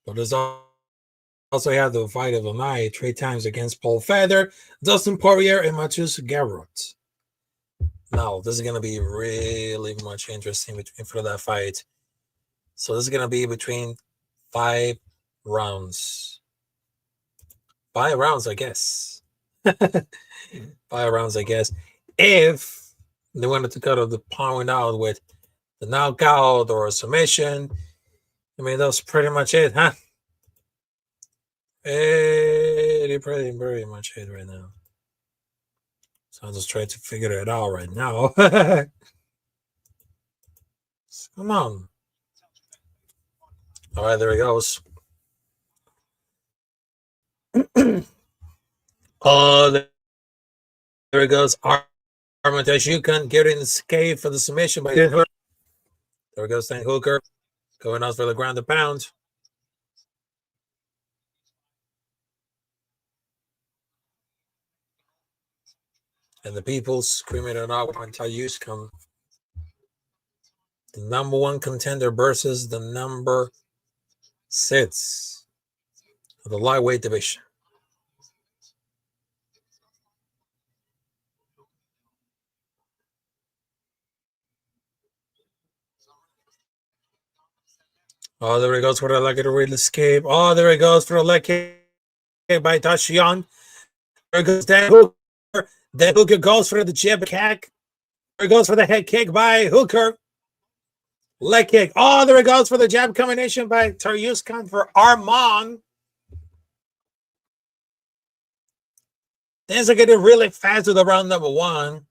But there's also had the fight of the night 3 times against Paul Feather, Dustin Poirier, and Matheus Gamrot. Now, this is going to be really much interesting for that fight. So this is going to be between 5 rounds. 5 rounds, I guess. 5 rounds, I guess. If they wanted to cut the point out with the knockout or a submission, I mean, that's pretty much it, huh? Pretty much it right now. So I'm just trying to figure it out right now. Come on. All right, there he goes. Oh, there it goes. Arman Tsarukyan getting escape for the submission by Dan Hooker. There goes Dan Hooker going out for the ground and pound. And the people screaming it out on Tsarukyan, the number 1 contender versus the number 6 of the lightweight division. Oh, there he goes for the leg of the real escape. Oh, there he goes for the leg kick by Tashion. There goes Dan Hooker. Dan Hooker goes for the jab kick. There goes for the head kick by Hooker. Leg kick. Oh, there it goes for the jab combination by Tsarukyan for Arman. Things are getting really fast to the round number one.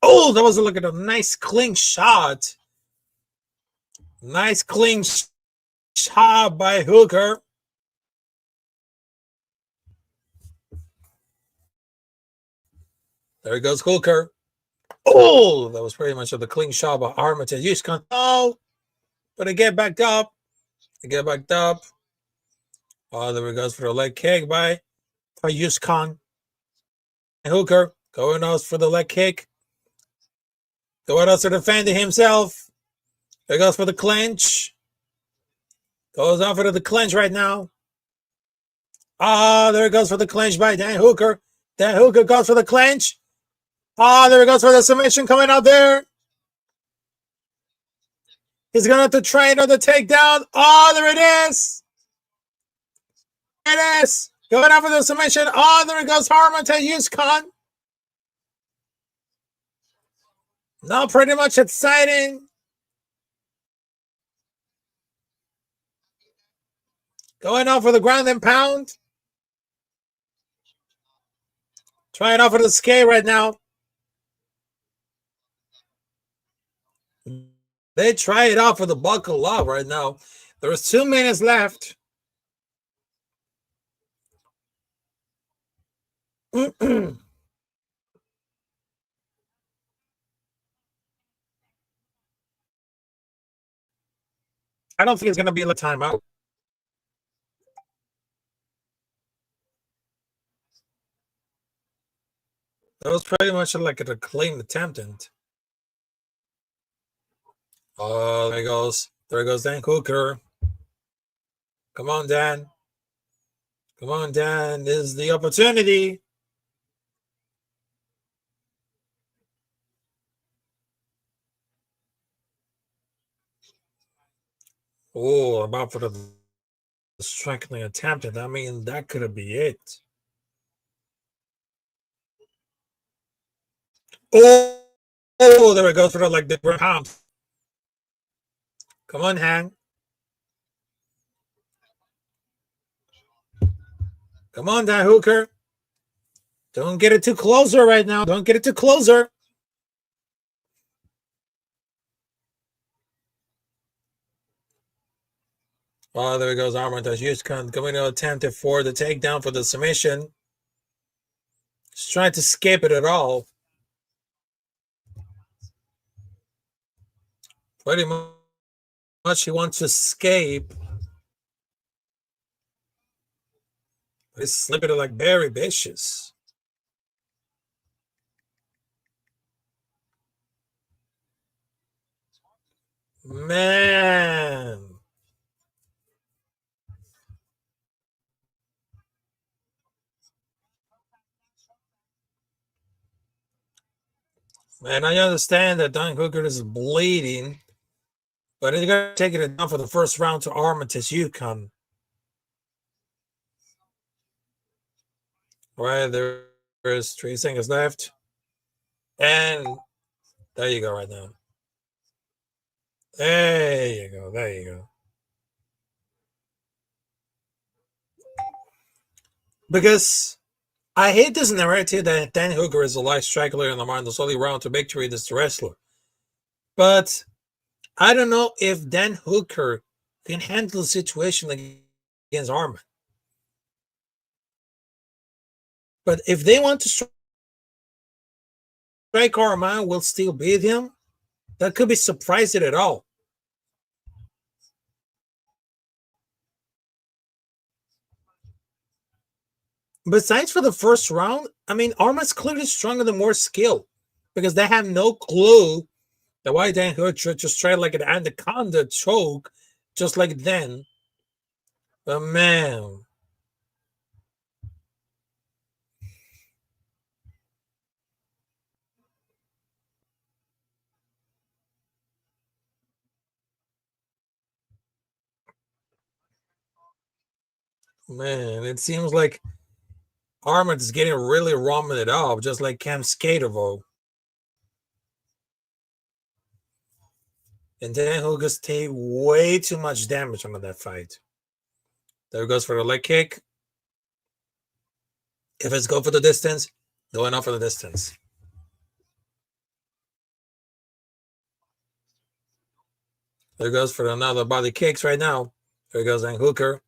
Oh, that was a look at a nice clean shot. Nice clean shot by Hooker. There goes Hooker. Oh, that was pretty much of the clean shot by Arman Tsarukyan. Oh, but it get backed up. Oh, there it goes for the leg kick by Tsarukyan. Hooker going out for the leg kick. Going out to defend himself. There goes for the clinch. Goes out for the clinch right now. Ah, there it goes for the clinch by Dan Hooker. Dan Hooker goes for the clinch. Ah, there it goes for the submission coming out there. He's going to have to try another takedown. Oh, there it is. It is. Going out for the submission. Oh, there it goes. Arman Tsarukyan. Now pretty much exciting. Going out for the ground and pound. Trying out for the skate right now. They try it out for the buckle up right now. There's 2 minutes left. I don't think it's going to be a timeout. That was pretty much like a clean attempt. Oh, there he goes. There goes Dan Hooker. Come on, Dan. Come on, Dan. This is the opportunity. Oh, about for the striking attempt. I mean, that could be it. Oh, there it goes for the like the pound. Come on, Han. Come on, Dan Hooker. Don't get it too closer right now. Don't get it too closer. Oh, there goes Arman Tsarukyan going to attempt it for the takedown for the submission. Just trying to escape it at all. Pretty much he wants to escape. But he's slipping it like very vicious. Man. Man, I understand that Dan Hooker is bleeding, but he's going to take it down for the first round to Arman Tsarukyan. Right, there's 3 seconds left. And there you go right now. There you go. There you go. Because I hate this narrative that Dan Hooker is a light striker in the mind, the only round to victory this wrestler. But I don't know if Dan Hooker can handle the situation against Arman. But if they want to strike Arman, will still beat him. That could be surprising at all. Besides for the first round, I mean, Arman's clearly stronger than more skill because they have no clue that why Dan Hooker just tried like an anaconda choke just like then. But man. Man, it seems like Arman is getting really ramen it up, just like Cam Skatervo. And then Hooker take way too much damage on that fight. There goes for the leg kick. If it's go for the distance, going off for the distance. There goes for another body kicks right now. There goes Hooker.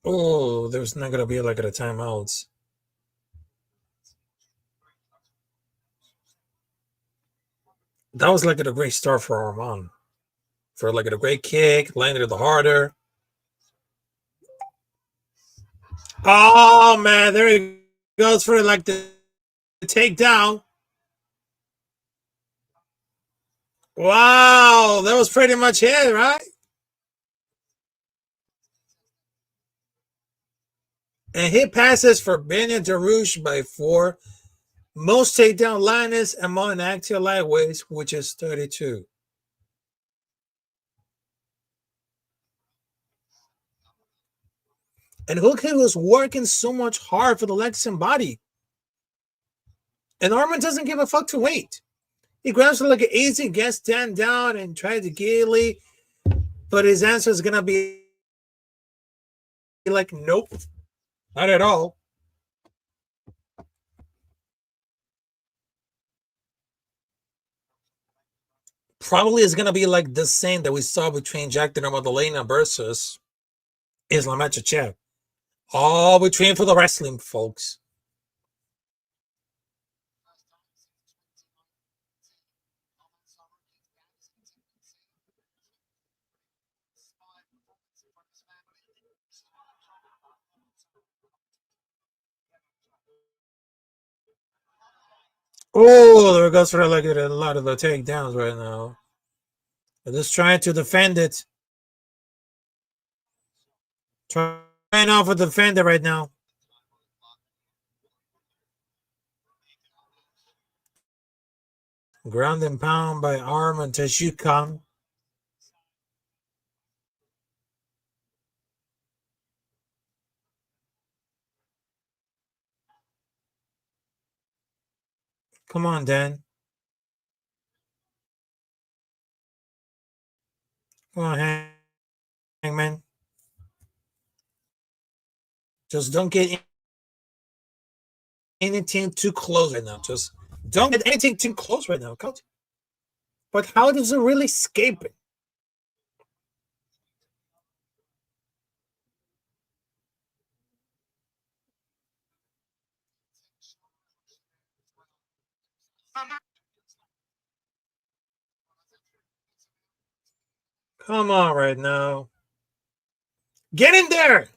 Oh, there's not going to be like a timeouts. That was like a great start for Arman. For like a great kick, landed the harder. Oh man, there he goes for like the takedown. Wow, that was pretty much it, right? And he passes for Benin Darush by 4. Most takedown liners among active lightweights, which is 32. And Hooker was working so much hard for the legs and body. And Arman doesn't give a fuck to wait. He grabs like an easy, gets stand down and tries to gaily, but his answer is gonna be like, nope, not at all. Probably is gonna be like the same that we saw between Jack the Madalena versus Islam Makhachev. All between for the wrestling, folks. Oh, there goes for like a lot of the takedowns right now. They're just trying to defend it. Trying off with the defender right now. Ground and pound by Arman Tsarukyan. Come on, Dan. Come on, Hangman. Just don't get anything too close right now. Just don't get anything too close right now, coach. But how does it really escape it? Come on right now. Get in there.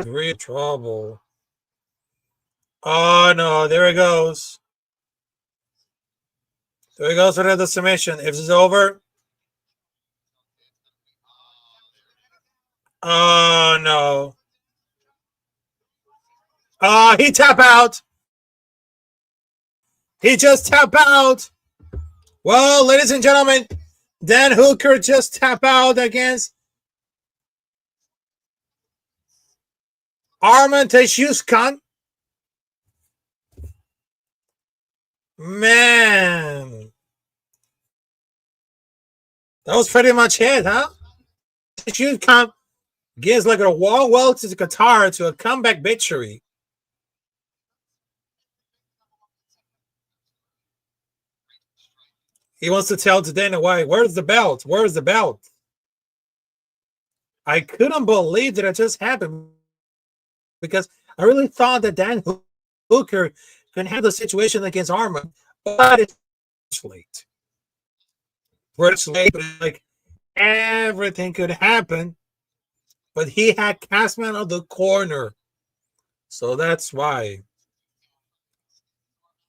Real trouble. Oh no, there it goes. There it goes for the submission. If it's over. Oh no. Oh, he tap out. He just tap out. Well, ladies and gentlemen, Dan Hooker just tap out against Arman Tsarukyan. Man. That was pretty much it, huh? Tsarukyan gives like a wall to the Qatar to a comeback victory. He wants to tell to Dana White, where's the belt? Where's the belt? I couldn't believe that it just happened because I really thought that Dan Hooker can handle the situation against Arman, but it's late. It's late, but like everything could happen. But he had Castman on the corner. So that's why.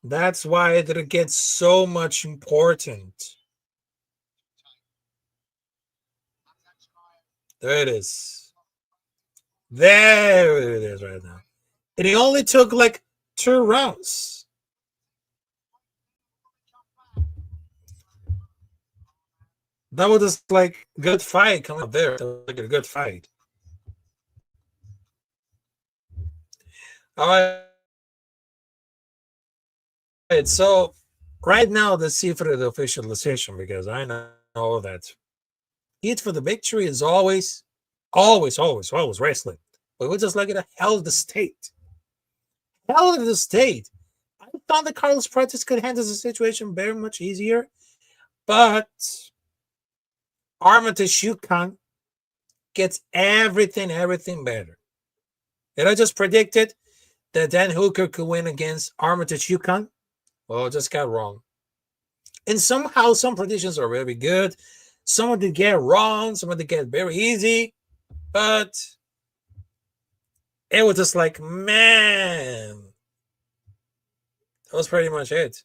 That's why it gets so much important. There it is. There it is right now. And he only took like 2 rounds. That was just like good fight coming up there. That was like a good fight. All right. So right now, let's see for the official decision, because I know that heat for the victory is always wrestling. But we're just like a hell of the state. Hell of the state. I thought that Carlos Prentice could handle the situation very much easier, but Arman Tsarukyan gets everything better. Did I just predicted that Dan Hooker could win against Arman Tsarukyan? Well, it just got wrong. And somehow some predictions are very good. Some of them get wrong, some of them get very easy, but it was just like, man, that was pretty much it.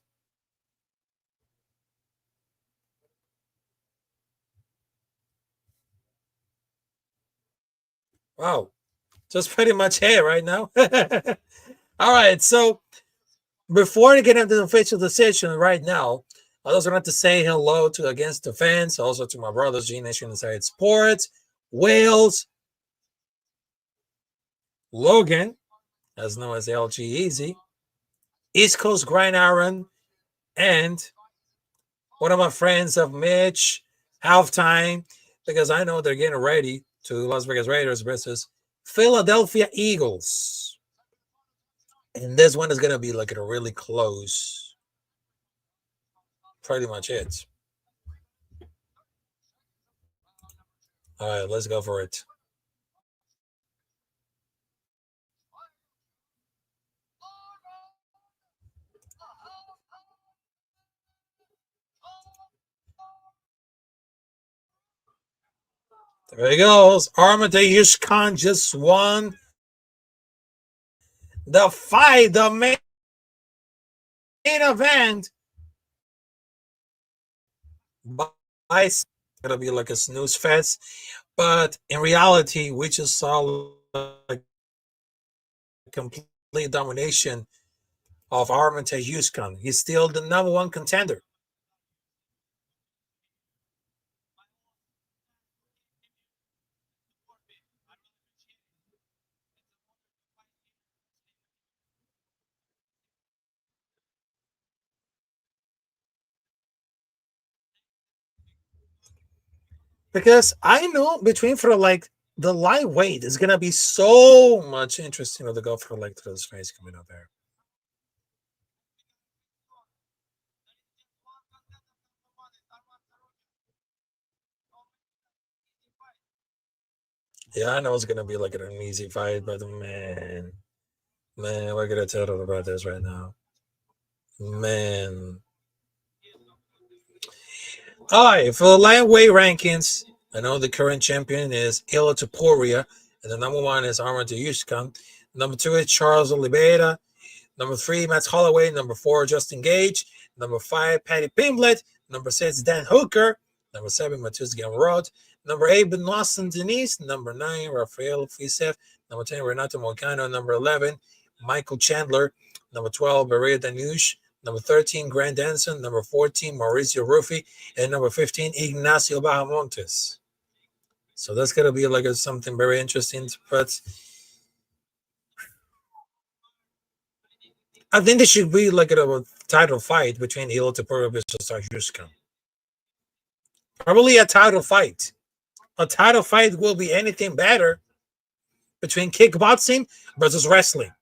Wow. Just pretty much it right now. All right. So before we get into the official decision right now, I also want to say hello to Against the Fans, also to my brothers, G Nation Inside Sports, Wales, Logan, as known as LG Easy, East Coast Grind Iron, and one of my friends of Mitch, Halftime, because I know they're getting ready to Las Vegas Raiders versus Philadelphia Eagles. And this one is going to be like a really close. Pretty much it. All right, let's go for it. There he goes. Arman Tsarukyan just won the fight, the main event. It's gonna be like a snooze fest, but in reality, we just saw like complete domination of Arman Tsarukyan. He's still the #1 contender. Because I know between for like the lightweight is gonna be so much interesting to go for like this race coming up there. Yeah, I know it's gonna be like an easy fight, but man, we're gonna tell them about this right now. Man. All right, for the lightweight rankings, I know the current champion is Ila Topuria, and the #1 is Arman Tsarukyan. #2 is Charles Oliveira. #3, Matt Holloway. #4, Justin Gage. #5, Paddy Pimblett. #6, Dan Hooker. #7, Matheus Gamrot. #8, Benoit Saint-Denis. #9, Rafael Fisev. #10, Renato Moicano. #11, Michael Chandler. #12, Maria Danush. #13, Grant Danson. #14, Mauricio Ruffi. And #15, Ignacio Bahamontes. So that's going to be like something very interesting. But I think there should be like a title fight between Ila Topuria versus Tsarukyan. Probably a title fight. A title fight will be anything better between kickboxing versus wrestling.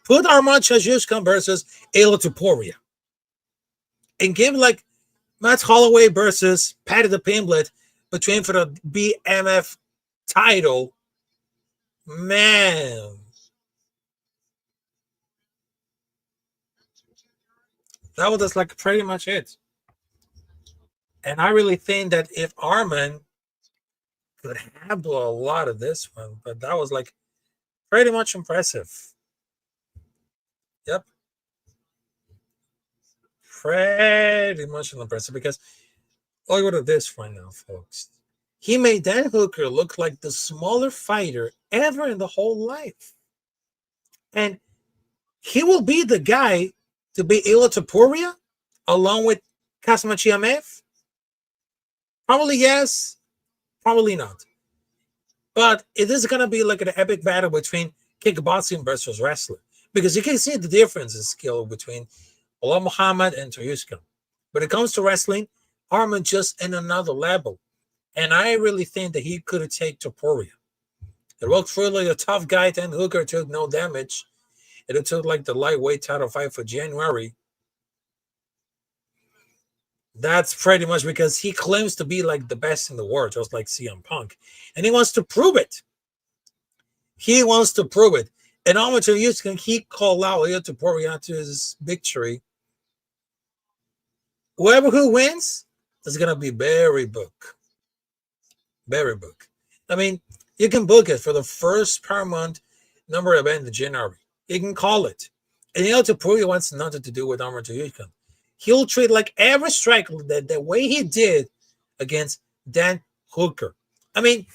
Put Arman Tsarukyan versus Ila Topuria. And give like Matt Holloway versus Paddy the Pimblett between for the BMF title. Man. That was just like pretty much it. And I really think that if Arman could handle a lot of this one, but that was like pretty much impressive. Yep. Pretty much impressive because look at this right now, folks. He made Dan Hooker look like the smaller fighter ever in the whole life. And he will be the guy to beat Ilia Topuria along with Kazmachiamev? Probably yes, probably not. But it is going to be like an epic battle between kickboxing versus wrestling. Because you can see the difference in skill between Belal Muhammad and Tsarukyan. When it comes to wrestling, Arman just in another level. And I really think that he could take Topuria. It looked really a tough guy. Then Hooker took no damage. It took like the lightweight title fight for January. That's pretty much because he claims to be like the best in the world, just like CM Punk. And he wants to prove it. He wants to prove it. And Arman Tsarukyan, he called out Ilia Topuria to his victory. Whoever who wins is going to be very book. Very book. I mean, you can book it for the first Paramount number event in January. You can call it. And Ilia Topuria wants nothing to do with Arman Tsarukyan. He'll treat like every strike the way he did against Dan Hooker. I mean,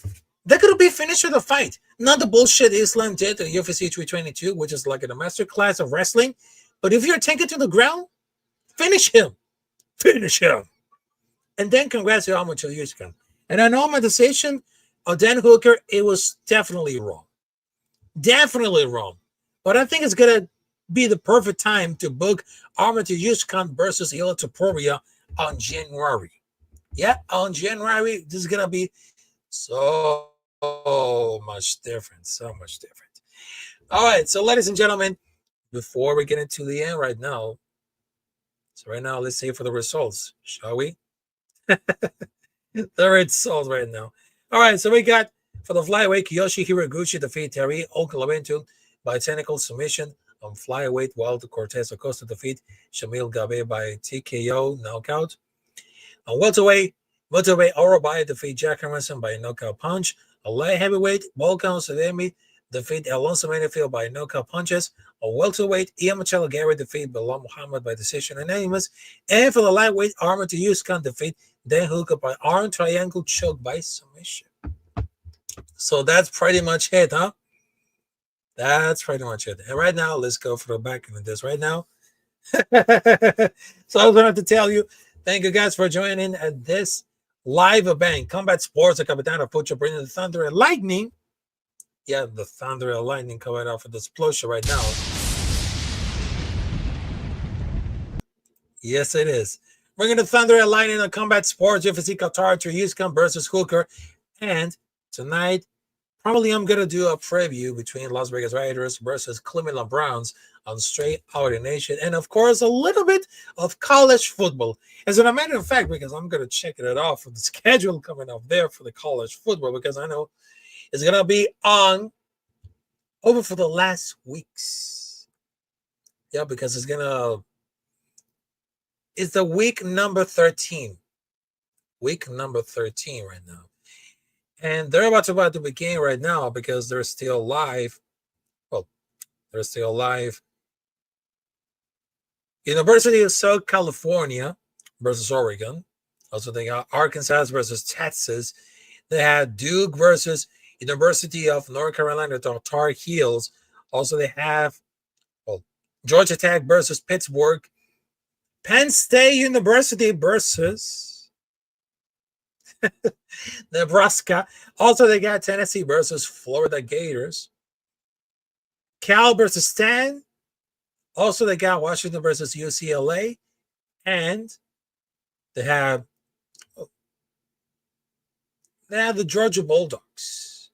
that could be finished with a fight. Not the bullshit Islam did at UFC 322, which is like a master class of wrestling. But if you're taken to the ground, finish him. Finish him. And then congrats to Arman Tsarukyan. And I know my decision of Dan Hooker, it was definitely wrong. Definitely wrong. But I think it's going to be the perfect time to book Arman Tsarukyan versus Ilia Topuria on January. Yeah, on January, this is going to be so much different. So much different. All right, so ladies and gentlemen, before we get into the end right now, let's say for the results, shall we? The results right now. All right, so we got for the flyweight, Kiyoshi Hiraguchi defeat Terry Okalavento by technical submission. On flyweight, Walter Cortez Acosta defeat Shamil Gabe by TKO knockout. On welterweight, Orobai defeat Jack Emerson by knockout punch. On light heavyweight, Volkan Osedemi defeat Alonso Manifield by knockout punches. On welterweight, Ian Machado Garry defeat Belal Muhammad by decision unanimous. And for the lightweight, Arman Tsarukyan defeat Dan Hooker by arm triangle choke by submission. So that's pretty much it, huh? That's pretty much it. And right now, let's go for the back end of this right now. So I was going to have to tell you, thank you guys for joining at this live event. Combat Sports, the Capitan Rafucho bringing the Thunder and Lightning. Yeah, the Thunder and Lightning coming out for the explosion right now. Yes, it is. Bringing the Thunder and Lightning on Combat Sports, UFC Qatar, Tsarukyan versus Hooker. And tonight, probably I'm going to do a preview between Las Vegas Raiders versus Cleveland Browns on Straight Out Nation. And, of course, a little bit of college football. As a matter of fact, because I'm going to check it off for the schedule coming up there for the college football, because I know it's going to be on over for the last weeks. Yeah, because it's the week number 13. Week number 13 right now. And they're about to begin right now because they're still live. Well, they're still live. University of South California versus Oregon. Also, they got Arkansas versus Texas. They had Duke versus University of North Carolina, the Tar Heels. Also, they have Georgia Tech versus Pittsburgh. Penn State University versus Nebraska. Also, they got Tennessee versus Florida Gators. Cal versus Stan. Also, they got Washington versus UCLA. And they have the Georgia Bulldogs.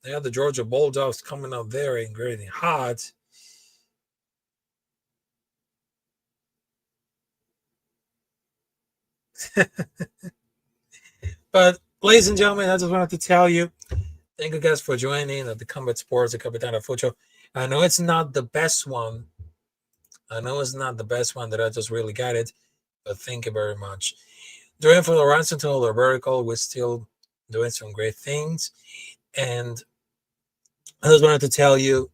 They have the Georgia Bulldogs coming up there and getting hot. But, ladies and gentlemen, I just wanted to tell you, thank you guys for joining the Combat Sports, the Capitan Rafucho. I know it's not the best one. That I just really got it, but thank you very much. Doing for the horizontal or vertical, we're still doing some great things. And I just wanted to tell you,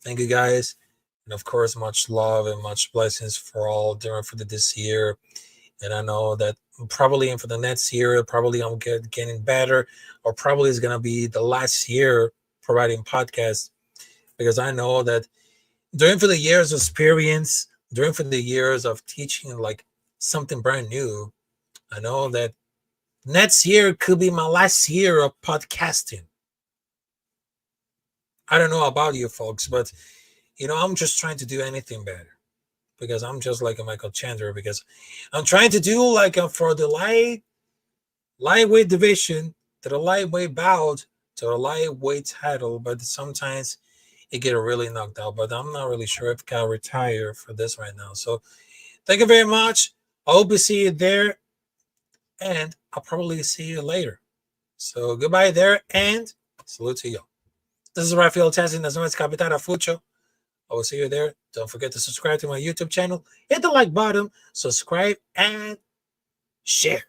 thank you guys. And of course, much love and much blessings for all during for this year. And I know that probably in for the next year, probably I'm getting better, or probably it's going to be the last year providing podcasts, because I know that during for the years of experience, during for the years of teaching like something brand new, I know that next year could be my last year of podcasting. I don't know about you folks, but I'm just trying to do anything better, because I'm just like a Michael Chandler, because I'm trying to do like for the lightweight division, to the lightweight bout, to the lightweight title, but sometimes it get really knocked out. But I'm not really sure if I'll retire for this right now. So thank you very much. I hope to see you there, and I'll probably see you later. So goodbye there, and salute to y'all. This is Rafael Tessin, as known as Capitan Rafucho. I will see you there. Don't forget to subscribe to my YouTube channel. Hit the like button, subscribe, and share.